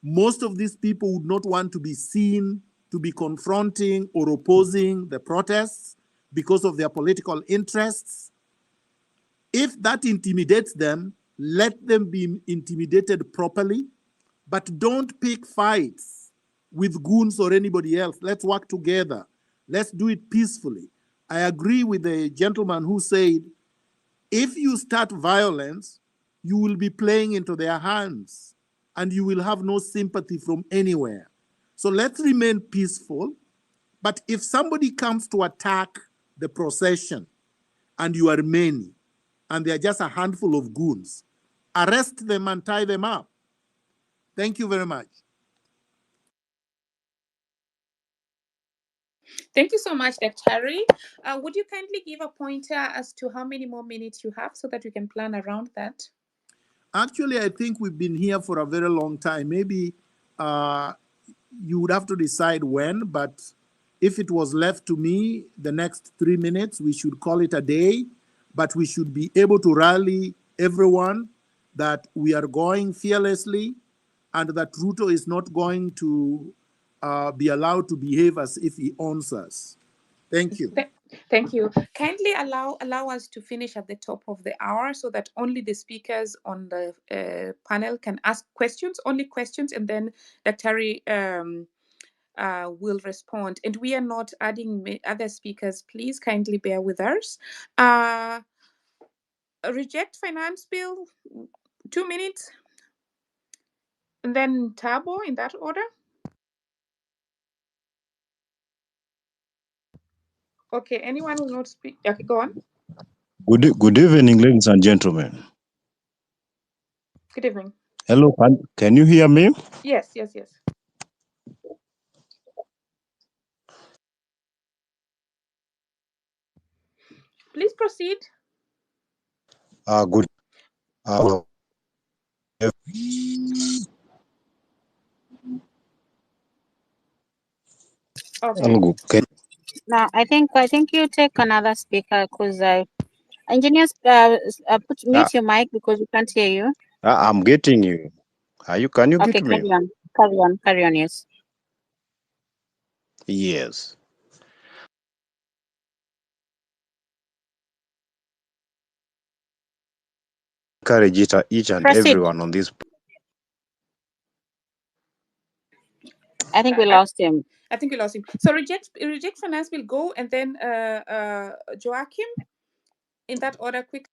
Most of these people would not want to be seen to be confronting or opposing the protests because of their political interests. If that intimidates them, let them be intimidated properly, but don't pick fights with goons or anybody else. Let's work together. Let's do it peacefully. I agree with the gentleman who said, if you start violence, you will be playing into their hands and you will have no sympathy from anywhere. So let's remain peaceful. But if somebody comes to attack the procession and you are many and they are just a handful of goons, arrest them and tie them up. Thank you very much. Thank you so much, Daktari. Would you kindly give a pointer as to how many more minutes you have so that we can plan around that? Actually, I think we've been here for a very long time. Maybe you would have to decide when, but if it was left to me, the next 3 minutes, we should call it a day, but we should be able to rally everyone that we are going fearlessly and that Ruto is not going to be allowed to behave as if he owns us. Thank you. Thank you. Kindly allow us to finish at the top of the hour so that only the speakers on the panel can ask questions, only questions, and then Daktari will respond. And we are not adding other speakers. Please kindly bear with us. Reject finance bill, 2 minutes. And then Tabo, in that order. Okay, anyone who will not speak? Okay, go on. Good evening, ladies and gentlemen. Good evening. Hello, can you hear me? Yes, yes, yes. Please proceed. Good. Okay. Now, I think you take another speaker because engineers, mute your mic because we can't hear you. I'm getting you. Can you Okay, get me? Carry on, yes. Yes. Encourage each and everyone on this. I think we lost him. I think we lost him. So reject finance will go, and then Joachim, in that order, quick.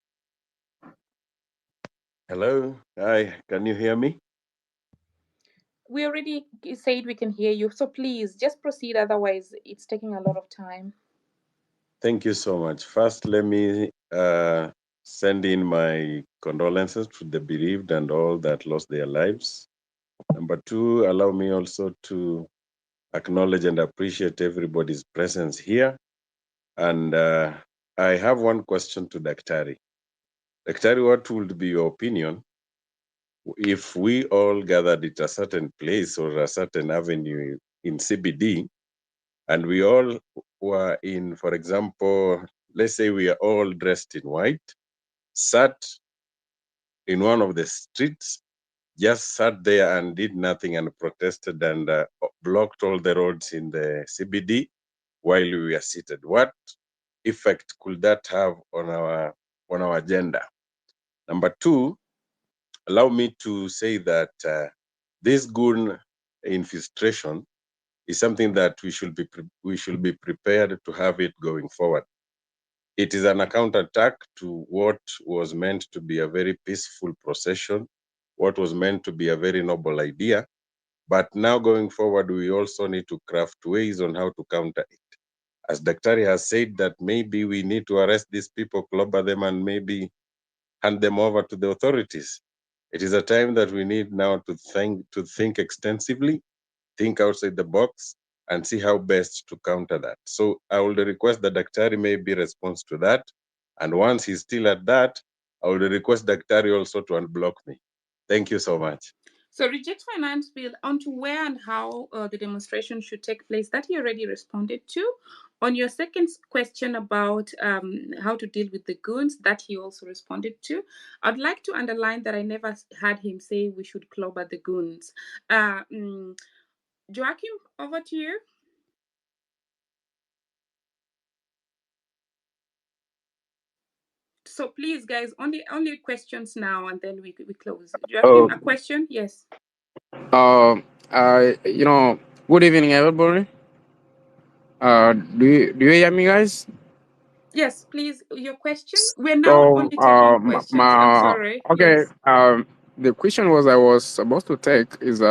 Hello. Hi. Can you hear me? We already said we can hear you, so please just proceed. Otherwise, it's taking a lot of time. Thank you so much. First, let me send in my condolences to the bereaved and all that lost their lives. Number two, allow me also to acknowledge and appreciate everybody's presence here. And I have one question to Daktari. Daktari, what would be your opinion if we all gathered at a certain place or a certain avenue in CBD, and we all were in, for example, let's say we are all dressed in white, sat in one of the streets, just sat there and did nothing and protested and blocked all the roads in the CBD while we were seated? What effect could that have on our agenda? Number two, allow me to say that this goon infiltration is something that we should be prepared to have it going forward. It is an counterattack to what was meant to be a very peaceful procession, what was meant to be a very noble idea. But now going forward, we also need to craft ways on how to counter it. As Daktari has said, that maybe we need to arrest these people, clobber them, and maybe hand them over to the authorities. It is a time that we need now to think extensively, think outside the box, and see how best to counter that. So I would request that Daktari maybe responds to that. And once he's still at that, I would request Daktari also to unblock me. Thank you so much. So reject finance bill onto where and how the demonstration should take place, that he already responded to. On your second question about how to deal with the goons, that he also responded to. I'd like to underline that I never had him say we should clobber the goons. Joachim, over to you. So please, guys, only questions now, and then we close. Joachim, a question? Yes. Good evening, everybody. Do you hear me, guys? Yes, please. Your question. We're now So, only taking questions. I'm sorry. okay. Yes. The question I was supposed to take is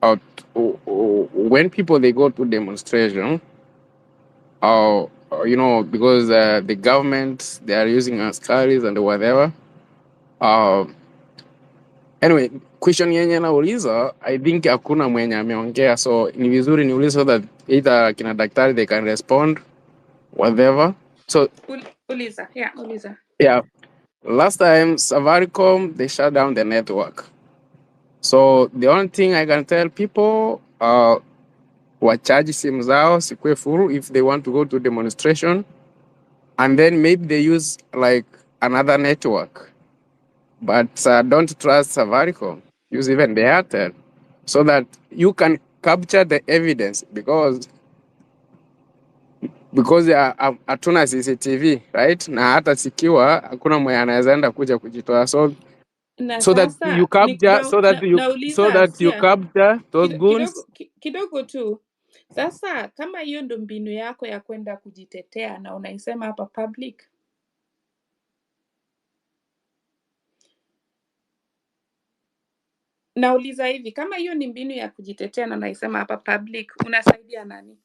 when people they go to demonstration, because the government they are using askaris and whatever. Anyway, question yenye nauliza, I think hakuna mwenye ameongea, so ni vizuri niulize so that either kina daktari they can respond whatever. So Uliza, yeah, Uliza. Yeah, last time Safaricom they shut down the network. So the only thing I can tell people, wacharge simu zao sikwe full if they want to go to demonstration, and then maybe they use like another network. But don't trust Safaricom. Use even the Airtel, so that you can capture the evidence because hatuna CCTV, right? Na hata sikiwa hakuna mwenye anaweza enda kuja kujitoa, so that you capture those goons. Kidogo tu. Sasa kama hiyo ndo mbinu yako ya kwenda kujitetea na unaisema hapa public, nauliza hivi, kama hiyo ni mbinu ya kujitetea na unaisema hapa public, unasaidia nani?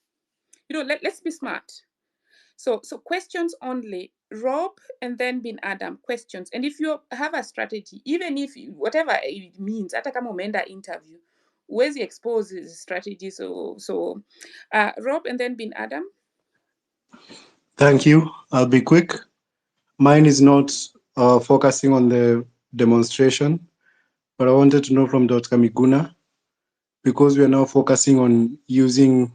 Let's be smart. So questions only. Rob and then Bin Adam, questions. And if you have a strategy, even if whatever it means, hata kama umeenda interview, huwezi expose his strategy. So Rob and then Bin Adam. Thank you. I'll be quick. Mine is not focusing on the demonstration, but I wanted to know from Dr. Miguna, because we are now focusing on using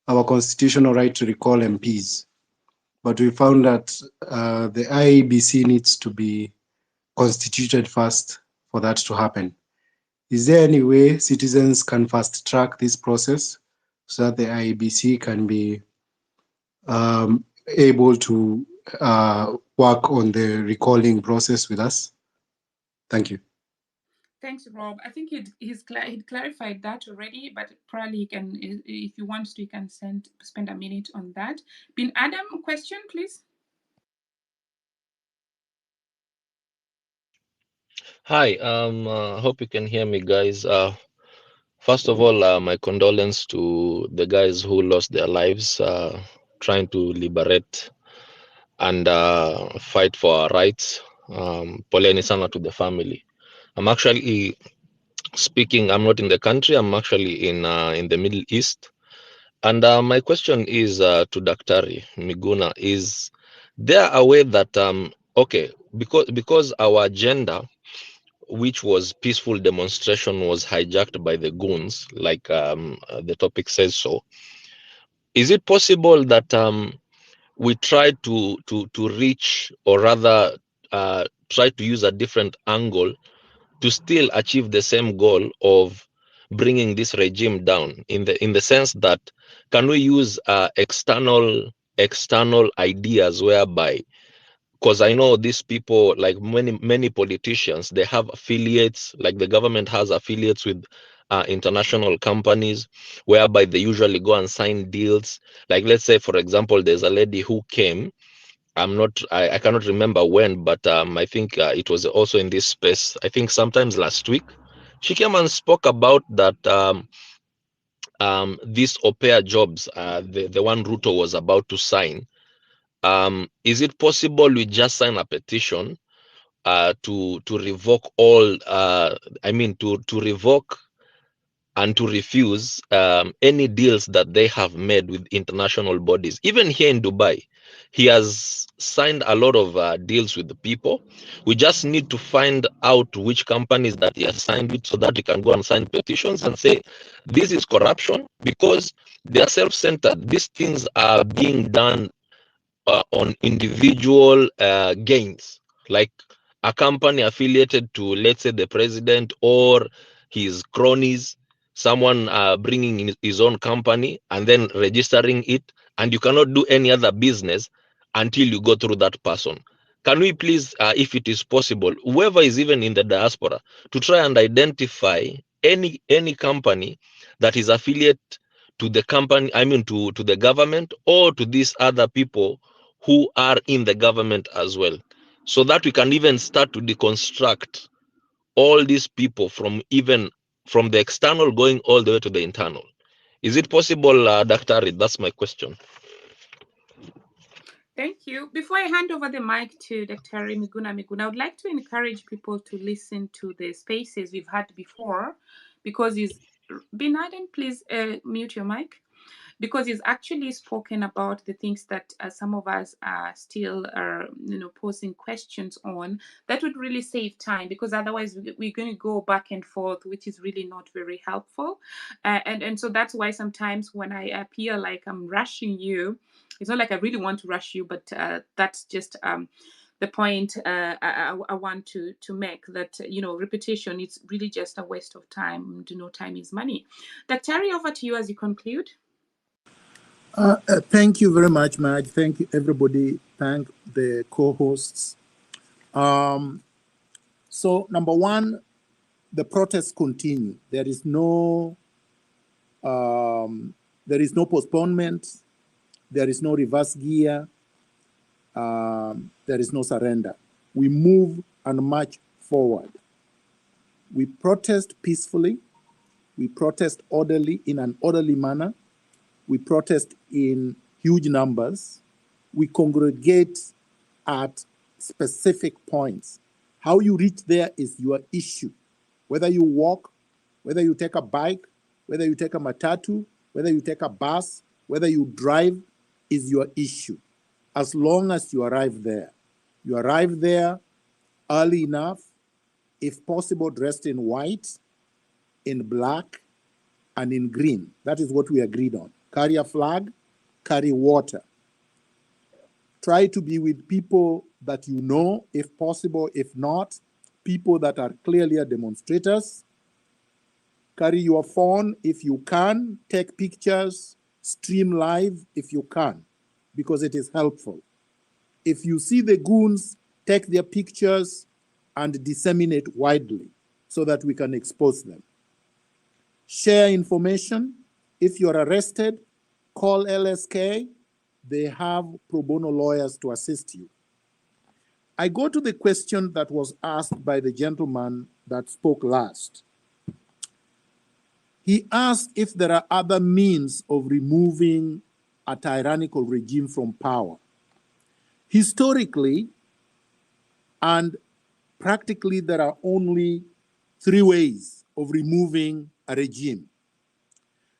our constitutional right to recall MPs. But we found that the IEBC needs to be constituted first for that to happen. Is there any way citizens can fast track this process so that the IEBC can be able to work on the recalling process with us? Thank you. Thanks, Rob. I think he'd clarified that already, but probably he can, if you want to, you can spend a minute on that. Bin Adam, question, please. Hi, hope you can hear me, guys. First of all, my condolence to the guys who lost their lives trying to liberate and fight for our rights. Poleni sana to the family. I'm actually speaking. I'm not in the country. I'm actually in the Middle East. And my question is to Daktari Miguna: is there a way that okay, because our agenda, which was peaceful demonstration, was hijacked by the goons, like the topic says so. Is it possible that we try to reach, or rather try to use a different angle to still achieve the same goal of bringing this regime down, in the sense that, can we use external ideas whereby, because I know these people, like many politicians, they have affiliates, like the government has affiliates with international companies, whereby they usually go and sign deals. Like, let's say, for example, there's a lady who came. I cannot remember when, but I think it was also in this space. I think sometimes last week, she came and spoke about that these au pair jobs, the one Ruto was about to sign. Is it possible we just sign a petition to revoke all? I mean, to revoke and to refuse any deals that they have made with international bodies. Even here in Dubai, he has signed a lot of deals with the people. We just need to find out which companies that he has signed with, so that we can go and sign petitions and say this is corruption, because they are self-centered. These things are being done on individual gains, like a company affiliated to, let's say, the president or his cronies, someone bringing in his own company and then registering it, and you cannot do any other business until you go through that person. Can we please, if it is possible, whoever is even in the diaspora, to try and identify any company that is affiliate to the company, I mean to the government, or to these other people who are in the government as well, so that we can even start to deconstruct all these people from the external going all the way to the internal. Is it possible, Dr. Reed? That's my question. Thank you. Before I hand over the mic to Dr. Miguna, I would like to encourage people to listen to the spaces we've had before, because Bin Laden, please mute your mic. Because he's actually spoken about the things that some of us are still posing questions on. That would really save time, because otherwise we're going to go back and forth, which is really not very helpful. And so that's why sometimes when I appear like I'm rushing you, it's not like I really want to rush you, but that's just the point I want to make, that repetition is really just a waste of time. Time is money. Dr. over to you as you conclude. Thank you very much, Maj. Thank you, everybody. Thank the co-hosts. So, number one, the protests continue. There is no postponement. There is no reverse gear. There is no surrender. We move and march forward. We protest peacefully. We protest orderly, in an orderly manner. We protest in huge numbers. We congregate at specific points. How you reach there is your issue. Whether you walk, whether you take a bike, whether you take a matatu, whether you take a bus, whether you drive, is your issue. As long as you arrive there. You arrive there early enough, if possible dressed in white, in black, and in green. That is what we agreed on. Carry a flag, carry water. Try to be with people that you know, if possible. If not, people that are clearly demonstrators. Carry your phone if you can. Take pictures. Stream live if you can, because it is helpful. If you see the goons, take their pictures and disseminate widely so that we can expose them. Share information. If you're arrested, call LSK. They have pro bono lawyers to assist you. I go to the question that was asked by the gentleman that spoke last. He asked if there are other means of removing a tyrannical regime from power. Historically and practically, there are only three ways of removing a regime.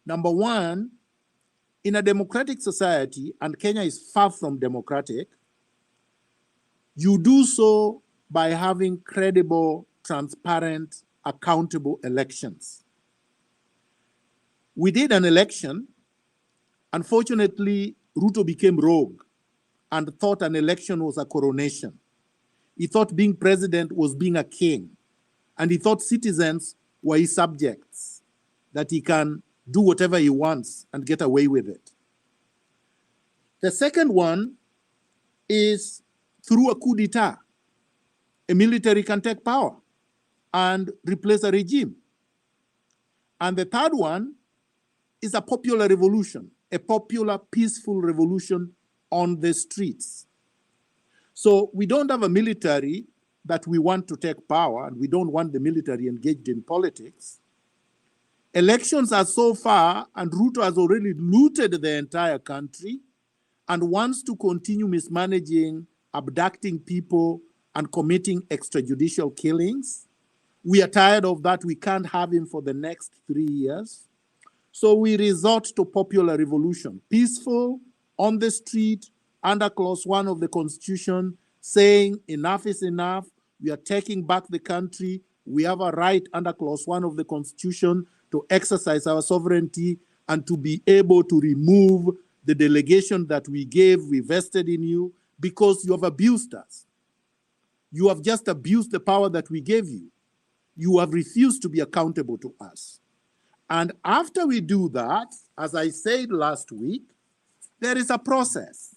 Number one, in a democratic society, and Kenya is far from democratic, you do so by having credible, transparent, accountable elections. We did an election. Unfortunately, Ruto became rogue and thought an election was a coronation. He thought being president was being a king, and he thought citizens were his subjects, that he can do whatever he wants and get away with it. The second one is through a coup d'etat. A military can take power and replace a regime. And the third one is a popular revolution, a popular, peaceful revolution on the streets. So we don't have a military that we want to take power, and we don't want the military engaged in politics. Elections are so far, and Ruto has already looted the entire country and wants to continue mismanaging, abducting people, and committing extrajudicial killings. We are tired of that. We can't have him for the next 3 years. So we resort to popular revolution, peaceful, on the street, under clause 1 of the Constitution, saying enough is enough. We are taking back the country. We have a right under clause 1 of the Constitution to exercise our sovereignty and to be able to remove the delegation that we gave, we vested in you, because you have abused us. You have just abused the power that we gave you. You have refused to be accountable to us. And after we do that, as I said last week, there is a process.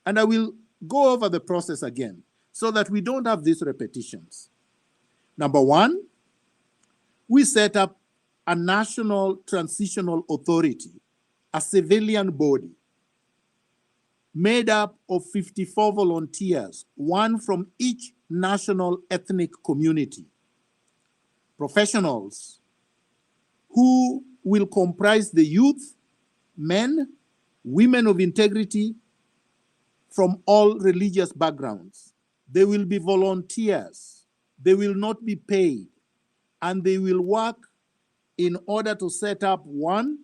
And I will go over the process again so that we don't have these repetitions. Number one, we set up a national transitional authority, a civilian body made up of 54 volunteers, one from each national ethnic community, professionals who will comprise the youth, men, women of integrity from all religious backgrounds. They will be volunteers. They will not be paid, and they will work in order to set up, one,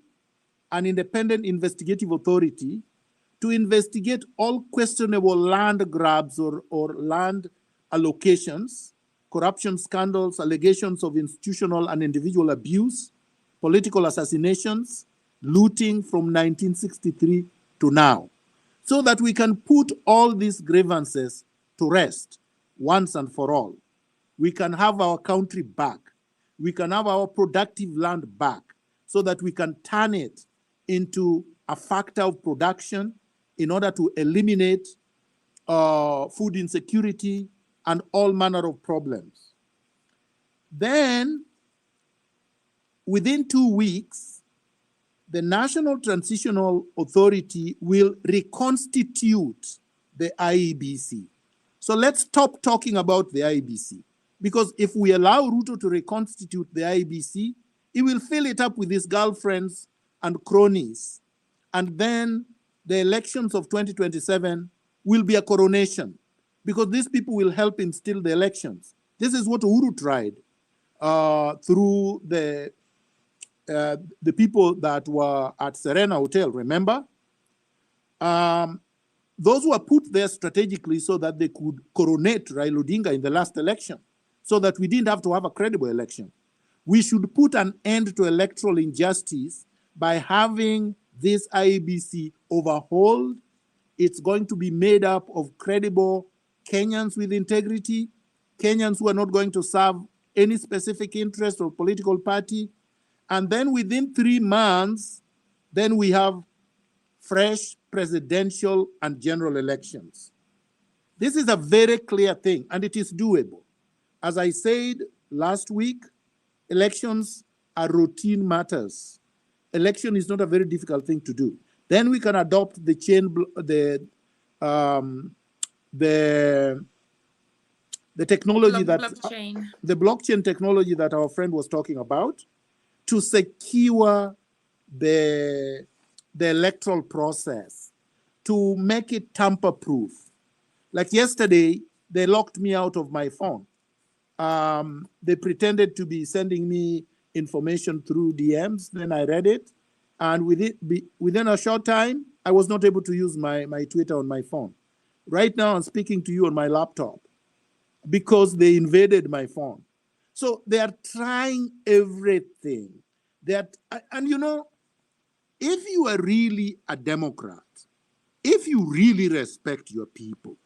an independent investigative authority to investigate all questionable land grabs or land allocations, corruption scandals, allegations of institutional and individual abuse, political assassinations, looting from 1963 to now, so that we can put all these grievances to rest once and for all. We can have our country back. We can have our productive land back so that we can turn it into a factor of production in order to eliminate food insecurity and all manner of problems. Then, within 2 weeks, the National Transitional Authority will reconstitute the IEBC. So let's stop talking about the IEBC, because if we allow Ruto to reconstitute the IEBC, he will fill it up with his girlfriends and cronies. And then the elections of 2027 will be a coronation, because these people will help instill the elections. This is what Uhuru tried through the people that were at Serena Hotel, remember? Those were put there strategically so that they could coronate Raila Odinga in the last election, so that we didn't have to have a credible election. We should put an end to electoral injustice by having this IEBC overhauled. It's going to be made up of credible Kenyans with integrity, Kenyans who are not going to serve any specific interest or political party. And then within 3 months, then we have fresh presidential and general elections. This is a very clear thing, and it is doable. As I said last week, elections are routine matters. Election is not a very difficult thing to do. Then we can adopt the the technology blockchain. The blockchain technology that our friend was talking about, to secure the electoral process, to make it tamper-proof. Like yesterday, they locked me out of my phone. They pretended to be sending me information through DMs. Then I read it. And within a short time, I was not able to use my Twitter on my phone. Right now, I'm speaking to you on my laptop because they invaded my phone. So they are trying everything. And you know, if you are really a Democrat, if you really respect your people,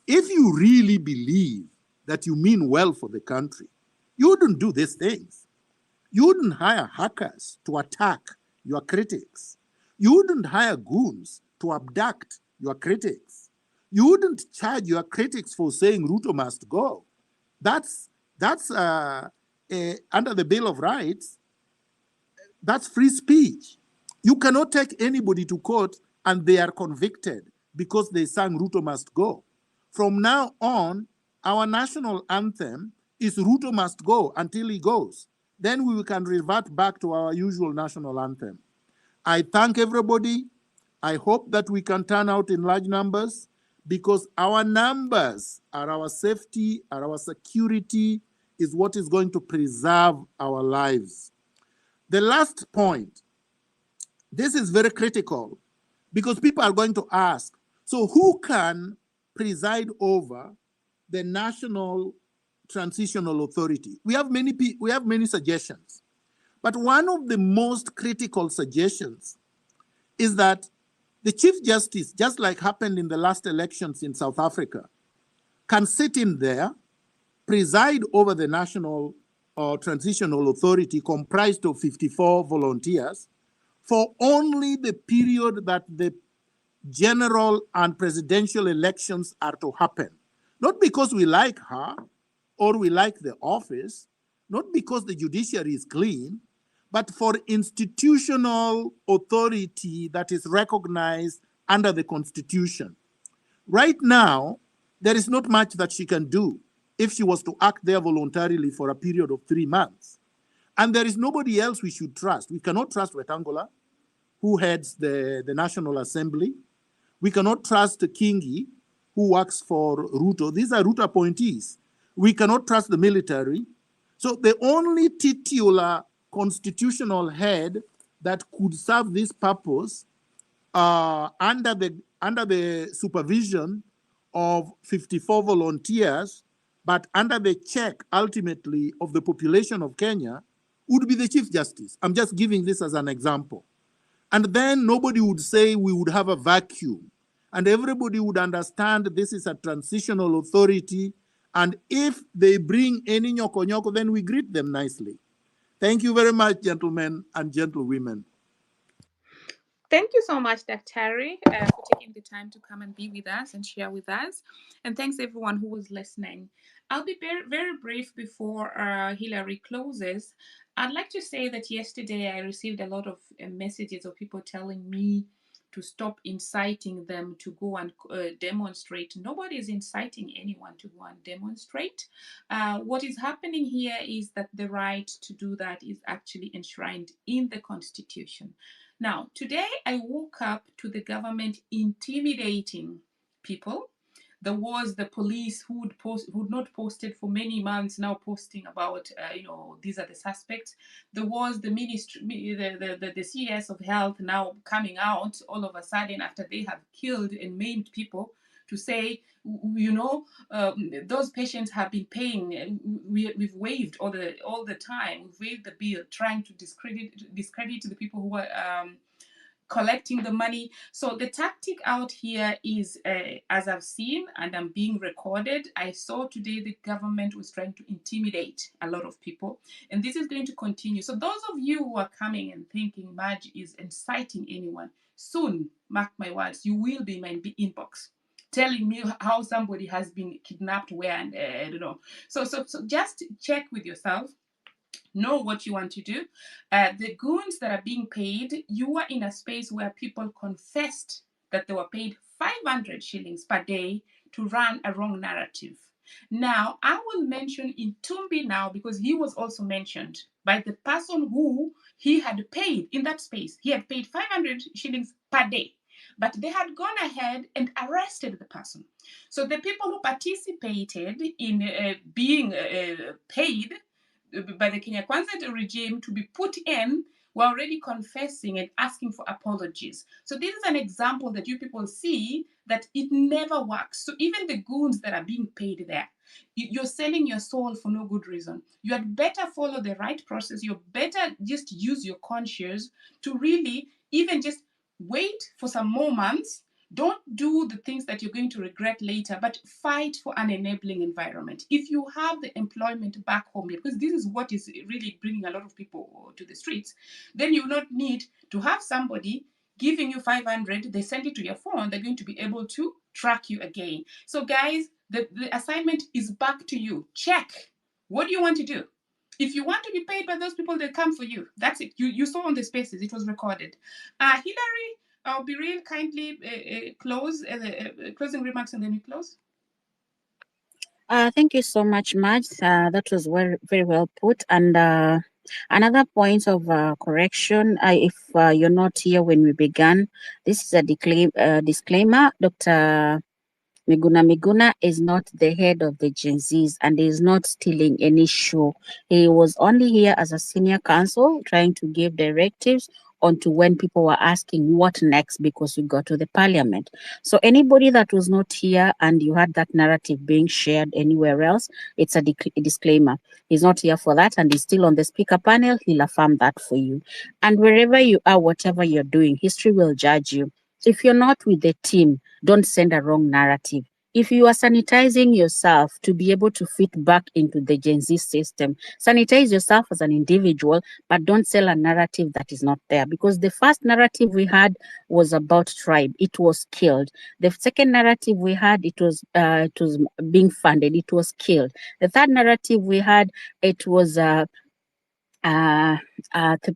if you really believe that you mean well for the country, you wouldn't do these things. You wouldn't hire hackers to attack your critics. You wouldn't hire goons to abduct your critics. You wouldn't charge your critics for saying Ruto must go. That's under the Bill of Rights. That's free speech. You cannot take anybody to court and they are convicted because they sang Ruto must go. From now on, our national anthem is Ruto must go until he goes. Then we can revert back to our usual national anthem. I thank everybody. I hope that we can turn out in large numbers because our numbers are our safety, are our security, is what is going to preserve our lives. The last point, this is very critical because people are going to ask, so who can preside over the National Transitional Authority? We have many suggestions, but one of the most critical suggestions is that the Chief Justice, just like happened in the last elections in South Africa, can sit in there, preside over the National Transitional Authority comprised of 54 volunteers for only the period that the general and presidential elections are to happen. Not because we like her or we like the office, not because the judiciary is clean, but for institutional authority that is recognized under the Constitution. Right now, there is not much that she can do if she was to act there voluntarily for a period of 3 months. And there is nobody else we should trust. We cannot trust Wetangula, who heads the National Assembly. We cannot trust Kingi, who works for Ruto. These are Ruto appointees. We cannot trust the military. So the only titular constitutional head that could serve this purpose under the supervision of 54 volunteers, but under the check ultimately of the population of Kenya, would be the Chief Justice. I'm just giving this as an example. And then nobody would say we would have a vacuum. And everybody would understand this is a transitional authority. And if they bring any nyoko, then we greet them nicely. Thank you very much, gentlemen and gentlewomen. Thank you so much, Dr. for taking the time to come and be with us and share with us. And thanks everyone who was listening. I'll be very, very brief before Hillary closes. I'd like to say that yesterday I received a lot of messages of people telling me to stop inciting them to go and demonstrate. Nobody is inciting anyone to go and demonstrate. What is happening here is that the right to do that is actually enshrined in the Constitution. Now, today I woke up to the government intimidating people. There was the police who'd not posted for many months, now posting about, these are the suspects. There was the ministry, the CS of health now coming out all of a sudden after they have killed and maimed people to say, those patients have been paying. We've waived all the time. We've waived the bill, trying to discredit the people who are collecting the money. So the tactic out here is, as I've seen, and I'm being recorded, I saw today the government was trying to intimidate a lot of people, and this is going to continue. So those of you who are coming and thinking Marge is inciting anyone, soon, mark my words, you will be in my inbox telling me how somebody has been kidnapped where, and I don't know. So just check with yourself. Know what you want to do. The goons that are being paid, you are in a space where people confessed that they were paid 500 shillings per day to run a wrong narrative. Now, I will mention Intumbi now because he was also mentioned by the person who he had paid in that space. He had paid 500 shillings per day, but they had gone ahead and arrested the person. So the people who participated in being paid by the Kenya Kwanza regime to be put in were already confessing and asking for apologies. So this is an example that you people see that it never works. So even the goons that are being paid there, you're selling your soul for no good reason. You had better follow the right process. You better just use your conscience to really even just wait for some more months. Don't do the things that you're going to regret later, but fight for an enabling environment. If you have the employment back home, because this is what is really bringing a lot of people to the streets, then you will not need to have somebody giving you 500, they send it to your phone, they're going to be able to track you again. So guys, the assignment is back to you. Check. What do you want to do? If you want to be paid by those people, they come for you. That's it. You saw on the spaces, it was recorded. Hillary, I'll be real kindly close closing remarks and then we close. Thank you so much, Madge. That was very, very well put. And another point of correction, if you're not here when we began, this is a disclaimer. Dr. Miguna is not the head of the Gen Zs and is not stealing any show. He was only here as a senior counsel trying to give directives onto when people were asking what next because we got to the parliament. So anybody that was not here and you had that narrative being shared anywhere else, it's a disclaimer. He's not here for that and he's still on the speaker panel. He'll affirm that for you. And wherever you are, whatever you're doing, history will judge you. If you're not with the team, don't send a wrong narrative. If you are sanitizing yourself to be able to fit back into the Gen Z system, sanitize yourself as an individual, but don't sell a narrative that is not there. Because the first narrative we had was about tribe. It was killed. The second narrative we had, it was being funded. It was killed. The third narrative we had, it was the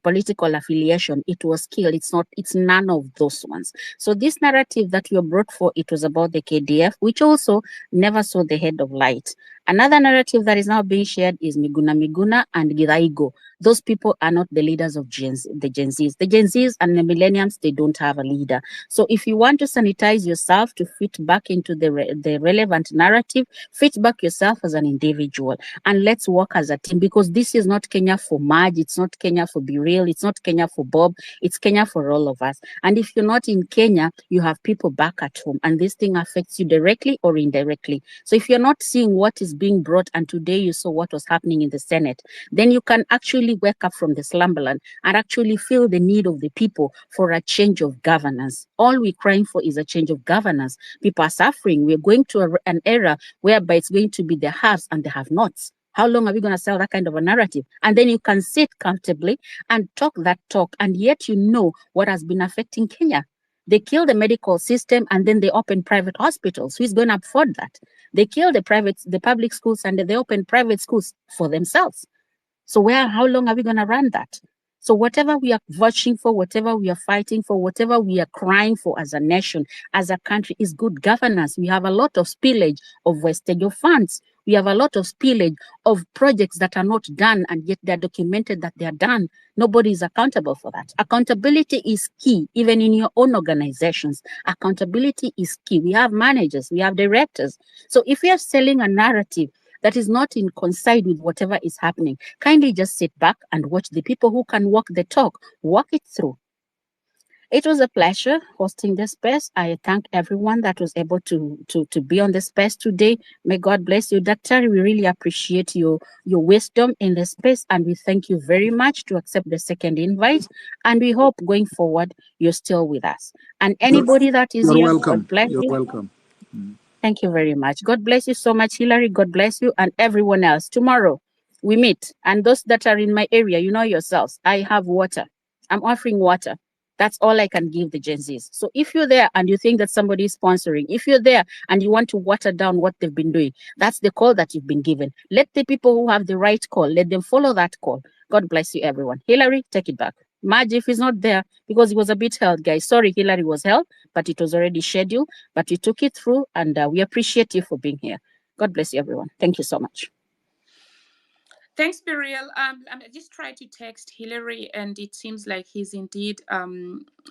political affiliation. It was killed. It's none of those ones. So this narrative that you brought for, it was about the KDF, which also never saw the head of light. Another narrative that is now being shared is Miguna and Githaigo. Those people are not the leaders of the Gen Zs. The Gen Zs and the millennials, they don't have a leader. So if you want to sanitize yourself to fit back into the relevant narrative, fit back yourself as an individual and let's work as a team, because this is not Kenya for Marge, it's not Kenya for Be Real, it's not Kenya for Bob, it's Kenya for all of us. And if you're not in Kenya, you have people back at home and this thing affects you directly or indirectly. So if you're not seeing what is being brought, and today you saw what was happening in the Senate, then you can actually wake up from the slumberland and actually feel the need of the people for a change of governance. All we're crying for is a change of governance. People are suffering. We're going to an era whereby it's going to be the haves and the have-nots. How long are we going to sell that kind of a narrative? And then you can sit comfortably and talk that talk, and yet you know what has been affecting Kenya. They kill the medical system and then they open private hospitals. Who's going to afford that? They kill the public schools and they open private schools for themselves. So how long are we going to run that? So whatever we are watching for, whatever we are fighting for, whatever we are crying for as a nation, as a country, is good governance. We have a lot of spillage of wastage of funds. We have a lot of spillage of projects that are not done, and yet they're documented that they are done. Nobody is accountable for that. Accountability is key, even in your own organizations. Accountability is key. We have managers, we have directors. So if we are selling a narrative that is not in coincide with whatever is happening, kindly just sit back and watch the people who can walk the talk, walk it through. It was a pleasure hosting this space. I thank everyone that was able to be on the space today. May God bless you, Doctor. We really appreciate your wisdom in the space, and we thank you very much to accept the second invite. And we hope going forward you're still with us. And anybody that is here, God bless you. You're welcome. Thank you very much. God bless you so much, Hillary. God bless you and everyone else. Tomorrow we meet. And those that are in my area, you know yourselves, I have water. I'm offering water. That's all I can give the Gen Zs. So if you're there and you think that somebody is sponsoring, if you're there and you want to water down what they've been doing, that's the call that you've been given. Let the people who have the right call, let them follow that call. God bless you, everyone. Hillary, take it back. Madge, if he's not there, because he was a bit held, guys. Sorry, Hillary was held, but it was already scheduled. But you took it through, and we appreciate you for being here. God God bless you, everyone. Thank you so much. Thanks, Burial. I just tried to text Hillary, and it seems like he's indeed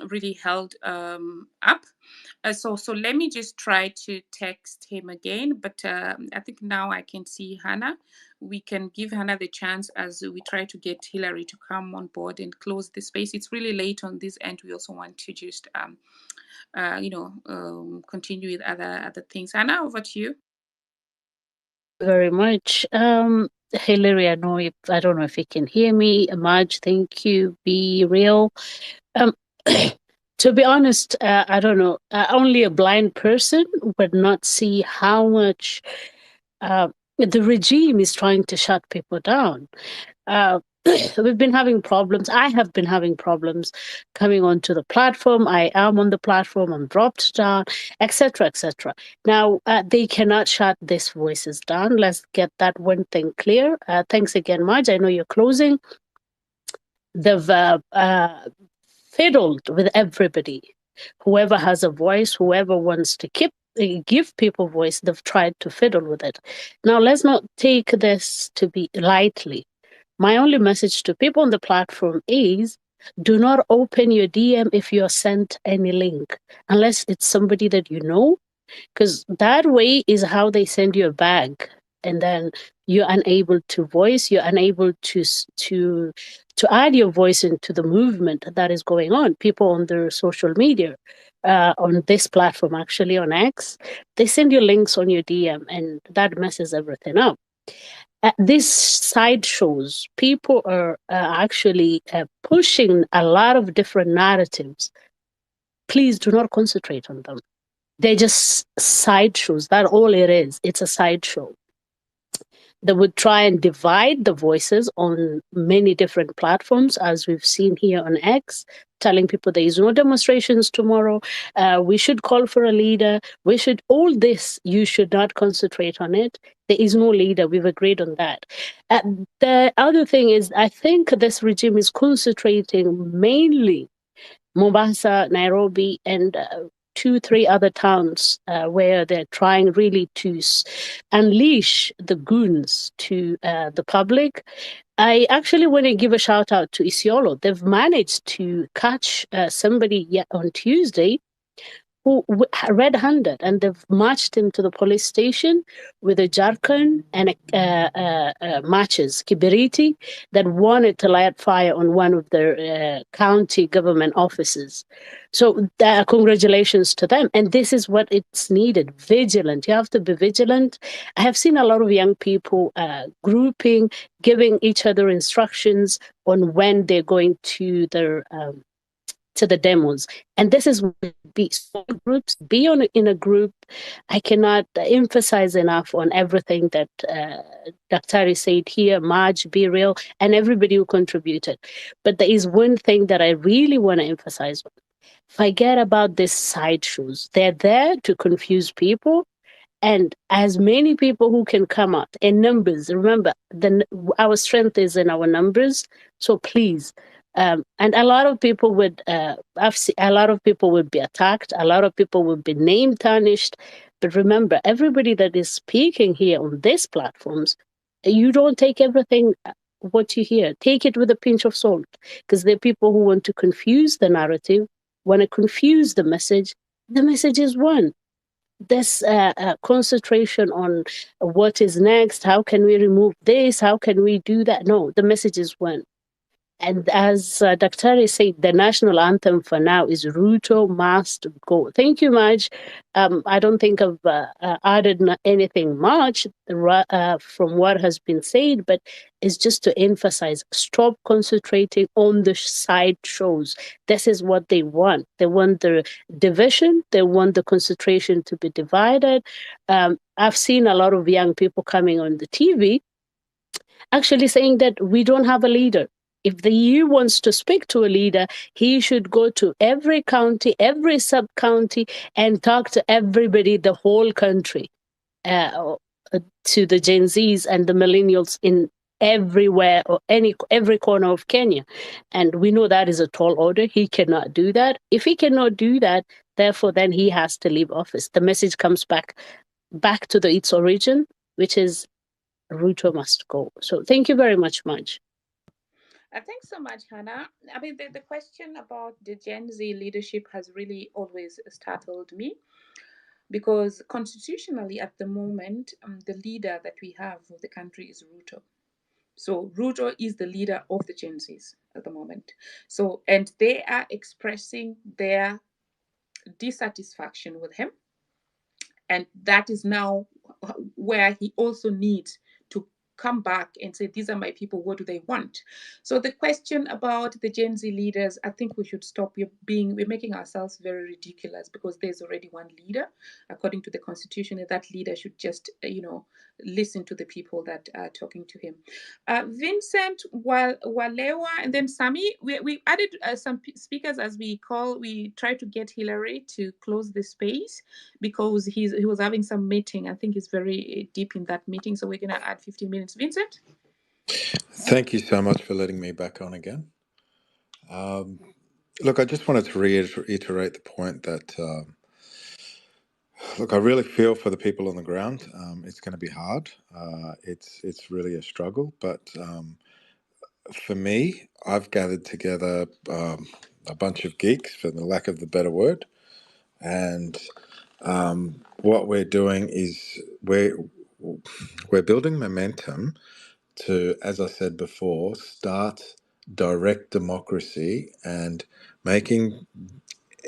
really held up. So let me just try to text him again. But I think now I can see Hannah. We can give Hannah the chance as we try to get Hillary to come on board and close the space. It's really late on this end. We also want to just continue with other things. Hannah, over to you. Very much. Hillary, I don't know if you can hear me. Marge, thank you. Be real. To be honest, I don't know. Only a blind person would not see how much the regime is trying to shut people down. We've been having problems. I have been having problems coming onto the platform. I am on the platform. I'm dropped down, etc., etc. Now, they cannot shut these voices down. Let's get that one thing clear. Thanks again, Marge. I know you're closing. They've fiddled with everybody. Whoever has a voice, whoever wants to give people voice, they've tried to fiddle with it. Now, let's not take this to be lightly. My only message to people on the platform is do not open your DM if you're sent any link, unless it's somebody that you know, because that way is how they send you a bag. And then you're unable to voice, you're unable to add your voice into the movement that is going on. People on their social media, on this platform, actually on X, they send you links on your DM, and that messes everything up. These sideshows, people are actually pushing a lot of different narratives. Please do not concentrate on them. They're just sideshows. That's all it is. It's a sideshow. They would try and divide the voices on many different platforms, as we've seen here on X, telling people there is no demonstrations tomorrow. We should call for a leader. All this, you should not concentrate on it. There is no leader. We've agreed on that. The other thing is, I think this regime is concentrating mainly Mombasa, Nairobi, and 2-3 other towns where they're trying really to unleash the goons to the public. I actually want to give a shout out to Isiolo. They've managed to catch somebody on Tuesday who red-handed, and they've marched him to the police station with a jargon and matches, kibiriti, that wanted to light fire on one of their county government offices. So congratulations to them. And this is what it's needed, vigilant. You have to be vigilant. I have seen a lot of young people grouping, giving each other instructions on when they're going to their to the demos. And this is be small groups, be in a group. I cannot emphasize enough on everything that Dr. said here, Marge, Be Real, and everybody who contributed. But there is one thing that I really want to emphasize on. Forget about these sideshows. They're there to confuse people. And as many people who can come out in numbers, remember, our strength is in our numbers. So please, and a lot of people would, a lot of people would be attacked. A lot of people would be name tarnished. But remember, everybody that is speaking here on these platforms, you don't take everything what you hear. Take it with a pinch of salt, because there are people who want to confuse the narrative, want to confuse the message. The message is one. This concentration on what is next, how can we remove this, how can we do that? No, the message is one. And as Dr. said, the national anthem for now is Ruto must go. Thank you, Marge. I don't think I've added anything much from what has been said, but it's just to emphasize, stop concentrating on the side shows. This is what they want. They want the division. They want the concentration to be divided. I've seen a lot of young people coming on the TV actually saying that we don't have a leader. If the EU wants to speak to a leader, he should go to every county, every sub-county, and talk to everybody, the whole country, to the Gen Zs and the millennials in everywhere or every corner of Kenya. And we know that is a tall order. He cannot do that. If he cannot do that, therefore, then he has to leave office. The message comes back to its origin. which is Ruto must go. So thank you very much, Marge. Thanks so much, Hannah. I mean, the question about the Gen Z leadership has really always startled me because constitutionally at the moment, the leader that we have of the country is Ruto. So Ruto is the leader of the Gen Zs at the moment. So, and they are expressing their dissatisfaction with him. And that is now where he also needs to come back and say, these are my people, what do they want? So the question about the Gen Z leaders, I think we should stop we're making ourselves very ridiculous because there's already one leader, according to the constitution, and that leader should just, listen to the people that are talking to him. Vincent, Walewa, and then Sami, we added some speakers as we try to get Hillary to close the space because he was having some meeting. I think he's very deep in that meeting. So we're going to add 15 minutes. Vincent? Thank you so much for letting me back on again. Look, I just wanted to reiterate the point that, look, I really feel for the people on the ground. It's going to be hard. It's really a struggle. But for me, I've gathered together a bunch of geeks, for the lack of the better word. And what we're doing is we're building momentum to, as I said before, start direct democracy and making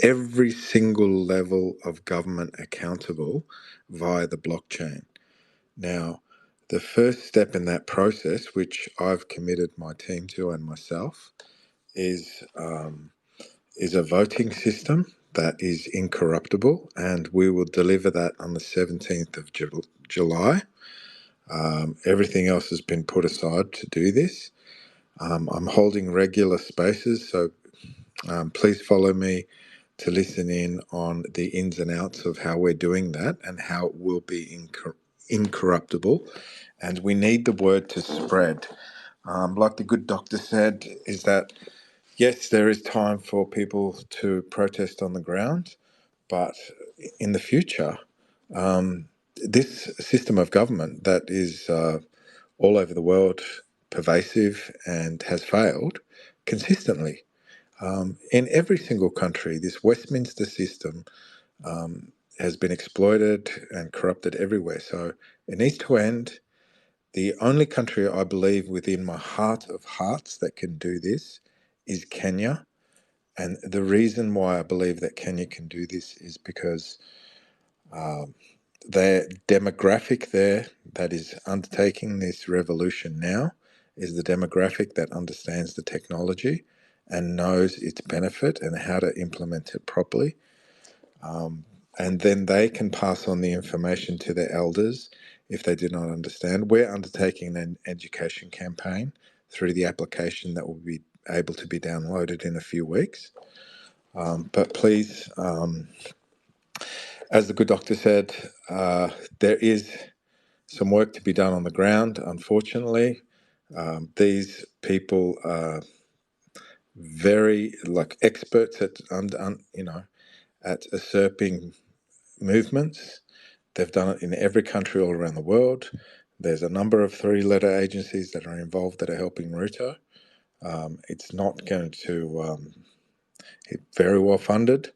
every single level of government accountable via the blockchain. Now, the first step in that process, which I've committed my team to and myself, is a voting system that is incorruptible, and we will deliver that on the 17th of July. Everything else has been put aside to do this. I'm holding regular spaces, so please follow me to listen in on the ins and outs of how we're doing that and how it will be incorruptible. And we need the word to spread. Like the good doctor said, is that yes, there is time for people to protest on the ground, but in the future, this system of government that is all over the world pervasive and has failed consistently. In every single country, this Westminster system has been exploited and corrupted everywhere. So it needs to end. The only country I believe within my heart of hearts that can do this is Kenya. And the reason why I believe that Kenya can do this is because the demographic there that is undertaking this revolution now is the demographic that understands the technology and knows its benefit and how to implement it properly. And then they can pass on the information to their elders if they do not understand. We're undertaking an education campaign through the application that will be able to be downloaded in a few weeks. But please, as the good doctor said, there is some work to be done on the ground. Unfortunately, these people are very experts at at usurping movements. They've done it in every country all around the world. There's a number of three-letter agencies that are involved that are helping Ruto. It's not going to very well funded.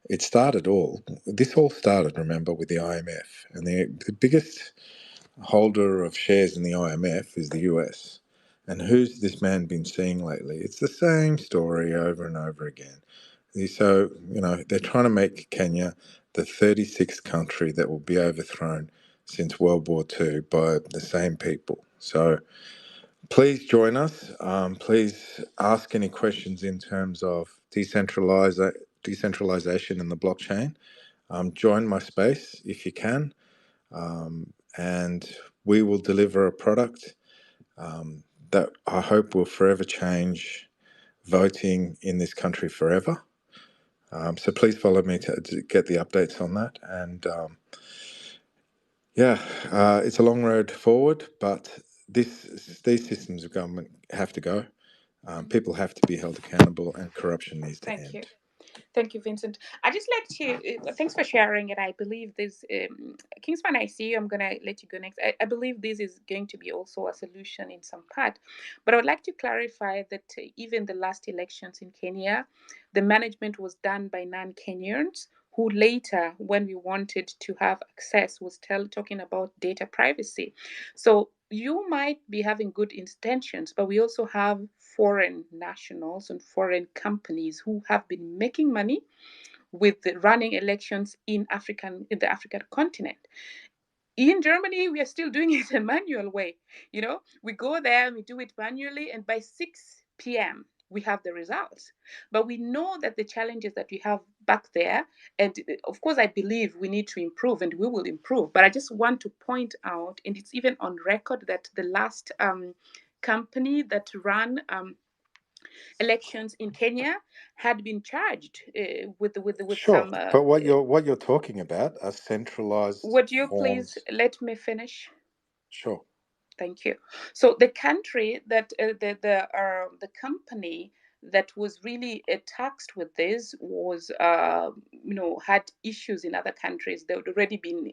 This all started, remember, with the IMF, and the biggest holder of shares in the IMF is the US. And who's this man been seeing lately? It's the same story over and over again. So, they're trying to make Kenya the 36th country that will be overthrown since World War II by the same people. So please join us. Please ask any questions in terms of decentralization in the blockchain. Join my space if you can. And we will deliver a product that I hope will forever change voting in this country forever. So please follow me to get the updates on that. And it's a long road forward, but these systems of government have to go. People have to be held accountable, and corruption needs to end. Thank you. Thank you, Vincent. I just like to thanks for sharing it. I believe this, Kingsman. I see you. I'm gonna let you go next. I believe this is going to be also a solution in some part, but I would like to clarify that even the last elections in Kenya, the management was done by non-Kenyans who later, when we wanted to have access, was talking about data privacy. So you might be having good intentions, but we also have foreign nationals and foreign companies who have been making money with running elections in the African continent. In Germany, we are still doing it a manual way. We go there and we do it manually, and by 6 p.m. we have the results. But we know that the challenges that we have back there, and of course, I believe we need to improve, and we will improve. But I just want to point out, and it's even on record, that the last company that ran elections in Kenya had been charged with Sure, some. but what you're talking about are centralized Would you please forms. let me finish? Sure. Thank you. So the country that the company that was really taxed with this was had issues in other countries. They had already been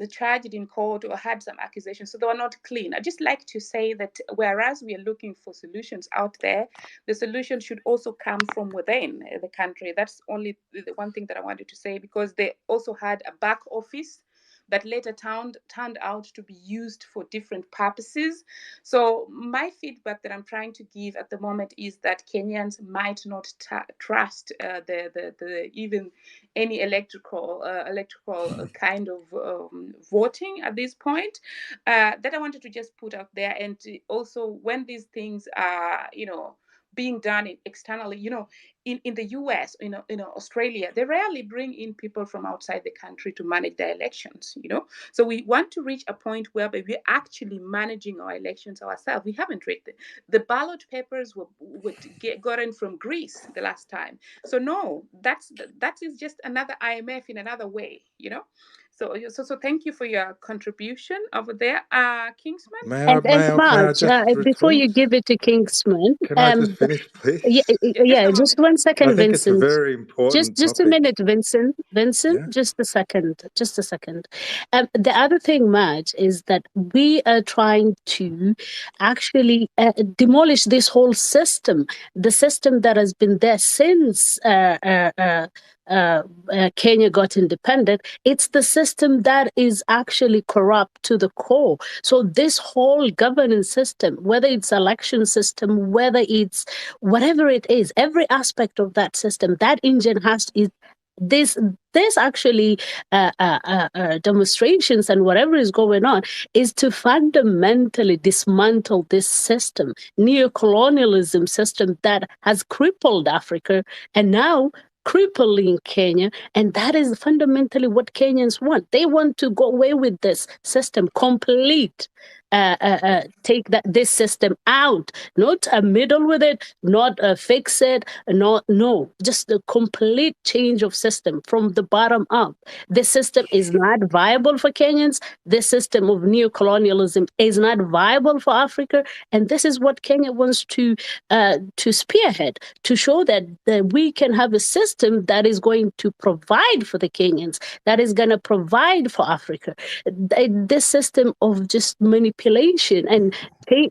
charged in court or had some accusations, so they were not clean. I just like to say that whereas we are looking for solutions out there, the solution should also come from within the country. That's only the one thing that I wanted to say, because they also had a back office that later turned out to be used for different purposes. So my feedback that I'm trying to give at the moment is that Kenyans might not trust the even any electoral kind of voting at this point. That I wanted to just put out there. And also, when these things are being done externally, in the US, Australia, they rarely bring in people from outside the country to manage their elections, So we want to reach a point whereby we're actually managing our elections ourselves. We haven't read the ballot papers were gotten from Greece the last time. So no, that is just another IMF in another way, So thank you for your contribution over there, Kingsman. And May I Marge, just before you retort? give it to Kingsman, Can I just finish, yeah, please? just 1 I second, think it's a Vincent. very important Just a topic. minute, Vincent. Yeah. Just a second. Just a second. The other thing, Madge, is that we are trying to actually demolish this whole system, the system that has been there since Kenya got independent. It's the system that is actually corrupt to the core. So this whole governance system, whether it's election system, whether it's whatever it is, every aspect of that system, that engine there's actually demonstrations and whatever is going on is to fundamentally dismantle this system, neocolonialism system that has crippled Africa and now crippling Kenya. And that is fundamentally what Kenyans want. They want to go away with this system complete. Take this system out, not a middle with it, not fix it, no, just a complete change of system from the bottom up. This system is not viable for Kenyans. This system of neocolonialism is not viable for Africa, and this is what Kenya wants to spearhead, to show that we can have a system that is going to provide for the Kenyans, that is going to provide for Africa. This system of just manipulation and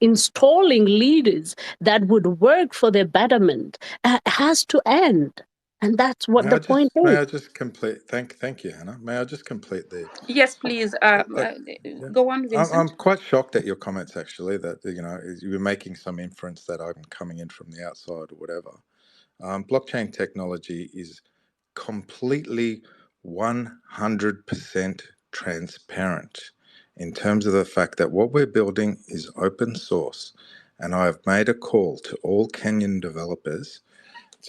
installing leaders that would work for their betterment has to end. And that's what the point May is. I just complete? Thank you, Hannah. May I just complete the? Yes, please. Yeah. Go on, Vincent. I'm quite shocked at your comments, actually, that you were making some inference that I'm coming in from the outside or whatever. Blockchain technology is completely 100% transparent in terms of the fact that what we're building is open source. And I have made a call to all Kenyan developers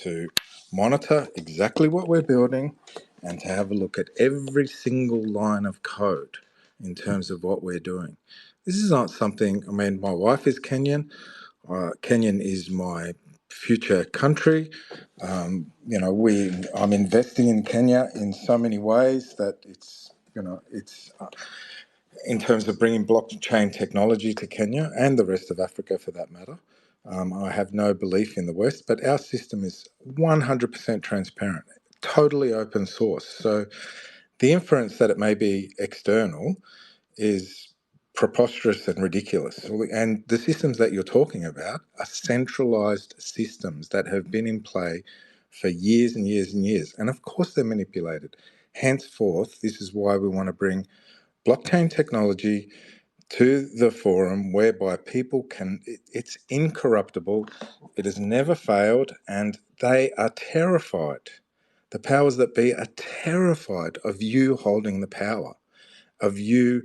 to monitor exactly what we're building and to have a look at every single line of code in terms of what we're doing. This is not something, I mean, my wife is Kenyan. Kenyan is my future country. I'm investing in Kenya in so many ways that it's in terms of bringing blockchain technology to Kenya and the rest of Africa for that matter. I have no belief in the West, but our system is 100% transparent, totally open source. So the inference that it may be external is preposterous and ridiculous. And the systems that you're talking about are centralized systems that have been in play for years and years and years. And of course, they're manipulated. Henceforth, this is why we want to bring blockchain technology to the forum whereby people can, it's incorruptible, it has never failed, and they are terrified. The powers that be are terrified of you holding the power, of you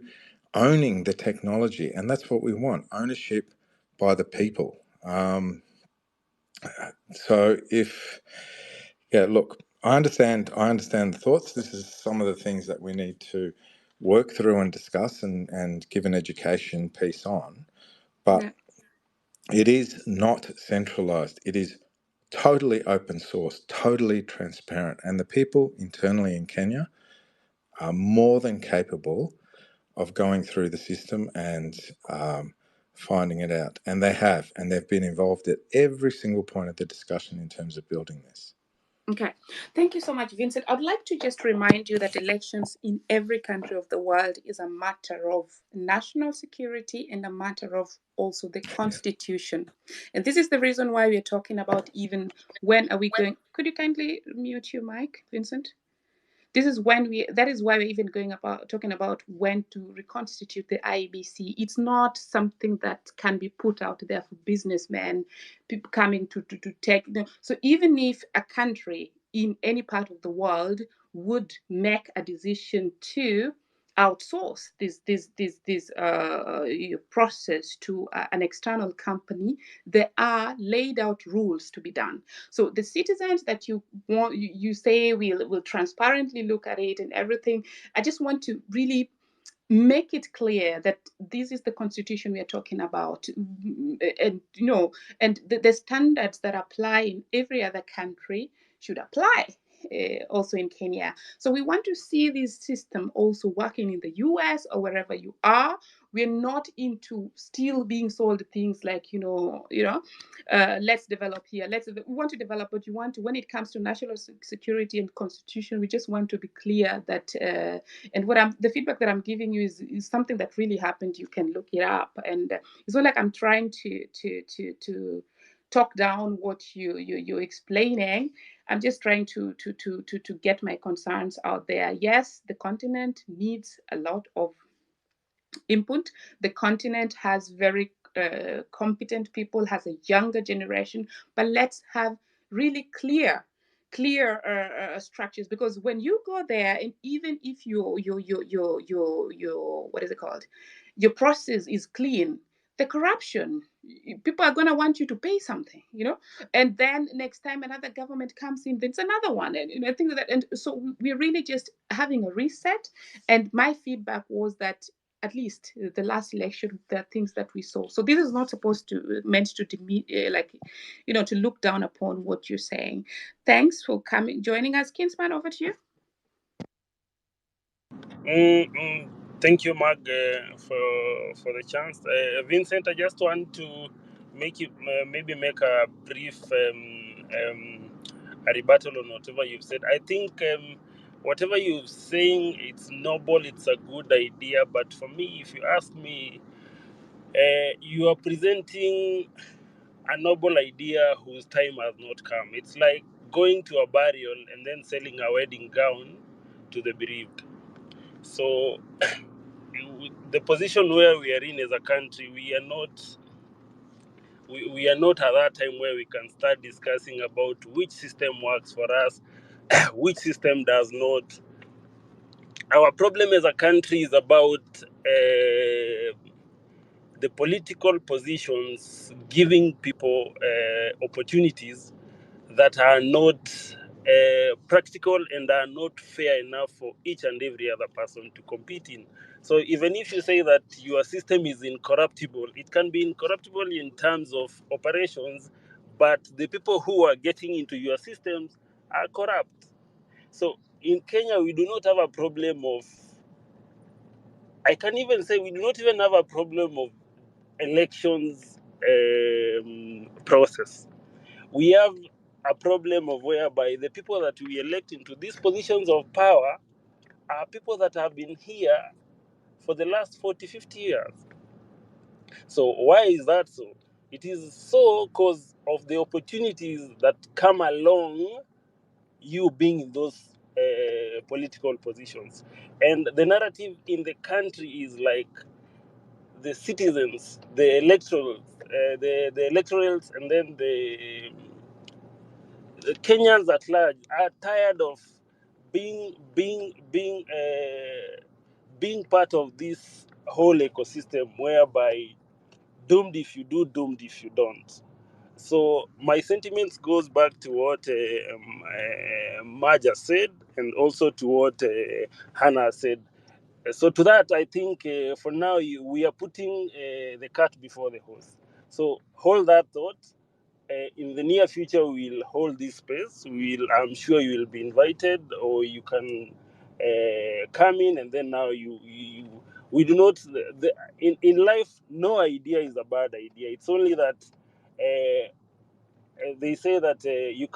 owning the technology, and that's what we want, ownership by the people. So if, yeah, look, I understand the thoughts. This is some of the things that we need to work through and discuss and give an education piece on. But Yeah. it is not centralized. It is totally open source, totally transparent. And the people internally in Kenya are more than capable of going through the system and finding it out. And they have, and they've been involved at every single point of the discussion in terms of building this. Okay, thank you so much, Vincent. I'd like to just remind you that elections in every country of the world is a matter of national security and a matter of also the constitution. And this is the reason why we're talking about even when are we going. Could you kindly mute your mic, Vincent? This is when that is why we're even talking about when to reconstitute the IEBC. It's not something that can be put out there for businessmen, people coming to take. So even if a country in any part of the world would make a decision to outsource this process to an external company, there are laid out rules to be done. So the citizens that you want, you say will transparently look at it and everything. I just want to really make it clear that this is the constitution we are talking about, and and the standards that apply in every other country should apply also in Kenya. So we want to see this system also working in the US or wherever you are. We're not into still being sold things like let's develop here. We want to develop, but you want to, when it comes to national security and constitution, we just want to be clear that. And the feedback that I'm giving you is something that really happened. You can look it up, and it's not like I'm trying to talk down what you're explaining. I'm just trying to get my concerns out there. Yes, the continent needs a lot of input. The continent has very competent people, has a younger generation, but let's have really clear structures, because when you go there, and even if your what is it called, your process is clean, the corruption, people are going to want you to pay something, and then next time another government comes in, there's another one, and I think that, and so we're really just having a reset. And my feedback was that at least the last election, there are things that we saw. So this is not meant to to look down upon what you're saying. Thanks for joining us. Kinsman, over to you. Thank you, Mark, for the chance. Vincent, I just want to make you maybe make a brief a rebuttal on whatever you've said. I think whatever you're saying, it's noble, it's a good idea. But for me, if you ask me, you are presenting a noble idea whose time has not come. It's like going to a burial and then selling a wedding gown to the bereaved. So the position where we are in as a country, we are not at that time where we can start discussing about which system works for us, which system does not. Our problem as a country is about the political positions giving people opportunities that are not practical and are not fair enough for each and every other person to compete in. So even if you say that your system is incorruptible, it can be incorruptible in terms of operations, but the people who are getting into your systems are corrupt. So in Kenya, we do not have a problem of, I can even say we do not even have a problem of elections process. We have a problem of whereby the people that we elect into these positions of power are people that have been here for the last 40, 50 years. So why is that so? It is so because of the opportunities that come along you being in those political positions. And the narrative in the country is like the citizens, the electoral, the electorals, and then the Kenyans at large are tired of being part of this whole ecosystem whereby doomed if you do, doomed if you don't. So my sentiments goes back to what Maja said, and also to what Hannah said. So to that, I think for now we are putting the cart before the horse. So hold that thought. In the near future, we'll hold this space. I'm sure you will be invited, or you can come in, and then now we do not. In life, no idea is a bad idea. It's only that they say that you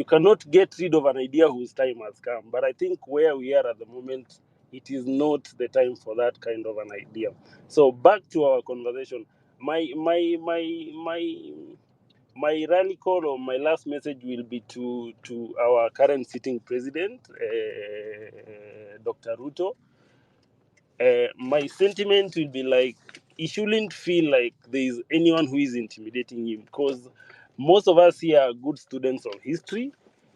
cannot get rid of an idea whose time has come. But I think where we are at the moment, it is not the time for that kind of an idea. So back to our conversation. My rally call, or my last message, will be to our current sitting president, Dr. Ruto. My sentiment will be like, he shouldn't feel like there is anyone who is intimidating him, because most of us here are good students of history,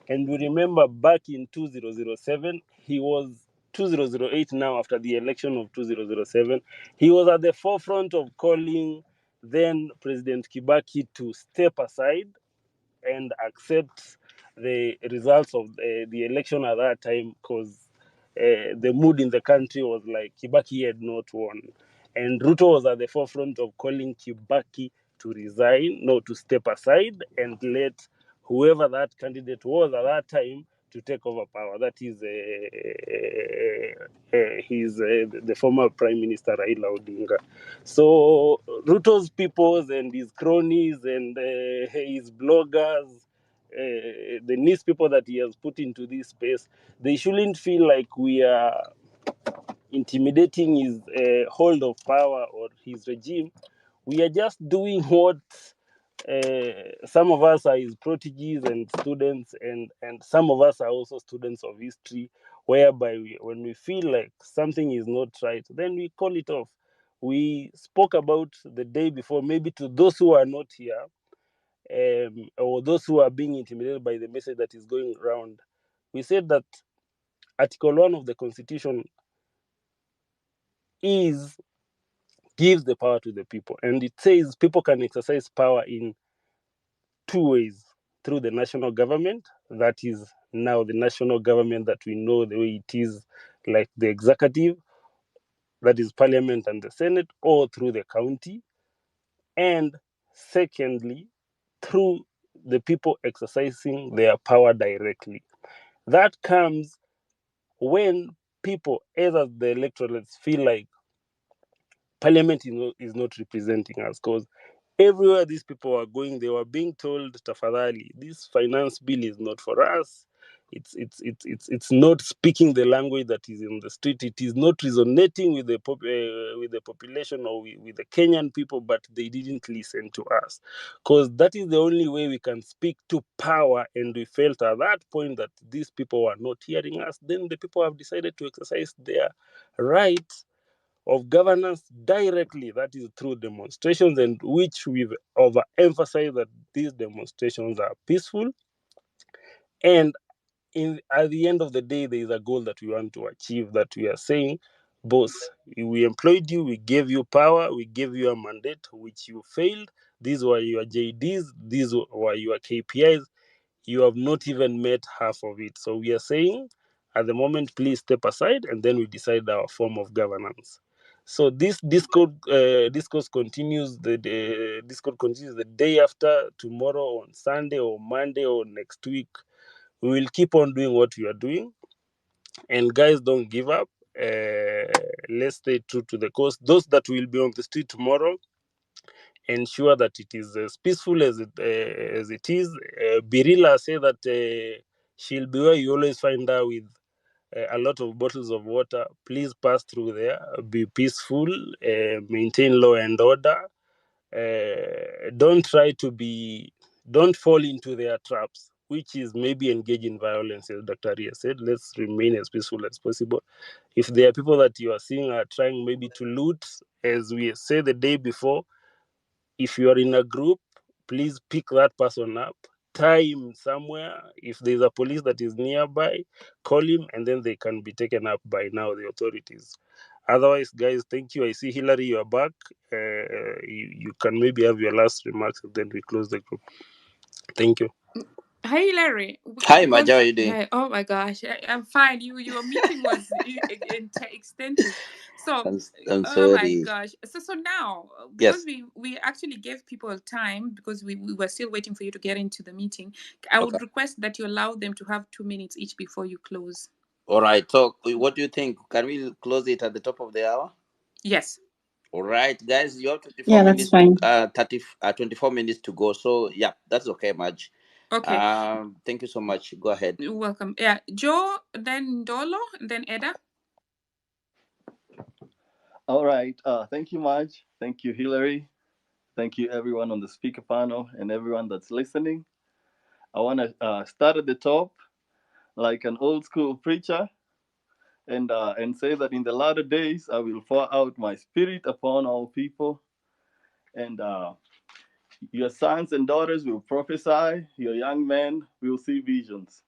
and we remember back in 2007, he was 2008 now, after the election of 2007, he was at the forefront of calling then President Kibaki to step aside and accept the results of the election at that time, because the mood in the country was like Kibaki had not won. And Ruto was at the forefront of calling Kibaki to resign, no, to step aside and let whoever that candidate was at that time to take over power. That is the former Prime Minister Raila Odinga. So Ruto's peoples and his cronies and his bloggers, the nice people that he has put into this space, they shouldn't feel like we are intimidating his hold of power or his regime. We are just doing what some of us are his proteges and students, and some of us are also students of history, whereby when we feel like something is not right, then we call it off. We spoke about the day before, maybe to those who are not here, or those who are being intimidated by the message that is going around. We said that Article 1 of the Constitution gives the power to the people, and it says people can exercise power in two ways: through the national government, that is now the national government that we know the way it is, like the executive, that is parliament and the senate, or through the county, and secondly, through the people exercising their power directly. That comes when people, either the electorates, feel like parliament is not representing us, because everywhere these people are going, they were being told, tafadhali, this finance bill is not for us. It's not speaking the language that is in the street. It is not resonating with the population, or with the Kenyan people, but they didn't listen to us, because that is the only way we can speak to power. And we felt at that point that these people were not hearing us. Then the people have decided to exercise their right of governance directly, that is through demonstrations, and which we've overemphasized that these demonstrations are peaceful. And at the end of the day, there is a goal that we want to achieve, that we are saying, boss, we employed you, we gave you power, we gave you a mandate, which you failed. These were your JDs, these were your KPIs. You have not even met half of it. So we are saying, at the moment, please step aside, and then we decide our form of governance. So this discourse continues. Discourse continues the day after, tomorrow, on Sunday or Monday or next week. We will keep on doing what we are doing, and guys, don't give up. Let's stay true to the cause. Those that will be on the street tomorrow, ensure that it is as peaceful as it is. Birila say that she'll be where you always find her with a lot of bottles of water. Please pass through there, be peaceful, maintain law and order. Don't fall into their traps, which is maybe engage in violence, as Dr. Ria said. Let's remain as peaceful as possible. If there are people that you are seeing are trying maybe to loot, as we said the day before, if you are in a group, please pick that person up, tie him somewhere. If there's a police that is nearby, call him, and then they can be taken up by now the authorities. Otherwise, guys, thank you. I see Hillary, you are back. You can maybe have your last remarks, and then we close the group. Thank you. Hi, Larry. Hi, Maja, how are you doing? Hey, oh my gosh, I'm fine. Your meeting was extensive. So, I'm oh my sorry. gosh. So now, Yes. because we actually gave people time because we were still waiting for you to get into the meeting, I would request that you allow them to have 2 minutes each before you close. All right. So, what do you think? Can we close it at the top of the hour? Yes. All right, guys, you have 24 Yeah, minutes. that's 24 minutes to go. So, yeah, that's okay, Maj. Okay. Thank you so much. Go ahead. You're welcome. Yeah, Joe, then Dolo, then Eda. All right. Thank you, Maj. Thank you, Hillary. Thank you, everyone on the speaker panel and everyone that's listening. I want to start at the top like an old school preacher and say that in the latter days I will pour out my spirit upon all people, and your sons and daughters will prophesy, your young men will see visions.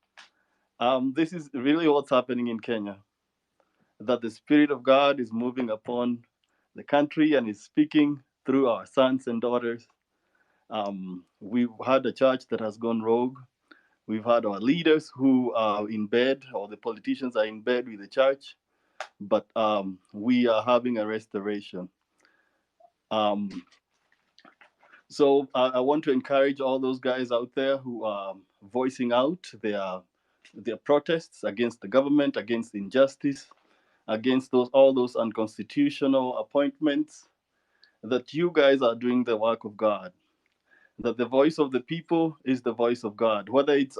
This is really what's happening in Kenya, that the Spirit of God is moving upon the country and is speaking through our sons and daughters. We've had a church that has gone rogue. We've had our leaders who are in bed, or the politicians are in bed with the church, but we are having a restoration. So I want to encourage all those guys out there who are voicing out their protests against the government, against injustice, against all those unconstitutional appointments, that you guys are doing the work of God. That the voice of the people is the voice of God, whether it's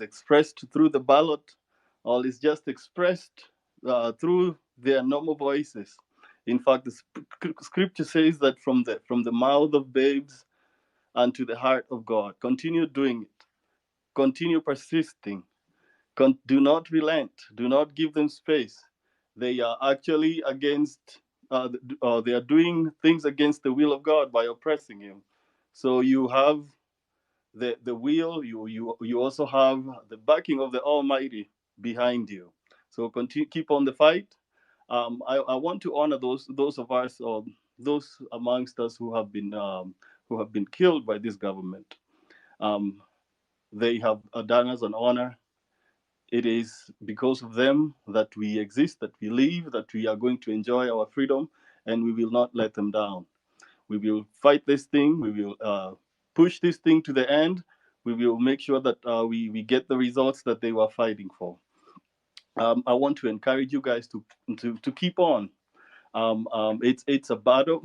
expressed through the ballot or it's just expressed through their normal voices. In fact, the scripture says that from the mouth of babes unto the heart of God. Continue doing it. Continue persisting. Do not relent. Do not give them space. They are actually against. They are doing things against the will of God by oppressing Him. So you have the will. You also have the backing of the Almighty behind you. So continue, keep on the fight. I want to honor those of us, or those amongst us who have been killed by this government. They have done us an honor. It is because of them that we exist, that we live, that we are going to enjoy our freedom, and we will not let them down. We will fight this thing. We will push this thing to the end. We will make sure that we get the results that they were fighting for. I want to encourage you guys to keep on. It's a battle.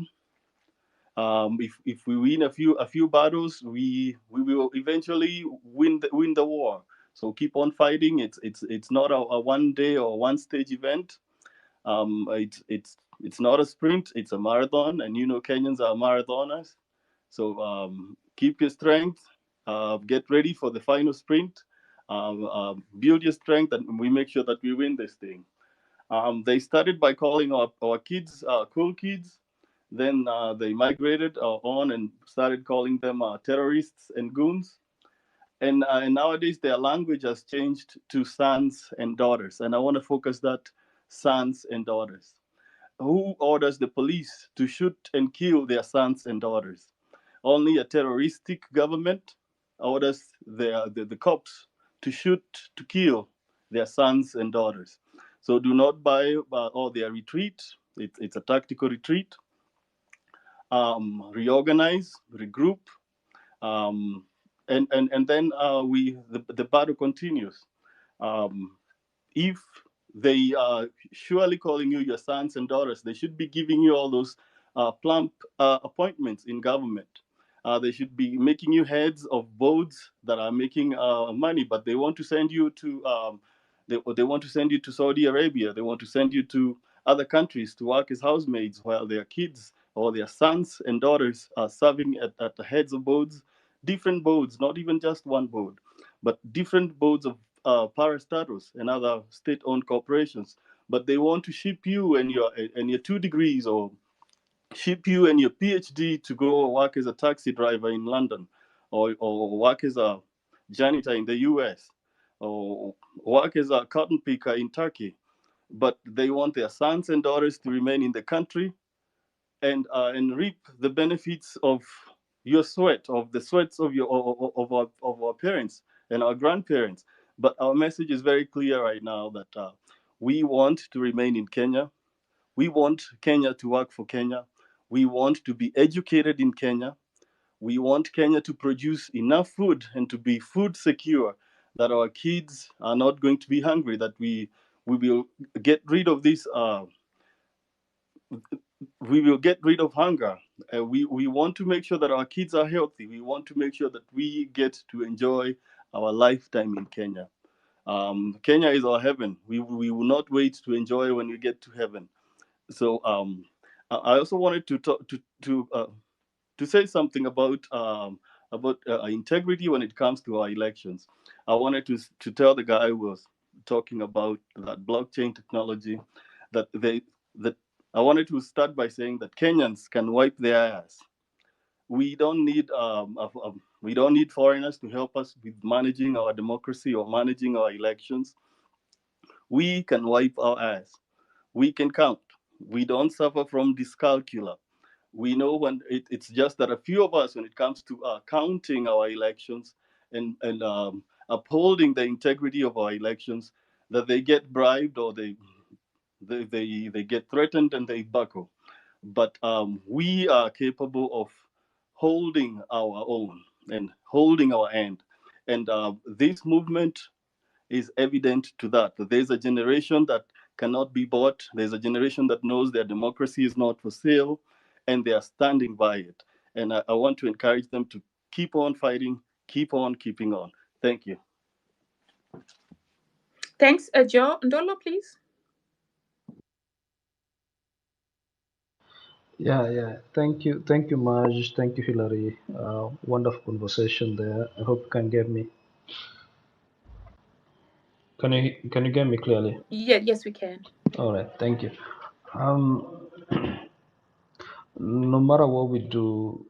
If we win a few battles, we will eventually win the war. So keep on fighting. It's not a one day or one stage event. It's not a sprint. It's a marathon, and Kenyans are marathoners. So keep your strength. Get ready for the final sprint. Build your strength, and we make sure that we win this thing. They started by calling our kids cool kids. Then they migrated on and started calling them terrorists and goons. And nowadays their language has changed to sons and daughters. And I want to focus that sons and daughters. Who orders the police to shoot and kill their sons and daughters? Only a terroristic government orders the cops to shoot, to kill their sons and daughters. So do not buy all their retreat. It's a tactical retreat. Reorganize, regroup, and then the battle continues. If they are surely calling you your sons and daughters, they should be giving you all those plump appointments in government. They should be making you heads of boards that are making money, but they want to send you to they want to send you to Saudi Arabia. They want to send you to other countries to work as housemaids while their kids or their sons and daughters are serving at the heads of boards, different boards, not even just one board, but different boards of parastatus and other state-owned corporations. But they want to ship you and your 2 degrees, or ship you and your PhD to go work as a taxi driver in London, or work as a janitor in the US, or work as a cotton picker in Turkey. But they want their sons and daughters to remain in the country and reap the benefits of your sweat, of the sweats of of our parents and our grandparents. But our message is very clear right now that we want to remain in Kenya. We want Kenya to work for Kenya. We want to be educated in Kenya. We want Kenya to produce enough food and to be food secure, that our kids are not going to be hungry, that we will get rid of this we will get rid of hunger. We want to make sure that our kids are healthy. We want to make sure that we get to enjoy our lifetime in Kenya. Kenya is our heaven. We will not wait to enjoy when we get to heaven. So I also wanted to talk to say something about integrity when it comes to our elections. I wanted to tell the guy who was talking about that blockchain technology that that I wanted to start by saying that Kenyans can wipe their ass. We don't need we don't need foreigners to help us with managing our democracy or managing our elections. We can wipe our ass. We can count. We don't suffer from dyscalculia. We know when it's just that a few of us, when it comes to counting our elections and upholding the integrity of our elections, that they get bribed or they get threatened and they buckle. But we are capable of holding our own and holding our end. And this movement is evident to that. There's a generation that cannot be bought. There's a generation that knows their democracy is not for sale, and they are standing by it. And I want to encourage them to keep on fighting, keep on keeping on. Thank you. Thanks, Joe. Ndolo, please. Yeah. Thank you, Maj. Thank you, Hillary. Wonderful conversation there. I hope you can get me. Can you get me clearly? Yeah, yes, we can. All right. Thank you. No matter what we do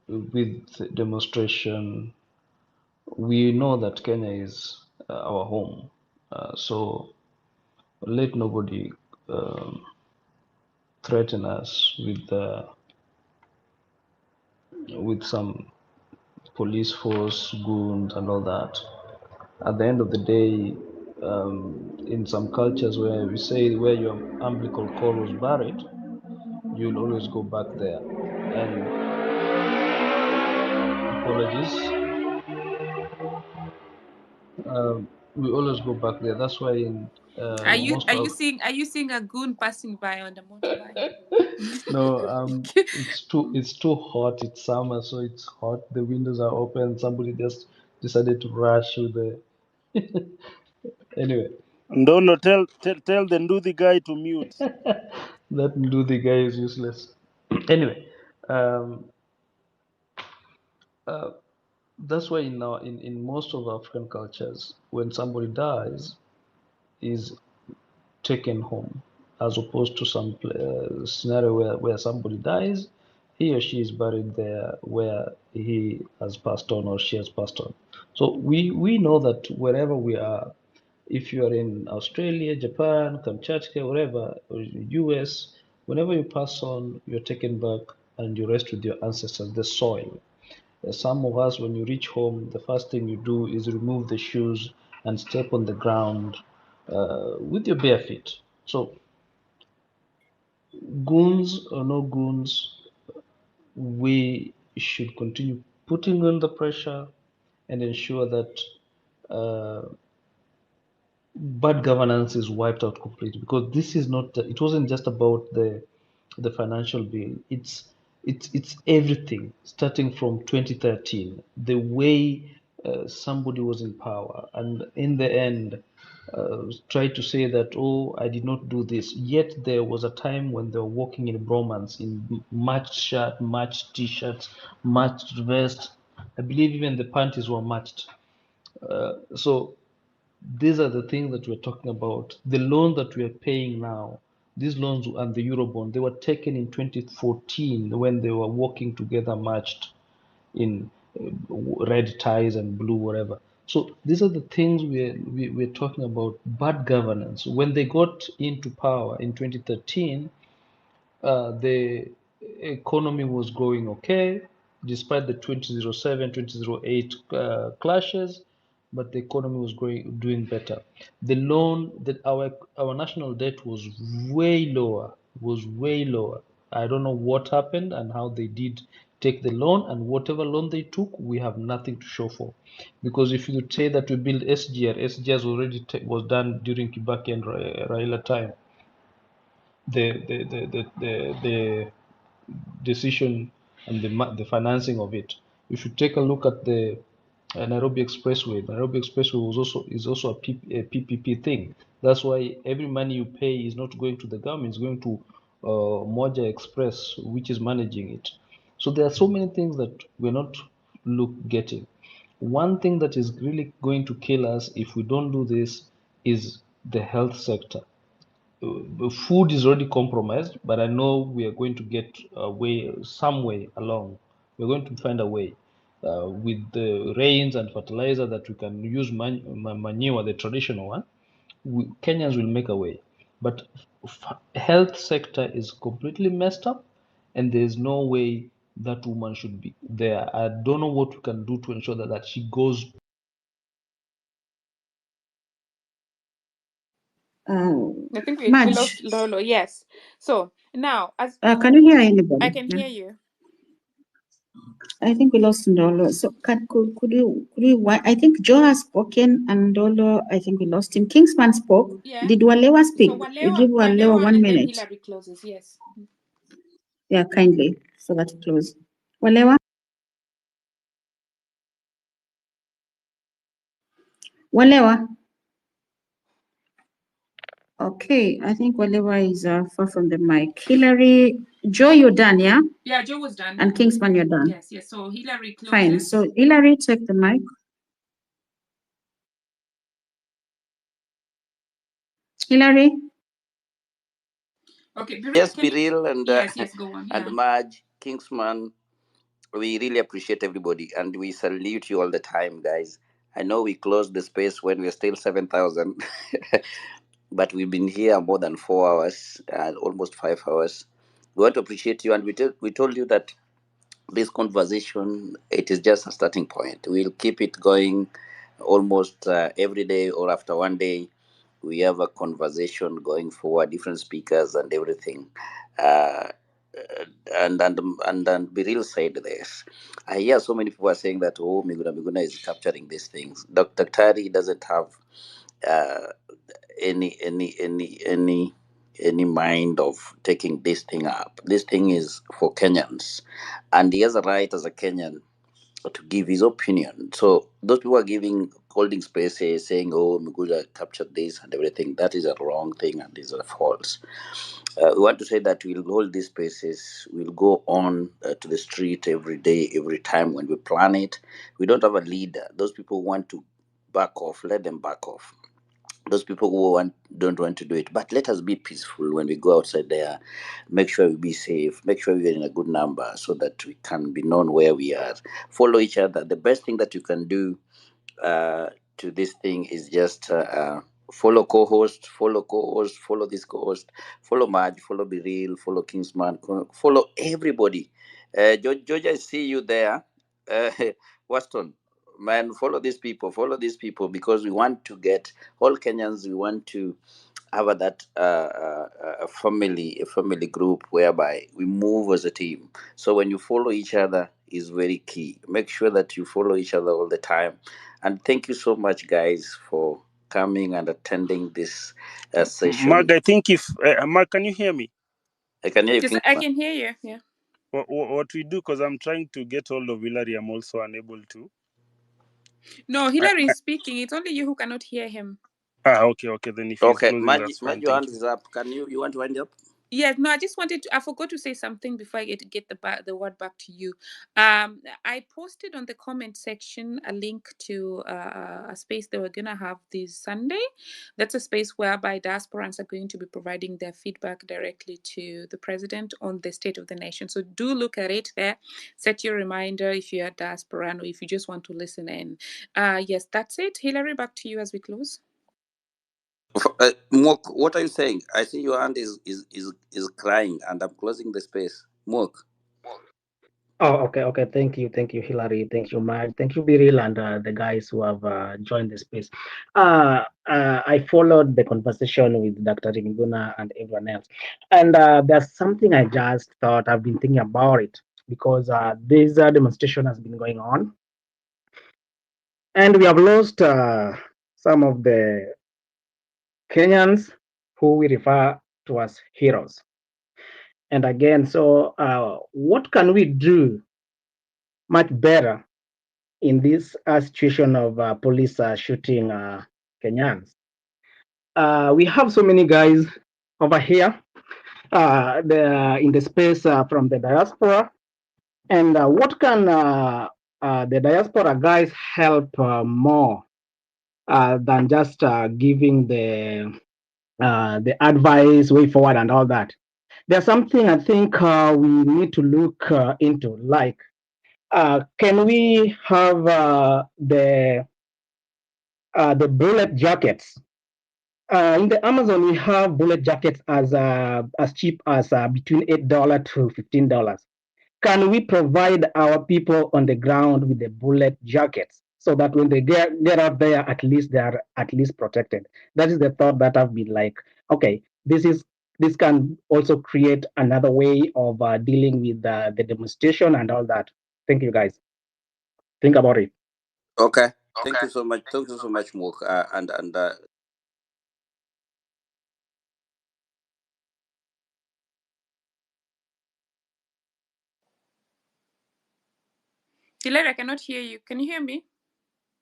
with demonstration, we know that Kenya is our home. So let nobody threaten us with some police force, goons, and all that. At the end of the day, in some cultures where we say where your umbilical cord was buried, you'll always go back there. And apologies. We always go back there. That's why in Are you most of are you seeing a goon passing by on the motorbike? no, it's too hot. It's summer, so it's hot. The windows are open. Somebody just decided to rush with the anyway. Ndolo, tell the Nduthi guy to mute. That Nduthi guy is useless. Anyway, um, uh, that's why in most of African cultures, when somebody dies, is taken home, as opposed to some scenario where somebody dies, he or she is buried there where he has passed on or she has passed on. So we know that wherever we are, if you are in Australia, Japan, Kamchatka, wherever, or US, whenever you pass on, you're taken back and you rest with your ancestors, the soil. Some of us, when you reach home, the first thing you do is remove the shoes and step on the ground with your bare feet. So, goons or no goons, we should continue putting on the pressure and ensure that uh, bad governance is wiped out completely. Because this is not, it wasn't just about the the financial bill. It's everything starting from 2013. The way somebody was in power, and in the end, tried to say that, oh, I did not do this. Yet there was a time when they were walking in bromance, in matched shirt, matched t-shirts, matched vest. I believe even the panties were matched. So these are the things that we're talking about. The loan that we are paying now, these loans and the Eurobond, they were taken in 2014 when they were working together, matched in red ties and blue, whatever. So these are the things we're talking about. Bad governance. When they got into power in 2013, the economy was growing okay, despite the 2007, 2008 clashes, but the economy was doing better. The loan that our national debt was way lower, I don't know what happened and how they did take the loan, and whatever loan they took, we have nothing to show for. Because if you say that we build SGR already was done during Kibaki and Raila time. The decision and the financing of it. If you take a look at the Nairobi Expressway, is also a PPP thing. That's why every money you pay is not going to the government; it's going to Moja Express, which is managing it. So there are so many things that we're not getting. One thing that is really going to kill us if we don't do this is the health sector. Food is already compromised, but I know we are going to get some way along. We're going to find a way with the rains and fertilizer that we can use manure, the traditional one. Kenyans will make a way, but health sector is completely messed up, and there's no way that woman should be there. I don't know what we can do to ensure that she goes. I think we Madge, lost Lolo. Yes. So now, as can you hear anybody? I can hear you. I think we lost Ndolo. So could you I think Joe has spoken and Ndolo, I think we lost him. Kingsman spoke. Yeah. Did Walewa speak? So Give Walewa 1 and minute. then Hillary closes. Yes. Yeah, kindly, so that it close. Walewa? Walewa? Okay, I think Walewa is far from the mic. Hillary, Joe, you're done, yeah? Yeah, Joe was done. And Kingsman, you're done. Yes, yes. So Hillary closes. Fine. So Hillary, take the mic. Hillary? Okay. Yes, Biril and yes, go on. and Marge, Kingsman, we really appreciate everybody and we salute you all the time, guys. I know we closed the space when we're still 7,000, but we've been here more than 4 hours, almost 5 hours. We want to appreciate you, and we told you that this conversation, it is just a starting point. We'll keep it going almost every day, or after one day we have a conversation going forward, different speakers and everything. uh, and then Biril said this. I hear so many people are saying that, oh, Miguna is capturing these things. Dr. Tari doesn't have uh, any mind of taking this thing up. This thing is for Kenyans, and he has a right as a Kenyan to give his opinion. So those people are holding spaces, saying, "Oh, Miguel captured this and everything." That is a wrong thing, and is a false. We want to say that we'll hold these spaces. We'll go on to the street every day, every time when we plan it. We don't have a leader. Those people want to back off. Let them back off. Those people who don't want to do it, but let us be peaceful when we go outside there. Make sure we be safe, make sure we're in a good number so that we can be known where we are. Follow each other. The best thing that you can do to this thing is just follow co-host, follow this co-host, follow Marge, follow Be Real, follow Kingsman, follow everybody. George, I see you there. Waston, man, follow these people, because we want to get all Kenyans. We want to have that a family group whereby we move as a team. So when you follow each other is very key. Make sure that you follow each other all the time. And thank you so much, guys, for coming and attending this session. Mark, I think if Mark, can you hear me? I can hear you. Yes, I can hear you. Yeah. What we do, because I'm trying to get hold of Hillary, I'm also unable to. No, Hillary is speaking. It's only you who cannot hear him. Okay. Then if he's closing, that's fine. Maggie, your hand is up. You want to wind up? Yes, no, I just wanted to, I forgot to say something before I get the word back to you. I posted on the comment section a link to a space that we're going to have this Sunday. That's a space whereby diasporans are going to be providing their feedback directly to the president on the state of the nation. So do look at it there. Set your reminder if you're a diasporan or if you just want to listen in. Yes, that's it. Hillary, back to you as we close. Mok, what are you saying? I see your hand is crying, and I'm closing the space. Mok. Oh, okay. Thank you, Hillary. Thank you, Mike. Thank you, Biril, and the guys who have joined the space. I followed the conversation with Dr. Miguna and everyone else, and there's something I just thought. I've been thinking about it because this demonstration has been going on, and we have lost some of the Kenyans who we refer to as heroes. And again, so what can we do much better in this situation of police shooting Kenyans? We have so many guys over here in the space from the diaspora. And what can the diaspora guys help more than just giving the advice, way forward, and all that? There's something I think we need to look into, like, can we have the bullet jackets? In the Amazon, we have bullet jackets as cheap as between $8 to $15. Can we provide our people on the ground with the bullet jackets so that when they get out there, at least they are at least protected? That is the thought that I've been like, okay, this can also create another way of dealing with the demonstration and all that. Thank you, guys. Think about it. Okay. Thank you so much. Thank you so much, Mok. Hillary, I cannot hear you. Can you hear me?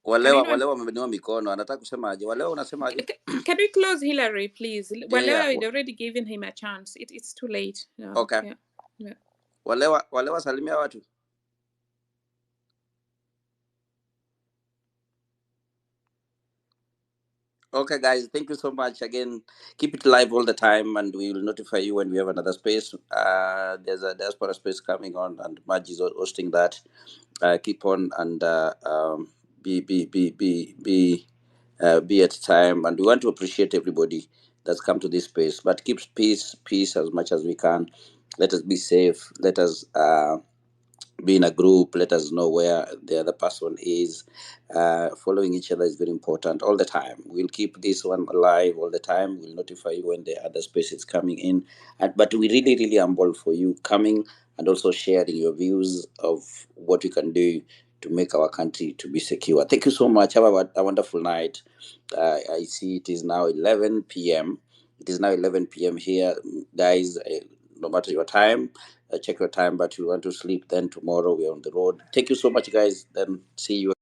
Wale wameinua mikono, anataka kusemaje? Wale unasemaje? Can we close Hillary, please? Wale we'd already given him a chance. It's too late. No. Okay. Yeah. Wale wasalimia watu. Okay, guys, thank you so much. Again, keep it live all the time, and we will notify you when we have another space. There's a diaspora space coming on, and Madge is hosting that. Keep on and be at time. And we want to appreciate everybody that's come to this space. But keep peace as much as we can. Let us be safe. Let us be in a group. Let us know where the other person is. Following each other is very important all the time. We'll keep this one alive all the time. We'll notify you when the other space is coming in. But we really humble for you coming and also sharing your views of what we can do to make our country to be secure. Thank you so much. Have a wonderful night. I see it is now 11 p.m. It is now 11 p.m. here, guys. No matter your time, check your time. But you want to sleep, then tomorrow we're on the road. Thank you so much, guys. Then see you.